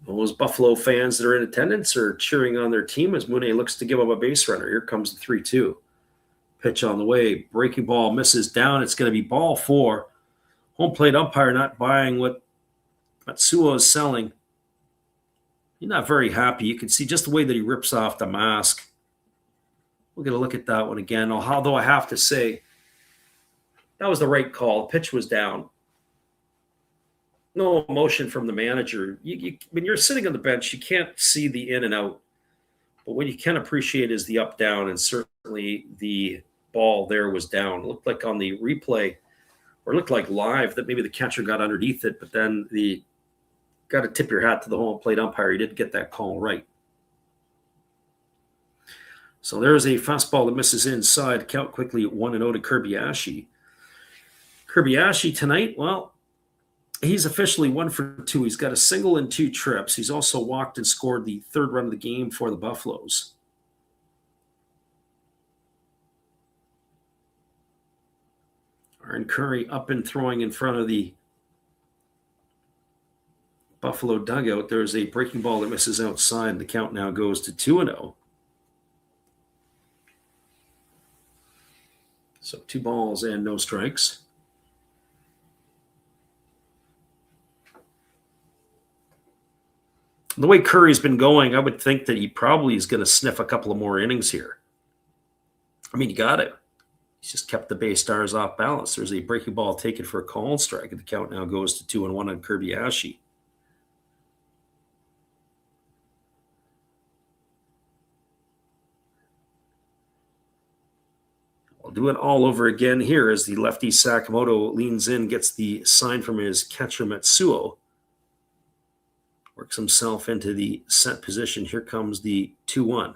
Those Buffalo fans that are in attendance are cheering on their team as Mune looks to give up a base runner. Here comes the 3-2. Pitch on the way. Breaking ball misses down. It's going to be ball 4. Home plate umpire not buying what Matsuo is selling. He's not very happy. You can see just the way that he rips off the mask. We're going to look at that one again. Although I have to say, that was the right call. The pitch was down. No emotion from the manager. When you're sitting on the bench, you can't see the in and out. But what you can appreciate is the up, down, and certainly the ball there was down. It looked like on the replay, or it looked like live, that maybe the catcher got underneath it, but then got to tip your hat to the home plate umpire. He didn't get that call right. So there's a fastball that misses inside. Count quickly at 1-0 to Kobayashi. Kobayashi tonight, well, he's officially 1 for 2. He's got a single and 2 trips. He's also walked and scored the third run of the game for the Buffaloes. Aaron Curry up and throwing in front of the Buffalo dugout. There's a breaking ball that misses outside. The count now goes to 2-0. So 2 balls and no strikes. The way Curry's been going, I would think that he probably is going to sniff a couple of more innings here. I mean, you got to. He's just kept the BayStars off balance. There's a breaking ball taken for a call and strike, and the count now goes to 2-1 on Kobayashi. I'll do it all over again here as the lefty Sakamoto leans in, gets the sign from his catcher Matsuo. Works himself into the set position. Here comes the 2-1.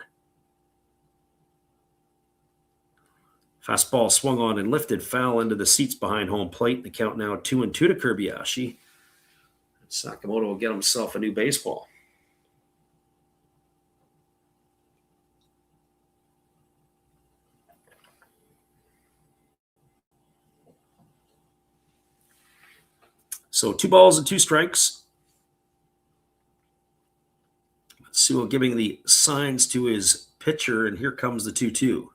Fastball swung on and lifted, foul into the seats behind home plate. The count now 2-2 to Kobayashi. Sakamoto will get himself a new baseball. So 2 balls and 2 strikes. Matsuo giving the signs to his pitcher, and here comes the 2-2.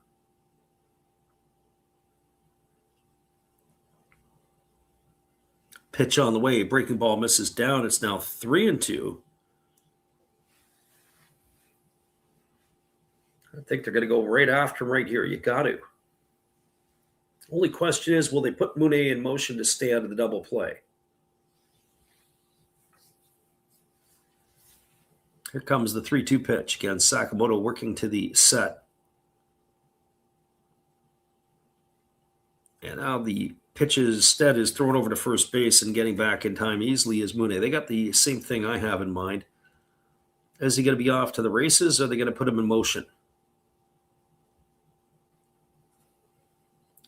Pitch on the way. Breaking ball misses down. It's now 3-2. I think they're going to go right after him right here. You got to. Only question is, will they put Mune in motion to stay out of the double play? Here comes the 3-2 pitch. Again, Sakamoto working to the set. And now the pitch instead is thrown over to first base and getting back in time easily is Mune. They got the same thing I have in mind. Is he going to be off to the races, or are they going to put him in motion?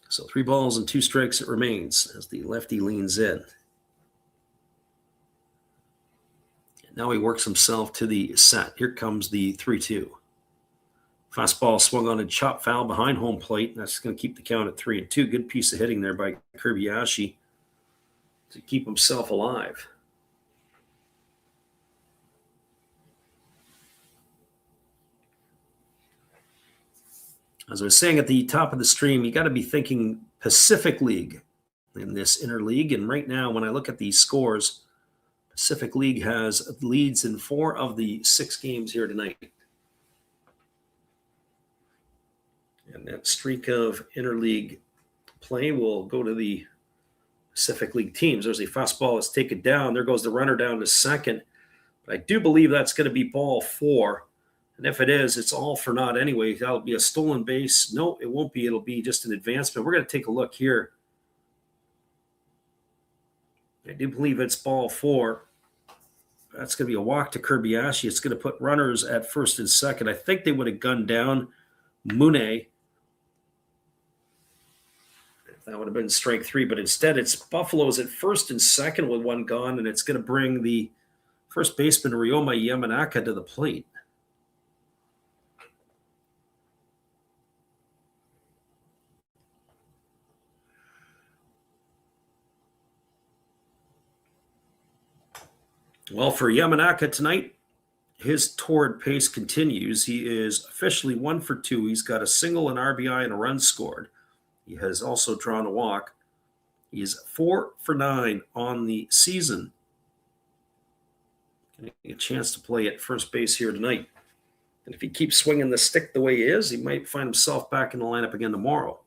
So 3 balls and 2 strikes it remains as the lefty leans in. And now he works himself to the set. Here comes the 3-2. Fastball swung on a chop foul behind home plate. That's going to keep the count at 3-2. Good piece of hitting there by Kobayashi to keep himself alive. As I was saying at the top of the stream, you got to be thinking Pacific League in this Interleague. And right now, when I look at the scores, Pacific League has leads in 4 of the 6 games here tonight. And that streak of Interleague play will go to the Pacific League teams. There's a fastball that's taken down. There goes the runner down to second. But I do believe that's going to be ball 4. And if it is, it's all for naught anyway. That'll be a stolen base. No, it won't be. It'll be just an advancement. We're going to take a look here. I do believe it's ball 4. That's going to be a walk to Kobayashi. It's going to put runners at first and second. I think they would have gunned down Mune. That would have been strike 3, but instead it's Buffalo's at first and second with 1 gone, and it's going to bring the first baseman Ryoma Yamanaka to the plate. Well, for Yamanaka tonight, his torrid pace continues. He is officially 1 for 2. He's got a single, an RBI, and a run scored. He has also drawn a walk. He is 4 for 9 on the season. Getting a chance to play at first base here tonight. And if he keeps swinging the stick the way he is, he might find himself back in the lineup again tomorrow.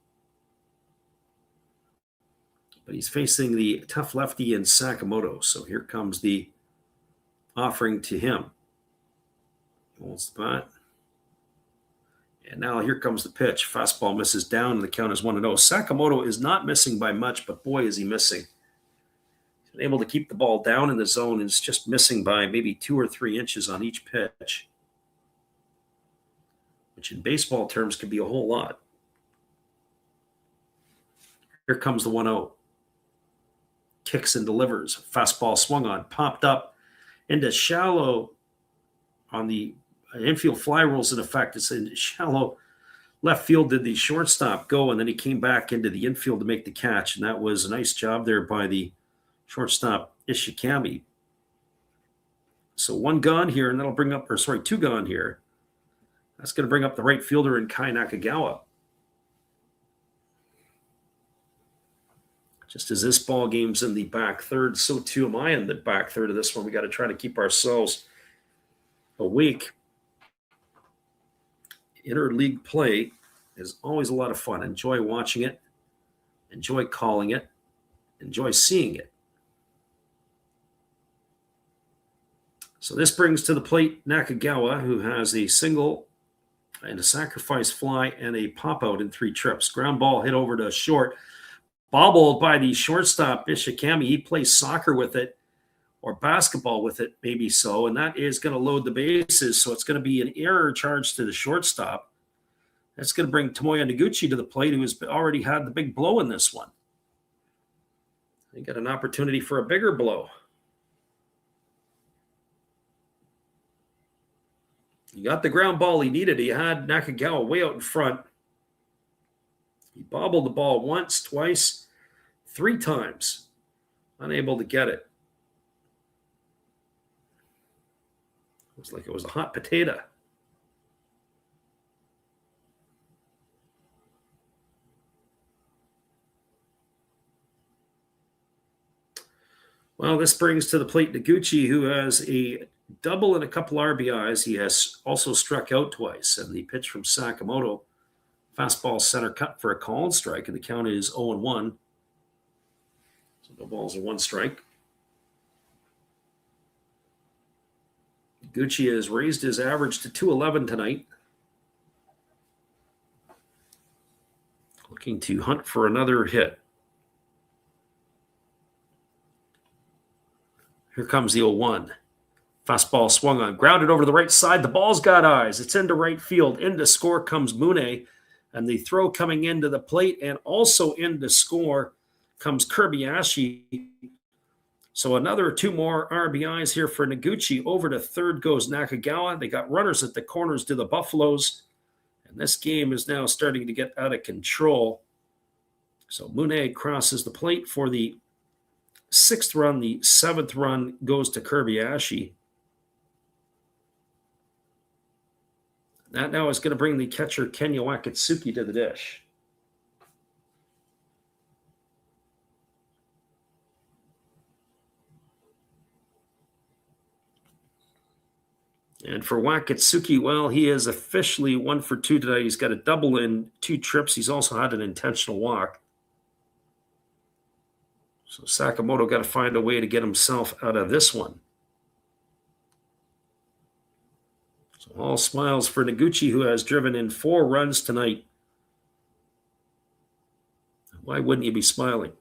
But he's facing the tough lefty in Sakamoto. So here comes the offering to him. Holds the bat. And now here comes the pitch. Fastball misses down, and the count is 1-0. Sakamoto is not missing by much, but boy, is he missing. He's been able to keep the ball down in the zone, and it's just missing by maybe 2 or 3 inches on each pitch, which in baseball terms could be a whole lot. Here comes the 1-0. Kicks and delivers. Fastball swung on, popped up into shallow on the infield fly rules in effect. It's in shallow left field. Did the shortstop go, and then he came back into the infield to make the catch, and that was a nice job there by the shortstop Ishikami. So 1 gone here, and that'll bring up, 2 gone here. That's going to bring up the right fielder in Kai Nakagawa. Just as this ball game's in the back third, so too am I in the back third of this one. We got to try to keep ourselves awake. Interleague play is always a lot of fun. Enjoy watching it. Enjoy calling it. Enjoy seeing it. So this brings to the plate Nakagawa, who has a single and a sacrifice fly and a pop-out in 3 trips. Ground ball hit over to short. Bobbled by the shortstop, Ishikami. He plays soccer with it, or basketball with it, maybe so, and that is going to load the bases, so it's going to be an error charge to the shortstop. That's going to bring Tomoya Noguchi to the plate, who has already had the big blow in this one. He got an opportunity for a bigger blow. He got the ground ball he needed. He had Nakagawa way out in front. He bobbled the ball once, twice, 3 times. Unable to get it. Looks like it was a hot potato. Well, this brings to the plate Noguchi, who has a double and a couple RBIs. He has also struck out twice. And the pitch from Sakamoto, fastball center cut for a called strike, and the count is 0-1. So no balls and one strike. Gucci has raised his average to 211 tonight. Looking to hunt for another hit. Here comes the 0-1. Fastball swung on, grounded over to the right side. The ball's got eyes. It's into right field. Into score comes Mune. And the throw coming into the plate and also into score comes Kobayashi. So another two more RBIs here for Noguchi. Over to third goes Nakagawa. They got runners at the corners to the Buffaloes. And this game is now starting to get out of control. So Mune crosses the plate for the 6th run. The 7th run goes to Kobayashi. That now is going to bring the catcher Kenya Wakatsuki to the dish. And for Wakatsuki, well, he is officially 1 for 2 today. He's got a double in 2 trips. He's also had an intentional walk. So Sakamoto got to find a way to get himself out of this one. So all smiles for Noguchi, who has driven in 4 runs tonight. Why wouldn't you be smiling?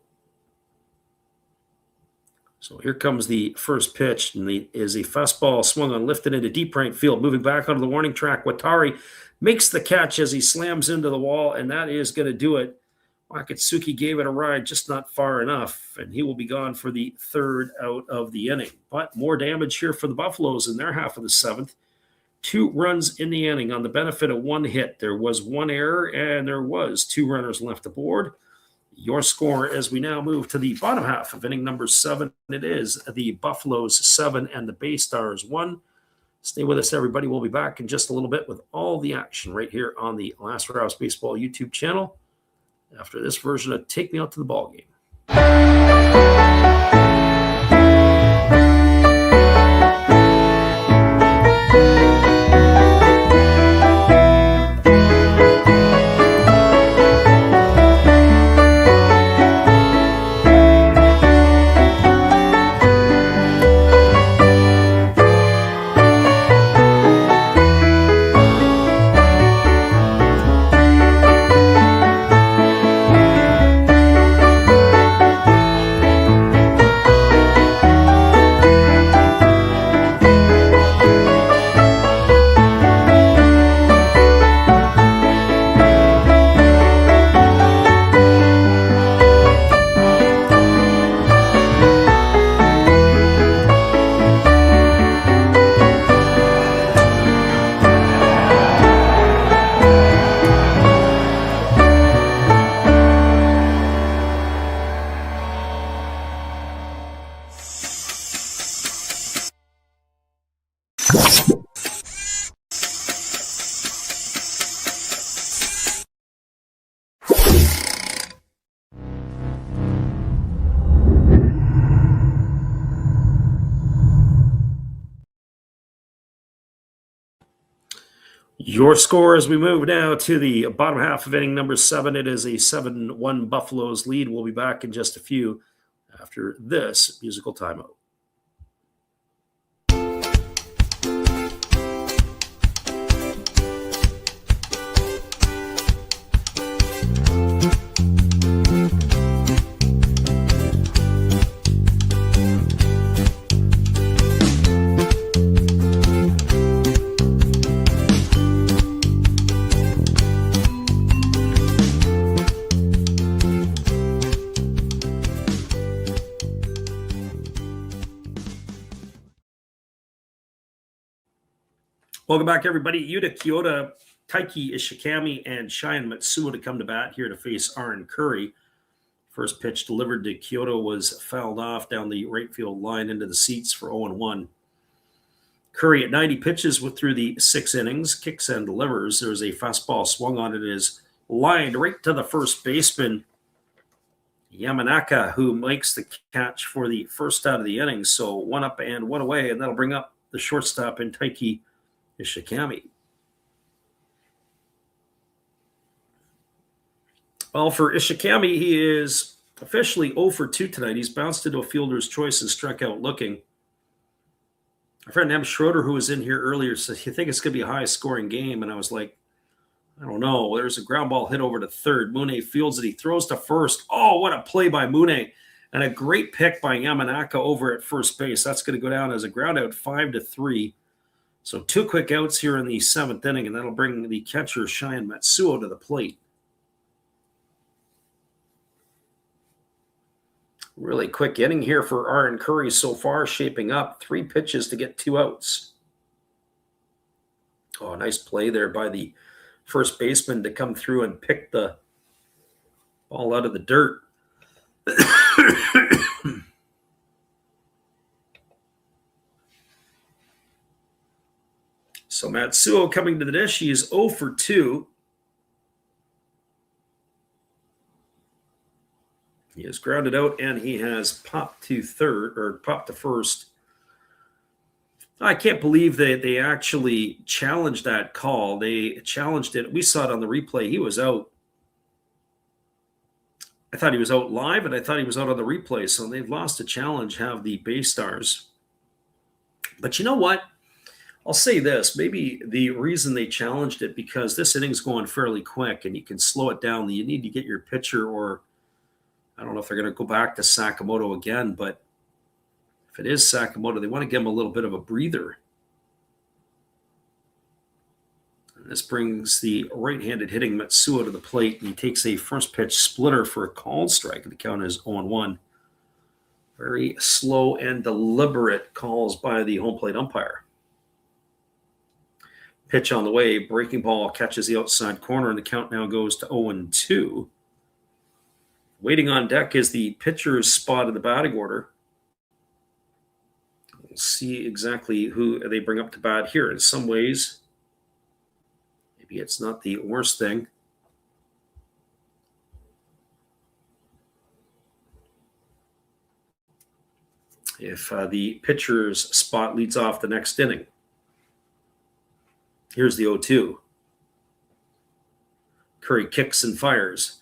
So here comes the first pitch, and is a fastball swung on, lifted into deep right field, moving back onto the warning track. Watari makes the catch as he slams into the wall, and that is going to do it. Wakatsuki gave it a ride, just not far enough, and he will be gone for the 3rd out of the inning. But more damage here for the Buffaloes in their half of the 7th. 2 runs in the inning on the benefit of 1 hit. There was 1 error, and there was 2 runners left aboard. Your score as we now move to the bottom half of inning number 7. It is the Buffaloes 7 and the BayStars 1. Stay with us, everybody. We'll be back in just a little bit with all the action right here on the Last Rouse Baseball YouTube channel after this version of Take Me Out to the Ball Game. Your score as we move now to the bottom half of inning number 7. It is a 7-1 Buffaloes lead. We'll be back in just a few after this musical timeout. Welcome back, everybody. Yuta Kyoto, Taiki Ishikami, and Cheyenne Matsuo to come to bat here to face Aaron Curry. First pitch delivered to Kyoto was fouled off down the right field line into the seats for 0-1. Curry at 90 pitches through the 6 innings, kicks and delivers. There's a fastball swung on. It is lined right to the first baseman, Yamanaka, who makes the catch for the first out of the inning. So 1 up and 1 away, and that'll bring up the shortstop in Taiki Ishikami. Well, for Ishikami, he is officially 0 for 2 tonight. He's bounced into a fielder's choice and struck out looking. Our friend M. Schroeder, who was in here earlier, said, "You think it's going to be a high-scoring game?" And I was like, I don't know. There's a ground ball hit over to third. Mune fields it. He throws to first. Oh, what a play by Mune. And a great pick by Yamanaka over at first base. That's going to go down as a ground out, 5-3. So 2 quick outs here in the 7th inning, and that'll bring the catcher, Shion Matsuo, to the plate. Really quick inning here for Aaron Curry so far, shaping up. 3 pitches to get 2 outs. Oh, nice play there by the first baseman to come through and pick the ball out of the dirt. So Matsuo coming to the dish. He is 0 for 2. He has grounded out and he has popped to first. I can't believe that they actually challenged that call. They challenged it. We saw it on the replay. He was out. I thought he was out live, and I thought he was out on the replay. So they've lost a challenge, have the BayStars. But you know what? I'll say this. Maybe the reason they challenged it, because this inning's going fairly quick, and you can slow it down. You need to get your pitcher, or I don't know if they're going to go back to Sakamoto again, but if it is Sakamoto, they want to give him a little bit of a breather. And this brings the right-handed hitting Matsuo to the plate, and he takes a first pitch splitter for a called strike. The count is 0-1. Very slow and deliberate calls by the home plate umpire. Pitch on the way, breaking ball catches the outside corner, and the count now goes to 0-2. Waiting on deck is the pitcher's spot in the batting order. We'll see exactly who they bring up to bat here. In some ways, maybe it's not the worst thing. If the pitcher's spot leads off the next inning. Here's the 0-2. Curry kicks and fires.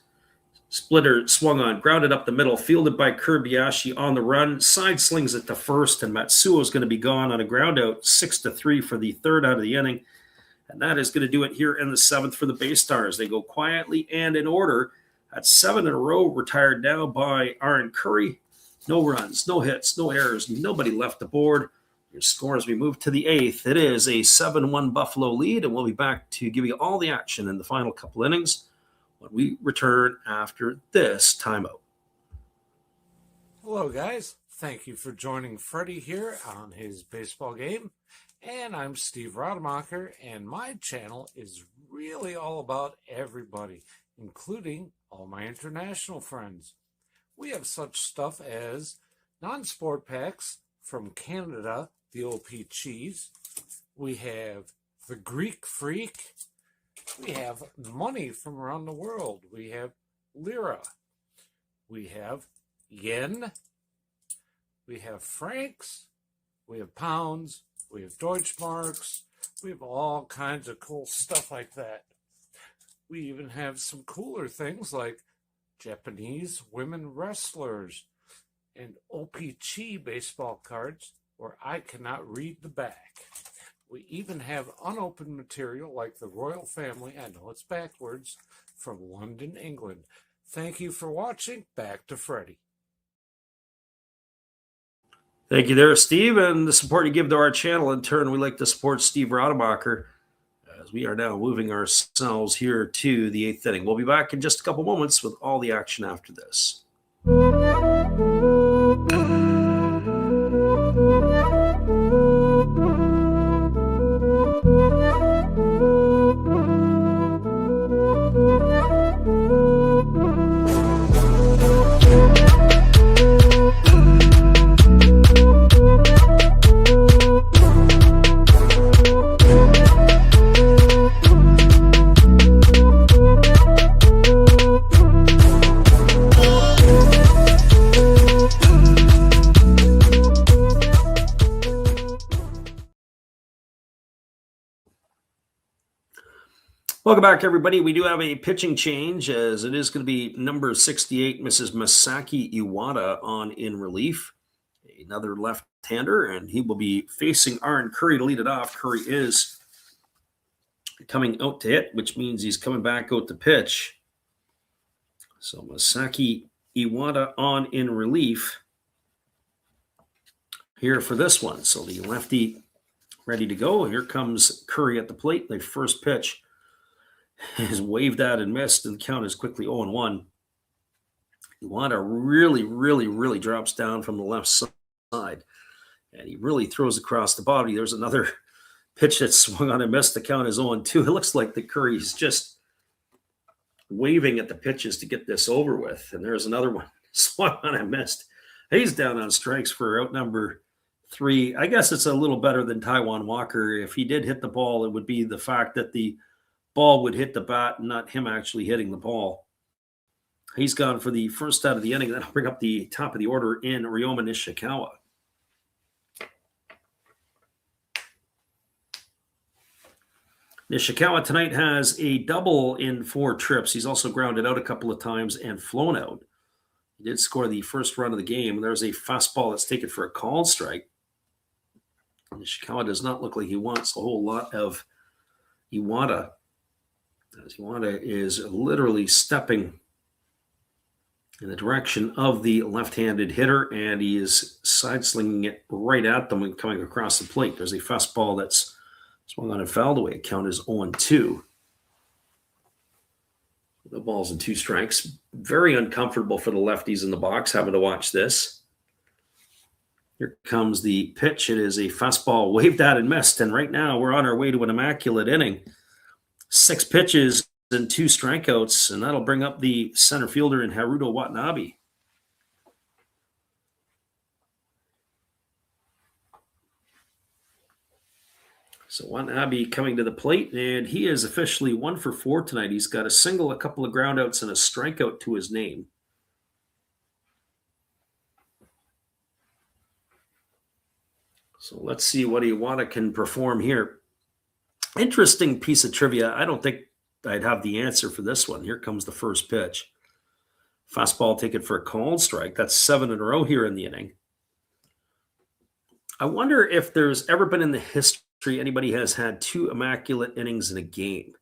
Splitter swung on, grounded up the middle, fielded by Kobayashi on the run, side slings it to first, and Matsuo is going to be gone on a ground out, 6-3 for the third out of the inning. And that is going to do it here in the 7th for the BayStars. They go quietly and in order. At 7 in a row, retired now by Aaron Curry. No runs, no hits, no errors, nobody left the board. Your score as we move to the 8th. It is a 7-1 Buffalo lead, and we'll be back to give you all the action in the final couple innings when we return after this timeout. Hello, guys. Thank you for joining Freddie here on his baseball game. And I'm Steve Rademacher, and my channel is really all about everybody, including all my international friends. We have such stuff as non-sport packs from Canada, the OP Cheese. We have the Greek Freak. We have money from around the world. We have lira. We have yen. We have francs. We have pounds. We have Deutschmarks. We have all kinds of cool stuff like that. We even have some cooler things like Japanese women wrestlers and OP-Chi baseball cards where I cannot read the back. We even have unopened material like the royal family, I know it's backwards, from London, England. Thank you for watching. Back to Freddie. Thank you there, Steve, and the support you give to our channel. In turn, we like to support Steve Rademacher as we are now moving ourselves here to the 8th inning. We'll be back in just a couple moments with all the action after this. Welcome back, everybody. We do have a pitching change, as it is going to be number 68, Mrs. Masaki Iwata, on in relief. Another left-hander, and he will be facing Aaron Curry to lead it off. Curry is coming out to hit, which means he's coming back out to pitch. So Masaki Iwata on in relief here for this one. So the lefty ready to go. Here comes Curry at the plate. The first pitch is waved at and missed, and the count is quickly 0-1. Iwata really drops down from the left side, and he really throws across the body. There's another pitch that swung on and missed. The count is 0-2. It looks like the Curry's just waving at the pitches to get this over with. And there's another one swung on and missed. He's down on strikes for out number 3. I guess it's a little better than Taijuan Walker. If he did hit the ball, it would be the fact that the ball would hit the bat and not him actually hitting the ball. He's gone for the first out of the inning. That'll bring up the top of the order in Ryoma Nishikawa. Nishikawa tonight has a double in 4 trips. He's also grounded out a couple of times and flown out. He did score the first run of the game. There's a fastball that's taken for a called strike. Nishikawa does not look like he wants a whole lot of Iwata, as Iwata is literally stepping in the direction of the left-handed hitter, and he is side-slinging it right at them and coming across the plate. There's a fastball that's swung on and fouled away. Count is 0-2. The ball's in 2 strikes. Very uncomfortable for the lefties in the box having to watch this. Here comes the pitch. It is a fastball waved at and missed, and right now we're on our way to an immaculate inning. 6 pitches and 2 strikeouts, and that'll bring up the center fielder in Haruto Watanabe. So Watanabe coming to the plate, and he is officially 1 for 4 tonight. He's got a single, a couple of groundouts, and a strikeout to his name. So let's see what Iwata can perform here. Interesting piece of trivia. I don't think I'd have the answer for this one. Here comes the first pitch. Fastball taken for a called strike. That's 7 in a row here in the inning. I wonder if there's ever been in the history anybody has had 2 immaculate innings in a game.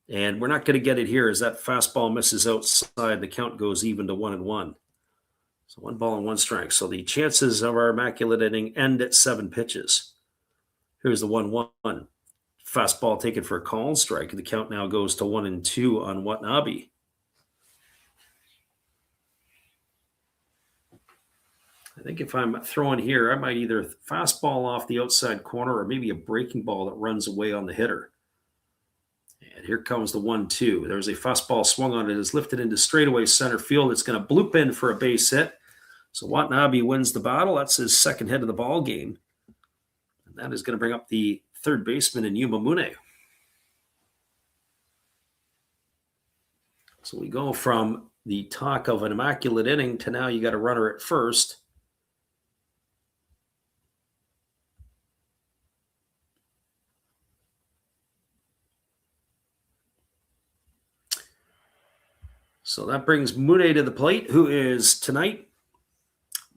And we're not going to get it here as that fastball misses outside. The count goes even to 1-1. So 1 ball and 1 strike. So the chances of our immaculate inning end at 7 pitches. Here's the 1-1. Fastball taken for a called strike. The count now goes to 1-2 on Watanabe. I think if I'm throwing here, I might either fastball off the outside corner or maybe a breaking ball that runs away on the hitter. And here comes the 1-2. There's a fastball swung on it. It's lifted into straightaway center field. It's going to bloop in for a base hit. So Watanabe wins the battle. That's his second hit of the ball game. And that is going to bring up the third baseman in Yuma Mune. So we go from the talk of an immaculate inning to now you got a runner at first. So that brings Mune to the plate, who is tonight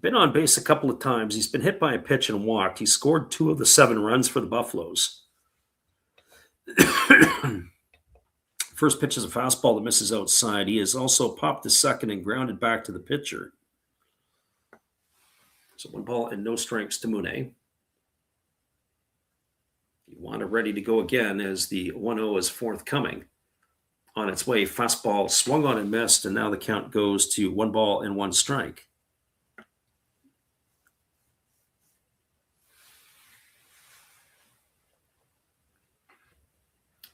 been on base a couple of times. He's been hit by a pitch and walked. He scored 2 of the 7 runs for the Buffaloes. First pitch is a fastball that misses outside. He has also popped to second and grounded back to the pitcher. So 1 ball and no strikes to Mune. Iwata ready to go again as the 1-0 is forthcoming. On its way, fastball swung on and missed, and now the count goes to 1 ball and 1 strike.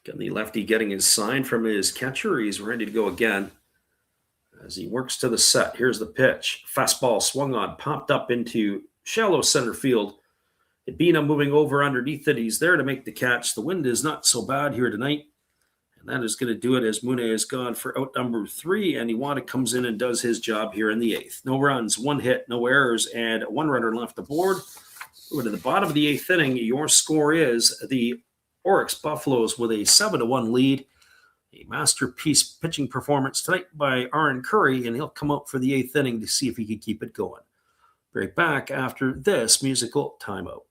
Again, the lefty getting his sign from his catcher. He's ready to go again as he works to the set. Here's the pitch. Fastball swung on, popped up into shallow center field. Ibina moving over underneath it. He's there to make the catch. The wind is not so bad here tonight. And that is going to do it as Mune is gone for out number 3. And Iwata comes in and does his job here in the 8th. No runs, 1 hit, no errors, and 1 runner left aboard. We're to the bottom of the 8th inning. Your score is the Orix Buffaloes with a 7-1 lead. A masterpiece pitching performance tonight by Aaron Curry, and he'll come out for the 8th inning to see if he can keep it going. Be right back after this musical timeout.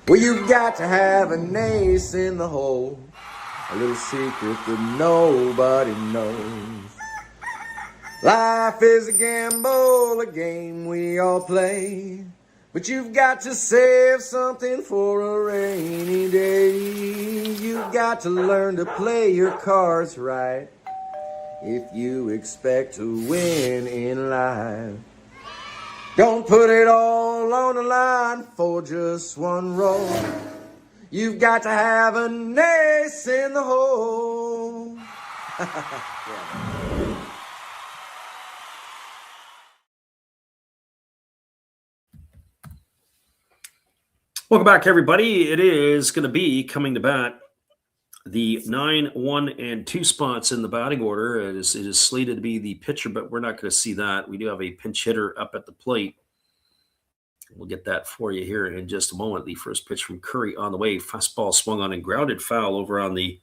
Well, you got to have an ace in the hole, a little secret that nobody knows. Life is a gamble, a game we all play, but you've got to save something for a rainy day. You've got to learn to play your cards right if you expect to win in life. Don't put it all on the line for just one roll. You've got to have an ace in the hole. Welcome back, everybody. It is going to be coming to bat the 9, 1, and 2 spots in the batting order. It is slated to be the pitcher, but we're not going to see that. We do have a pinch hitter up at the plate. We'll get that for you here in just a moment. The first pitch from Curry on the way. Fastball swung on and grounded foul over on the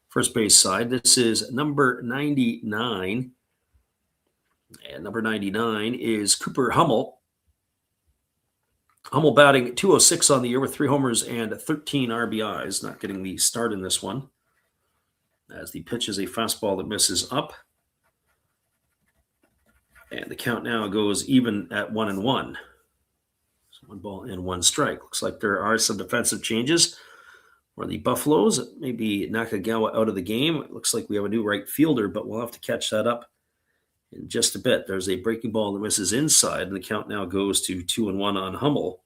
first base side. This is number 99. And number 99 is Cooper Hummel. Hummel batting 206 on the year with 3 homers and 13 RBIs. Not getting the start in this one, as the pitch is a fastball that misses up. And the count now goes even at 1-1. So 1 ball and 1 strike. Looks like there are some defensive changes for the Buffaloes. Maybe Nakagawa out of the game. It looks like we have a new right fielder, but we'll have to catch that up in just a bit. There's a breaking ball that misses inside, and the count now goes to 2-1 on Hummel.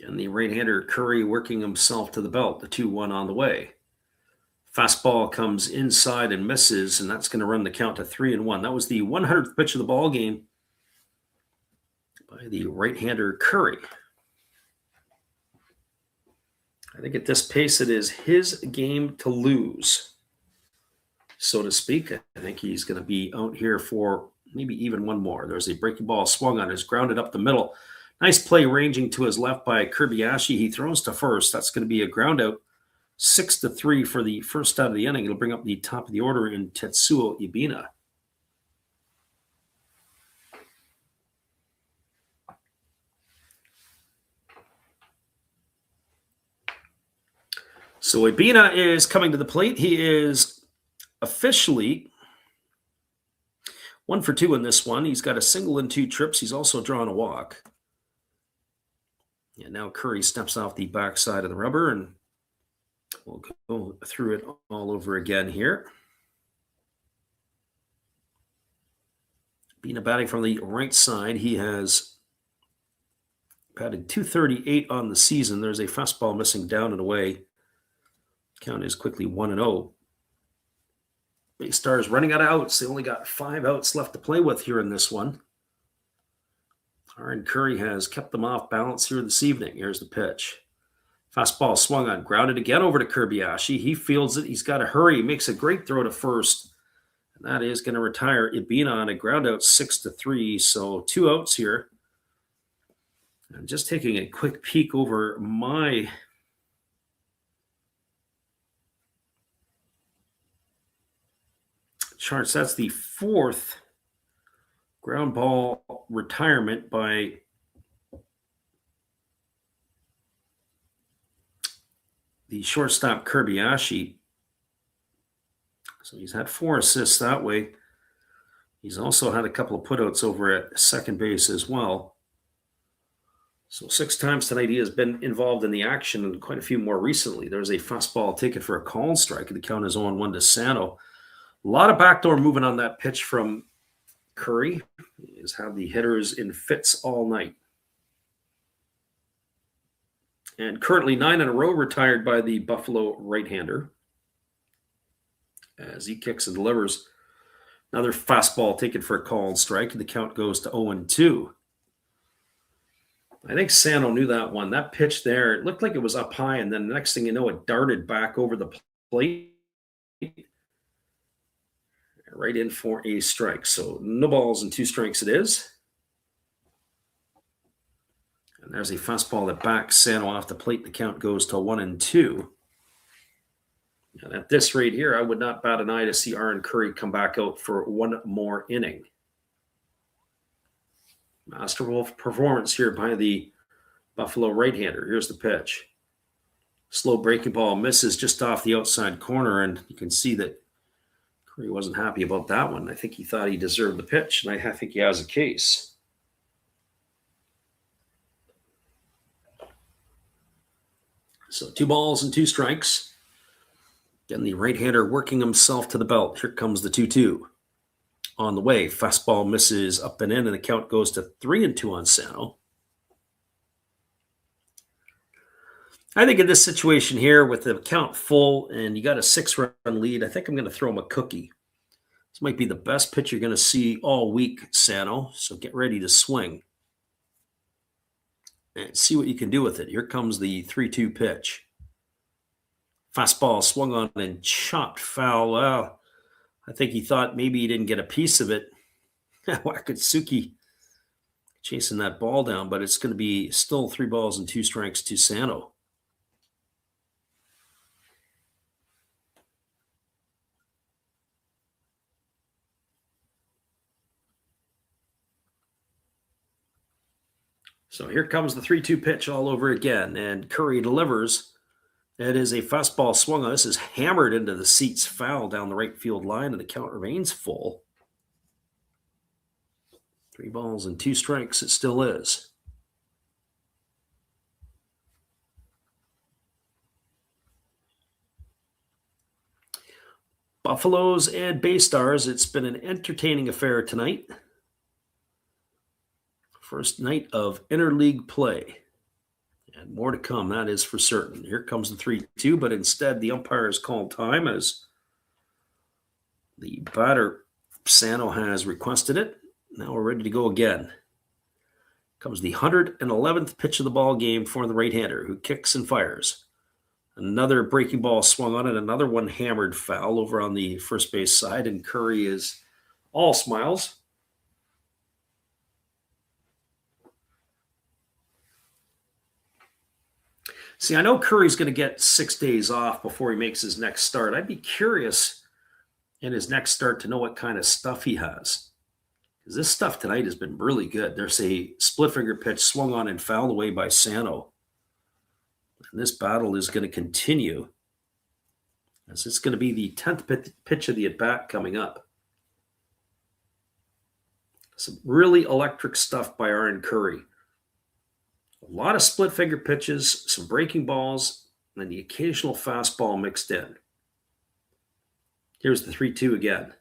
And the right-hander Curry working himself to the belt, the 2-1 on the way. Fastball comes inside and misses, and that's going to run the count to 3-1. That was the 100th pitch of the ball game by the right-hander Curry. I think at this pace, it is his game to lose, so to speak. I think he's going to be out here for maybe even one more. There's a breaking ball swung on, is grounded up the middle. Nice play ranging to his left by Kobayashi. He throws to first. That's going to be a ground out. 6-3 for the first out of the inning. It'll bring up the top of the order in Tetsuo Ibina. So Ibina is coming to the plate. He is officially 1 for 2 in this one. He's got a single and 2 trips. He's also drawn a walk. And now Curry steps off the backside of the rubber, and we'll go through it all over again here. Ibina batting from the right side. He has batted .238 on the season. There's a fastball missing down and away. Count is quickly 1-0. BayStars running out of outs. They only got 5 outs left to play with here in this one. Aaron Curry has kept them off balance here this evening. Here's the pitch. Fastball swung on, grounded again over to Kobayashi. He fields it. He's got to hurry. He makes a great throw to first. And that is going to retire Ibina on a ground out 6-3. So 2 outs here. I'm just taking a quick peek over my charts. That's the 4th ground ball retirement by the shortstop Kobayashi. So he's had 4 assists that way. He's also had a couple of putouts over at second base as well. So 6 times tonight he has been involved in the action, and quite a few more recently. There's a fastball taken for a called strike, and the count is 0-1 to Sano. A lot of backdoor movement on that pitch from Curry. He has had the hitters in fits all night. And currently 9 in a row retired by the Buffalo right-hander as he kicks and delivers. Another fastball taken for a called strike, and the count goes to 0-2. I think Sano knew that one. That pitch there, it looked like it was up high, and then the next thing you know, it darted back over the plate right in for a strike. So no balls and 2 strikes it is. And there's a fastball that backs Sano off the plate. The count goes to 1-2. And at this rate here, I would not bat an eye to see Aaron Curry come back out for one more inning. Masterful performance here by the Buffalo right-hander. Here's the pitch. Slow breaking ball misses just off the outside corner, and you can see that Curry wasn't happy about that one. I think he thought he deserved the pitch, and I think he has a case. So 2 balls and 2 strikes. Again, the right-hander working himself to the belt. Here comes the 2-2. On the way, fastball misses up and in, and the count goes to 3-2 on Sano. I think in this situation here, with the count full and you got a 6-run lead, I think I'm going to throw him a cookie. This might be the best pitch you're going to see all week, Sano, so get ready to swing and see what you can do with it. Here comes the 3-2 pitch. Fastball swung on and chopped foul. Well, I think he thought maybe he didn't get a piece of it. Wakatsuki chasing that ball down, but it's going to be still 3 balls and 2 strikes to Sano. So here comes the 3-2 pitch all over again, and Curry delivers. It is a fastball swung on. This is hammered into the seats, foul down the right field line, and the count remains full. 3 balls and 2 strikes, it still is. Buffaloes and BayStars, it's been an entertaining affair tonight. First night of Interleague play. And more to come, that is for certain. Here comes the 3-2, but instead the umpire has called time as the batter, Sano, has requested it. Now we're ready to go again. Comes the 111th pitch of the ball game for the right-hander, who kicks and fires. Another breaking ball swung on it, another one hammered foul over on the first base side, and Curry is all smiles. See, I know Curry's going to get 6 days off before he makes his next start. I'd be curious in his next start to know what kind of stuff he has. Because this stuff tonight has been really good. There's a split finger pitch swung on and fouled away by Sano. And this battle is going to continue, as it's going to be the 10th pitch of the at-bat coming up. Some really electric stuff by Aaron Curry. A lot of split finger pitches, some breaking balls, and the occasional fastball mixed in. Here's the 3-2 again.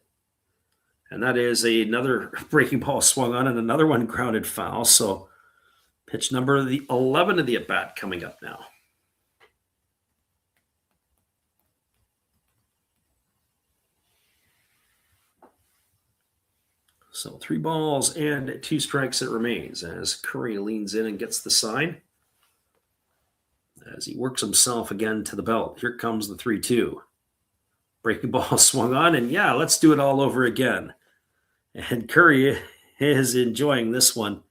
And that is another breaking ball swung on and another one grounded foul. So pitch number 11 of the at-bat coming up now. So 3 balls and 2 strikes it remains as Curry leans in and gets the sign as he works himself again to the belt. Here comes the 3-2. Breaking ball swung on, and yeah, let's do it all over again. And Curry is enjoying this one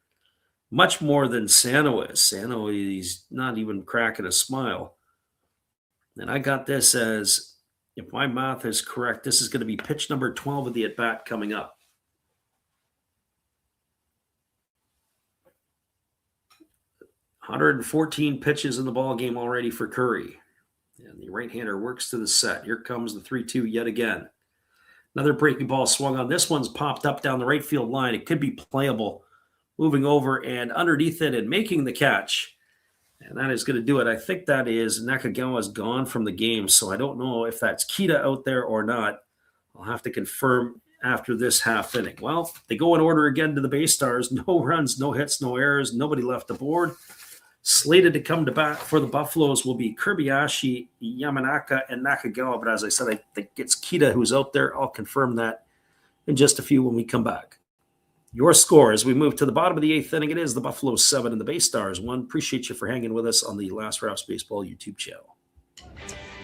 much more than Sano is. Sano, he's not even cracking a smile. And I got this as, if my math is correct, this is going to be pitch number 12 of the at-bat coming up. 114 pitches in the ball game already for Curry. And the right-hander works to the set. Here comes the 3-2 yet again. Another breaking ball swung on. This one's popped up down the right field line. It could be playable, moving over and underneath it and making the catch. And that is going to do it. I think that is Nakagawa's gone from the game, so I don't know if that's Kita out there or not. I'll have to confirm after this half inning. Well, they go in order again to the BayStars. No runs, no hits, no errors, nobody left the board. Slated to come to bat for the Buffaloes will be Kobayashi, Yamanaka, and Nakagawa. But as I said, I think it's Kita who's out there. I'll confirm that in just a few when we come back. Your score as we move to the bottom of the eighth inning, it is the Buffaloes 7 and the BayStars 1. Appreciate you for hanging with us on the Last Rouse Baseball YouTube channel.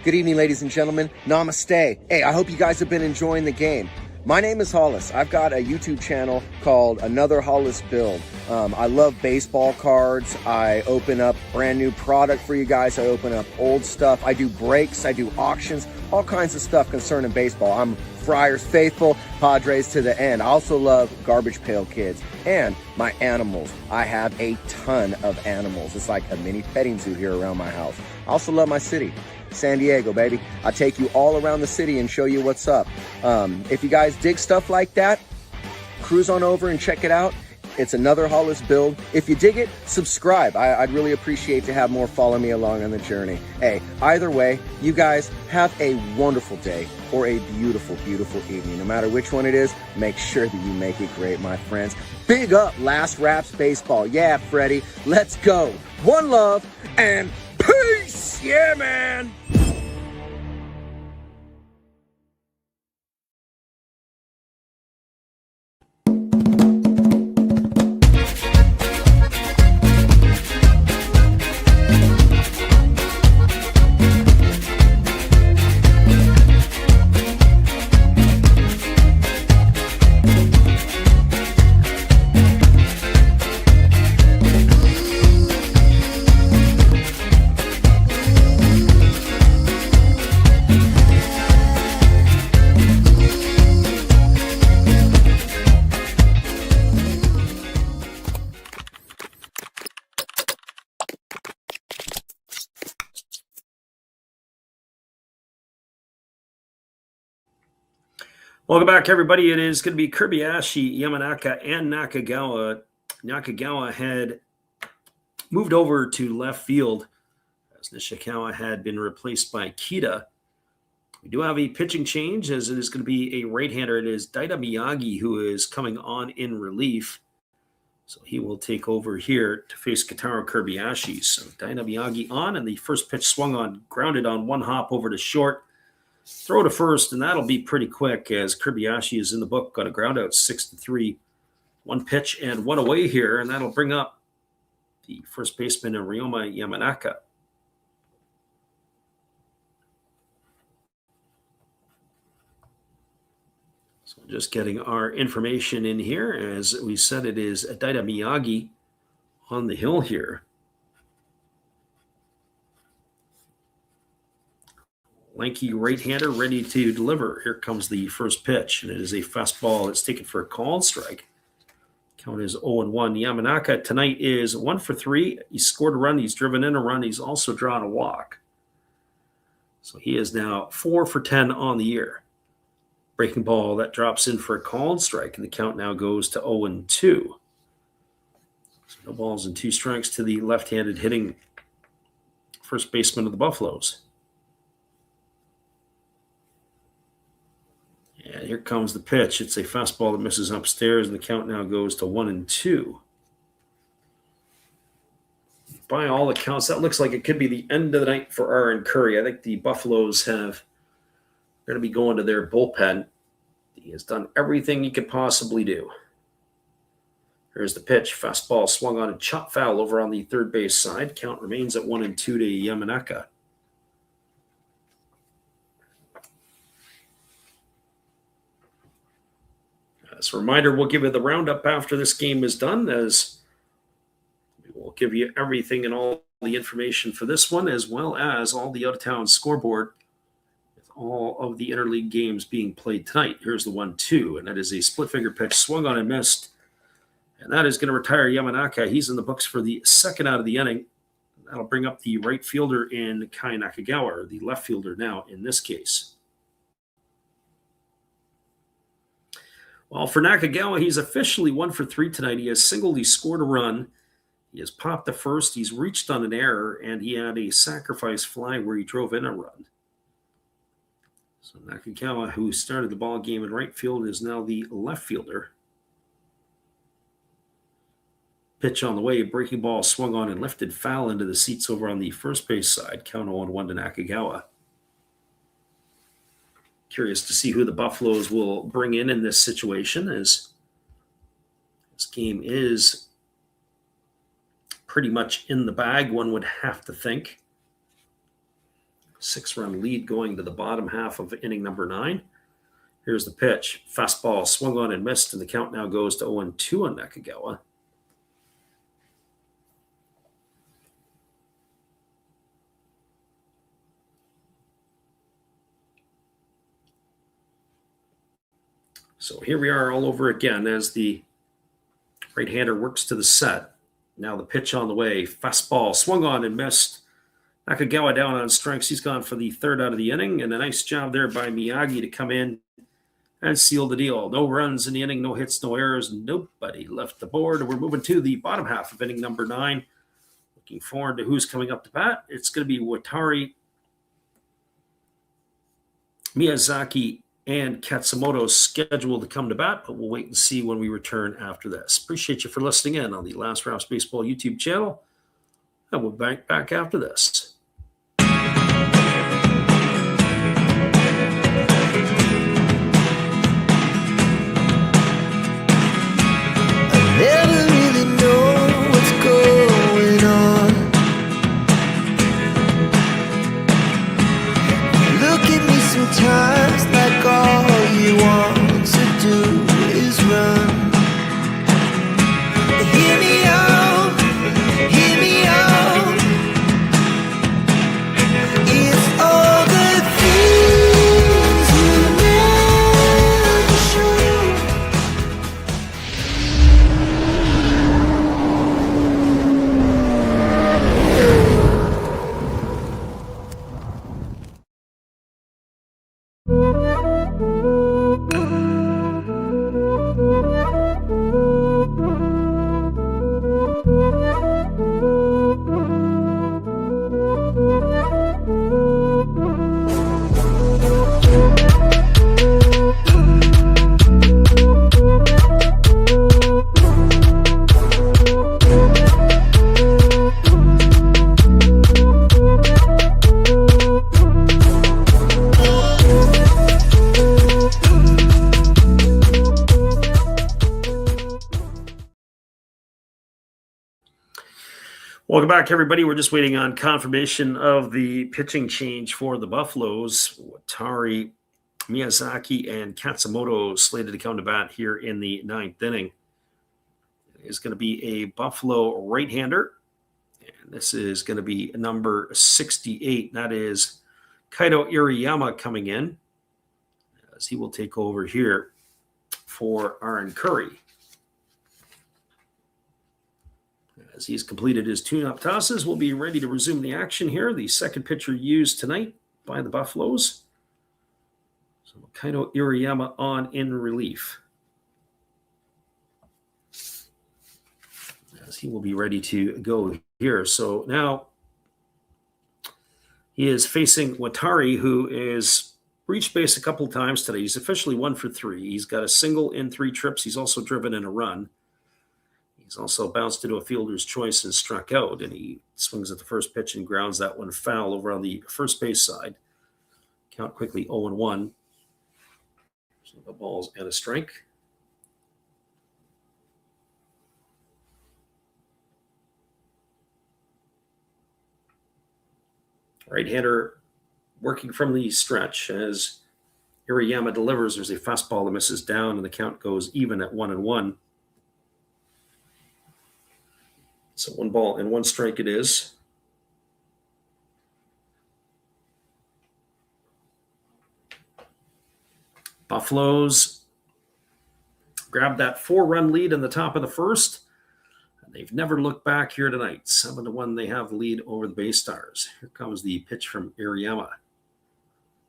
Good evening, ladies and gentlemen. Namaste. Hey, I hope you guys have been enjoying the game. My name is Hollis. I've got a YouTube channel called Another Hollis Build. I love baseball cards. I open up brand new product for you guys. I open up old stuff. I do breaks. I do auctions. All kinds of stuff concerning baseball. I'm Friars faithful, Padres to the end. I also love Garbage Pail Kids and my animals. I have a ton of animals. It's like a mini petting zoo here around my house. I also love my city. San Diego, baby. I take you all around the city and show you what's up. If you guys dig stuff like that, cruise on over and check it out. It's Another Hollis Build. If you dig it, subscribe. I'd really appreciate to have more follow me along on the journey. Hey, either way, you guys have a wonderful day or a beautiful, beautiful evening. No matter which one it is, make sure that you make it great, my friends. Big up Last Raps Baseball. Yeah, Freddie, let's go. One love and peace. Yeah, man. Welcome back, everybody. It is going to be Kobayashi, Yamanaka, and Nakagawa. Nakagawa had moved over to left field as Nishikawa had been replaced by Kita. We do have a pitching change as it is going to be a right-hander. It is Daida Miyagi who is coming on in relief. So he will take over here to face Kotaro Kobayashi. So Daida Miyagi on, and the first pitch swung on, grounded on one hop over to short. Throw to first, and that'll be pretty quick as Kobayashi is in the book. Got a ground out 6-3. One pitch and one away here, and that'll bring up the first baseman Ryoma Yamanaka. So just getting our information in here. As we said, it is Daida Miyagi on the hill here. Lanky right-hander ready to deliver. Here comes the first pitch, and it is a fastball. It's taken for a called strike. Count is 0-1. Yamanaka tonight is 1 for 3. He's scored a run. He's driven in a run. He's also drawn a walk. So he is now 4 for 10 on the year. Breaking ball that drops in for a called strike, and the count now goes to 0-2. So no balls and 2 strikes to the left-handed hitting first baseman of the Buffaloes. And here comes the pitch. It's a fastball that misses upstairs, and the count now goes to 1-2. By all accounts, that looks like it could be the end of the night for Aaron Curry. I think the Buffaloes going to be going to their bullpen. He has done everything he could possibly do. Here's the pitch. Fastball swung on a chop foul over on the third base side. Count remains at 1-2 to Yamanaka. As a reminder, we'll give you the roundup after this game is done, as we will give you everything and all the information for this one, as well as all the out-of-town scoreboard with all of the interleague games being played tonight. Here's the 1-2, and that is a split-finger pitch, swung on and missed, and that is going to retire Yamanaka. He's in the books for the second out of the inning. That'll bring up the right fielder in Kai Nakagawa, or the left fielder now in this case. Well, for Nakagawa, he's officially 1 for 3 tonight. He has singled, he scored a run. He has popped the first, he's reached on an error, and he had a sacrifice fly where he drove in a run. So Nakagawa, who started the ball game in right field, is now the left fielder. Pitch on the way, breaking ball swung on and lifted foul into the seats over on the first base side. Count 0-1 to Nakagawa. Curious to see who the Buffaloes will bring in this situation, as this game is pretty much in the bag, one would have to think. 6-run lead going to the bottom half of inning number 9. Here's the pitch. Fastball swung on and missed, and the count now goes to 0-2 on Nakagawa. So here we are all over again as the right-hander works to the set. Now the pitch on the way. Fastball swung on and missed. Nakagawa down on strikes. He's gone for the third out of the inning, and a nice job there by Miyagi to come in and seal the deal. No runs in the inning, no hits, no errors. Nobody left the board. We're moving to the bottom half of inning number 9. Looking forward to who's coming up to bat. It's going to be Watari, Miyazaki, and Katsumoto scheduled to come to bat, but we'll wait and see when we return after this. Appreciate you for listening in on the Last Rounds Baseball YouTube channel, and we'll be back after this. Never really know what's going on. Look at me sometimes like all you want to do is run. Hear me out, hear me out. It's all the things you never show. Welcome back, everybody. We're just waiting on confirmation of the pitching change for the Buffaloes. Watari, Miyazaki, and Katsumoto slated to come to bat here in the 9th inning. It is going to be a Buffalo right-hander, and this is going to be number 68. That is Kaito Iriyama coming in, as he will take over here for Aaron Curry. As he's completed his tune-up tosses, we'll be ready to resume the action here. The second pitcher used tonight by the Buffaloes. So Kaito Iriyama on in relief, as he will be ready to go here. So now he is facing Watari, who is reached base a couple of times today. He's officially 1 for 3. He's got a single in 3 trips. He's also driven in a run. He's also bounced into a fielder's choice and struck out, and he swings at the first pitch and grounds that one foul over on the first base side. Count quickly 0-1. So the ball's and a strike. Right-hander working from the stretch as Iriyama delivers. There's a fastball that misses down, and the count goes even at 1-1. So 1 ball and 1 strike it is. Buffaloes grabbed that 4-run lead in the top of the first, and they've never looked back here tonight. 7-1, they have the lead over the BayStars. Here comes the pitch from Iriyama.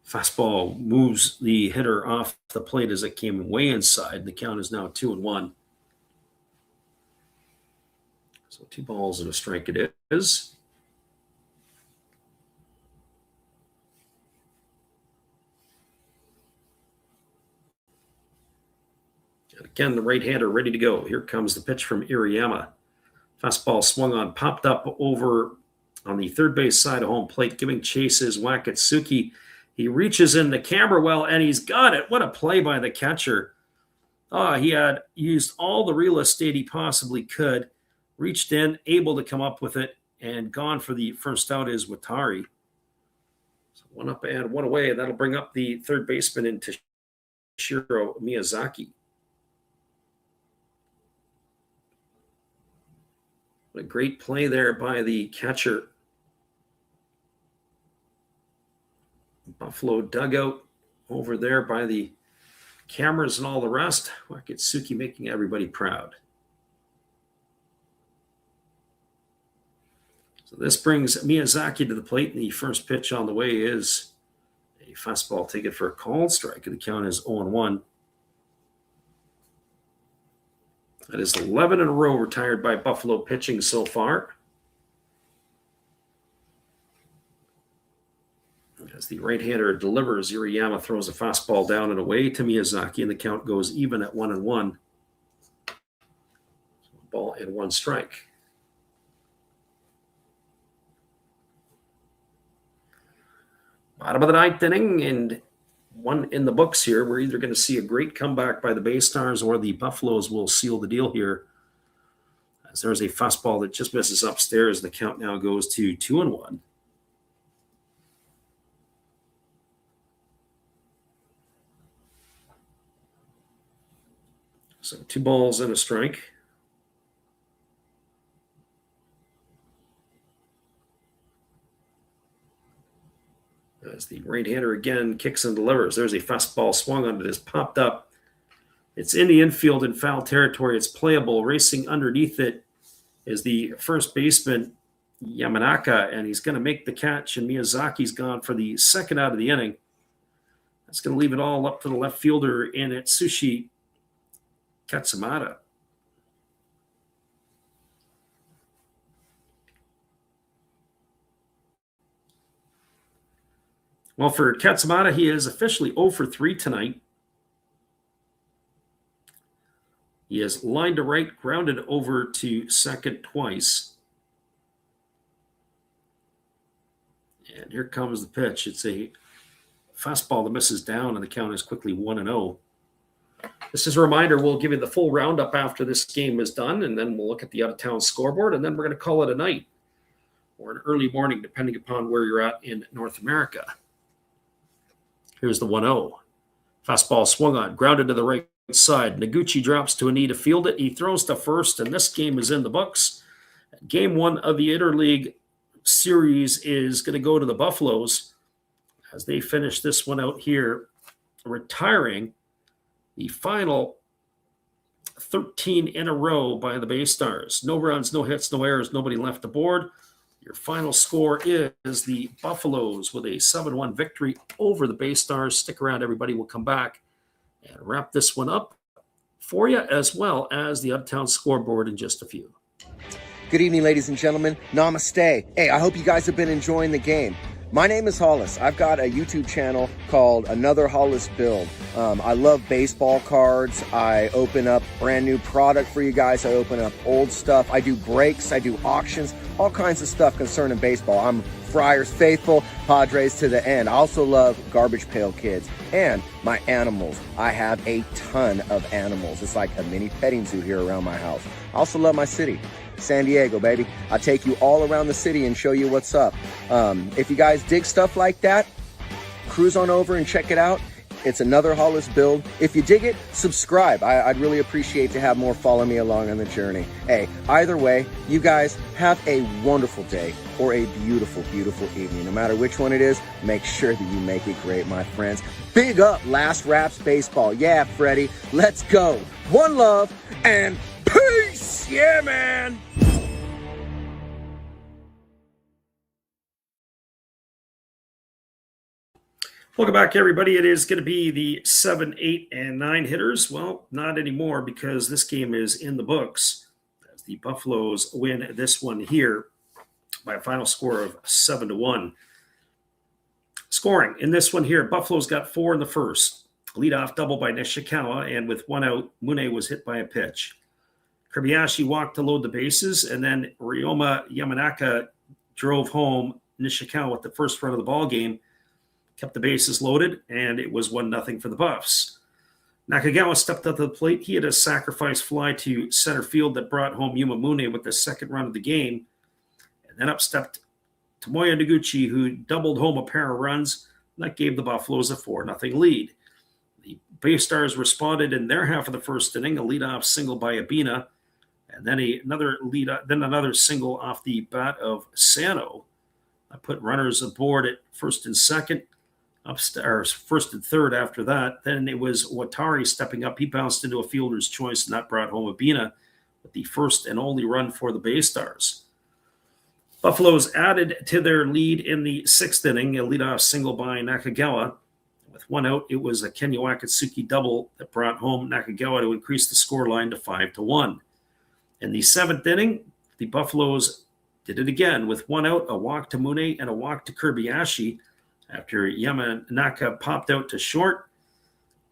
Fastball moves the hitter off the plate as it came way inside. The count is now 2-1. So 2 balls and a strike it is. And again, the right-hander ready to go. Here comes the pitch from Iriyama. Fastball swung on, popped up over on the third base side of home plate, giving chase is Wakatsuki. He reaches in the camera well, and he's got it. What a play by the catcher. He had used all the real estate he possibly could, reached in, able to come up with it, and gone for the first out is Watari. So 1 up and 1 away, and that'll bring up the third baseman into Shiro Miyazaki. What a great play there by the catcher. Buffalo dugout over there by the cameras and all the rest. Wakatsuki making everybody proud. So this brings Miyazaki to the plate, and the first pitch on the way is a fastball taken for a called strike, and the count is 0-1. That is 11 in a row retired by Buffalo pitching so far. As the right-hander delivers, Iriyama throws a fastball down and away to Miyazaki, and the count goes even at 1-1. Ball and 1 strike. Bottom of the 9th inning, and 1 in the books here. We're either going to see a great comeback by the BayStars or the Buffaloes will seal the deal here. As there's a fastball that just misses upstairs, the count now goes to 2-1. So 2 balls and a strike. As the right-hander again kicks and delivers. There's a fastball swung on it, has popped up. It's in the infield in foul territory. It's playable. Racing underneath it is the first baseman, Yamanaka, and he's going to make the catch, and Miyazaki's gone for the second out of the inning. That's going to leave it all up to the left fielder in Atsushi Katsumata. Well, for Katsumata, he is officially 0 for 3 tonight. He has lined to right, grounded over to second twice. And here comes the pitch. It's a fastball that misses down, and the count is quickly 1-0. This is a reminder, we'll give you the full roundup after this game is done, and then we'll look at the out-of-town scoreboard, and then we're going to call it a night or an early morning, depending upon where you're at in North America. Here's the 1-0. Fastball swung on, grounded to the right side. Noguchi drops to a knee to field it. He throws to first, and this game is in the books. Game 1 of the Interleague series is going to go to the Buffaloes as they finish this one out here, retiring the final 13 in a row by the BayStars. No runs, no hits, no errors, nobody left the board. Your final score is the Buffaloes with a 7-1 victory over the BayStars. Stick around, everybody. We'll come back and wrap this one up for you, as well as the out-of-town scoreboard in just a few. Good evening, ladies and gentlemen. Namaste. Hey, I hope you guys have been enjoying the game. My name is Hollis. I've got a YouTube channel called Another Hollis Build. I love baseball cards. I open up brand new product for you guys. I open up old stuff. I do breaks. I do auctions. All kinds of stuff concerning baseball. I'm Friars faithful, Padres to the end. I also love Garbage Pail Kids and my animals. I have a ton of animals. It's like a mini petting zoo here around my house. I also love my city. San Diego, baby. I take you all around the city and show you what's up. If you guys dig stuff like that, cruise on over and check it out. It's Another Hollis Build. If you dig it, subscribe. I'd really appreciate to have more follow me along on the journey. Hey, either way, you guys have a wonderful day or a beautiful, beautiful evening. No matter which one it is, make sure that you make it great, my friends. Big up Last Raps Baseball. Yeah, Freddie, let's go. One love and peace. Yeah, man. Welcome back, everybody. It is going to be the 7, 8, and 9 hitters. Well, not anymore because this game is in the books as the Buffaloes win this one here by a final score of 7-1. Scoring in this one here, Buffalo's got 4 in the first. Leadoff double by Nishikawa, and with 1 out, Mune was hit by a pitch. Kobayashi walked to load the bases, and then Ryoma Yamanaka drove home Nishikawa with the first run of the ball game, kept the bases loaded, and it was 1-0 for the Buffs. Nakagawa stepped up to the plate. He had a sacrifice fly to center field that brought home Yuma Mune with the second run of the game. And then up stepped Tomoya Noguchi, who doubled home a pair of runs, and that gave the Buffaloes a 4-0 lead. The BayStars responded in their half of the first inning, a leadoff single by Abina, and then another single off the bat of Sano. I put runners aboard at first and second, upstairs first and third after that. Then it was Watari stepping up. He bounced into a fielder's choice, and that brought home Abina with the first and only run for the BayStars. Buffaloes added to their lead in the sixth inning, a leadoff single by Nakagawa. With 1 out, it was a Kenya Wakatsuki double that brought home Nakagawa to increase the scoreline to 5-1. In the seventh inning, the Buffaloes did it again with 1 out, a walk to Mune and a walk to Kobayashi. After Yamanaka popped out to short,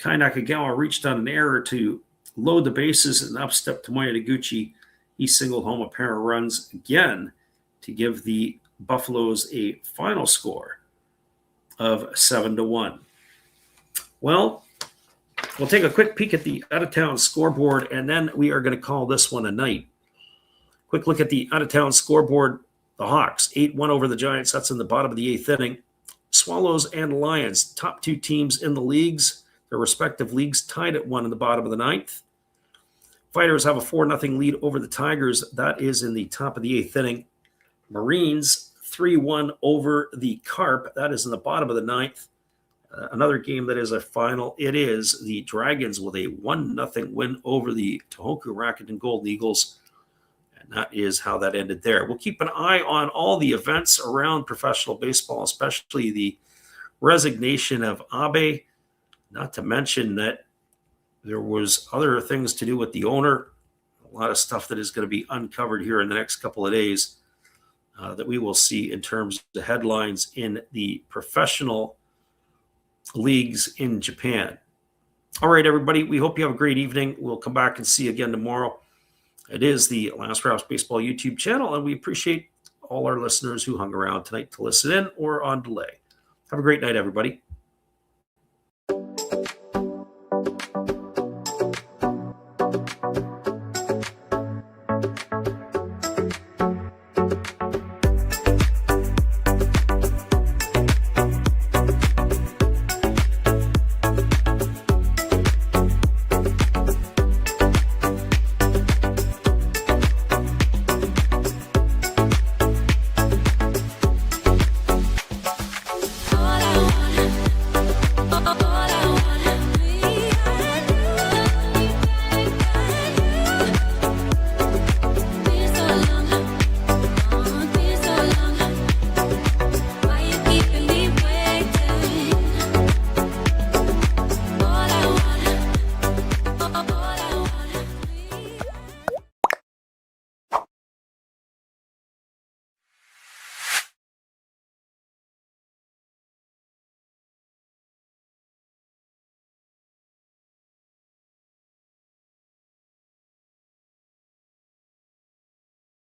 Kai Nakagawa reached on an error to load the bases, and up stepped Tomoya Noguchi. He singled home a pair of runs again to give the Buffaloes a final score of 7-1. Well, we'll take a quick peek at the out-of-town scoreboard, and then we are going to call this one a night. Quick look at the out-of-town scoreboard. The Hawks, 8-1 over the Giants. That's in the bottom of the eighth inning. Swallows and Lions, top two teams in the leagues, their respective leagues, tied at 1 in the bottom of the ninth. Fighters have a 4-0 lead over the Tigers. That is in the top of the eighth inning. Marines, 3-1 over the Carp. That is in the bottom of the ninth. Another game that is a final. It is the Dragons with a 1-0 win over the Tohoku Rakuten Golden Eagles. And that is how that ended there. We'll keep an eye on all the events around professional baseball, especially the resignation of Abe. Not to mention that there was other things to do with the owner. A lot of stuff that is going to be uncovered here in the next couple of days that we will see in terms of the headlines in the professional leagues in Japan. All right, everybody, we hope you have a great evening. We'll come back and see you again tomorrow. It is the Last Rouse Baseball YouTube channel, and we appreciate all our listeners who hung around tonight to listen in or on delay. Have a great night, everybody.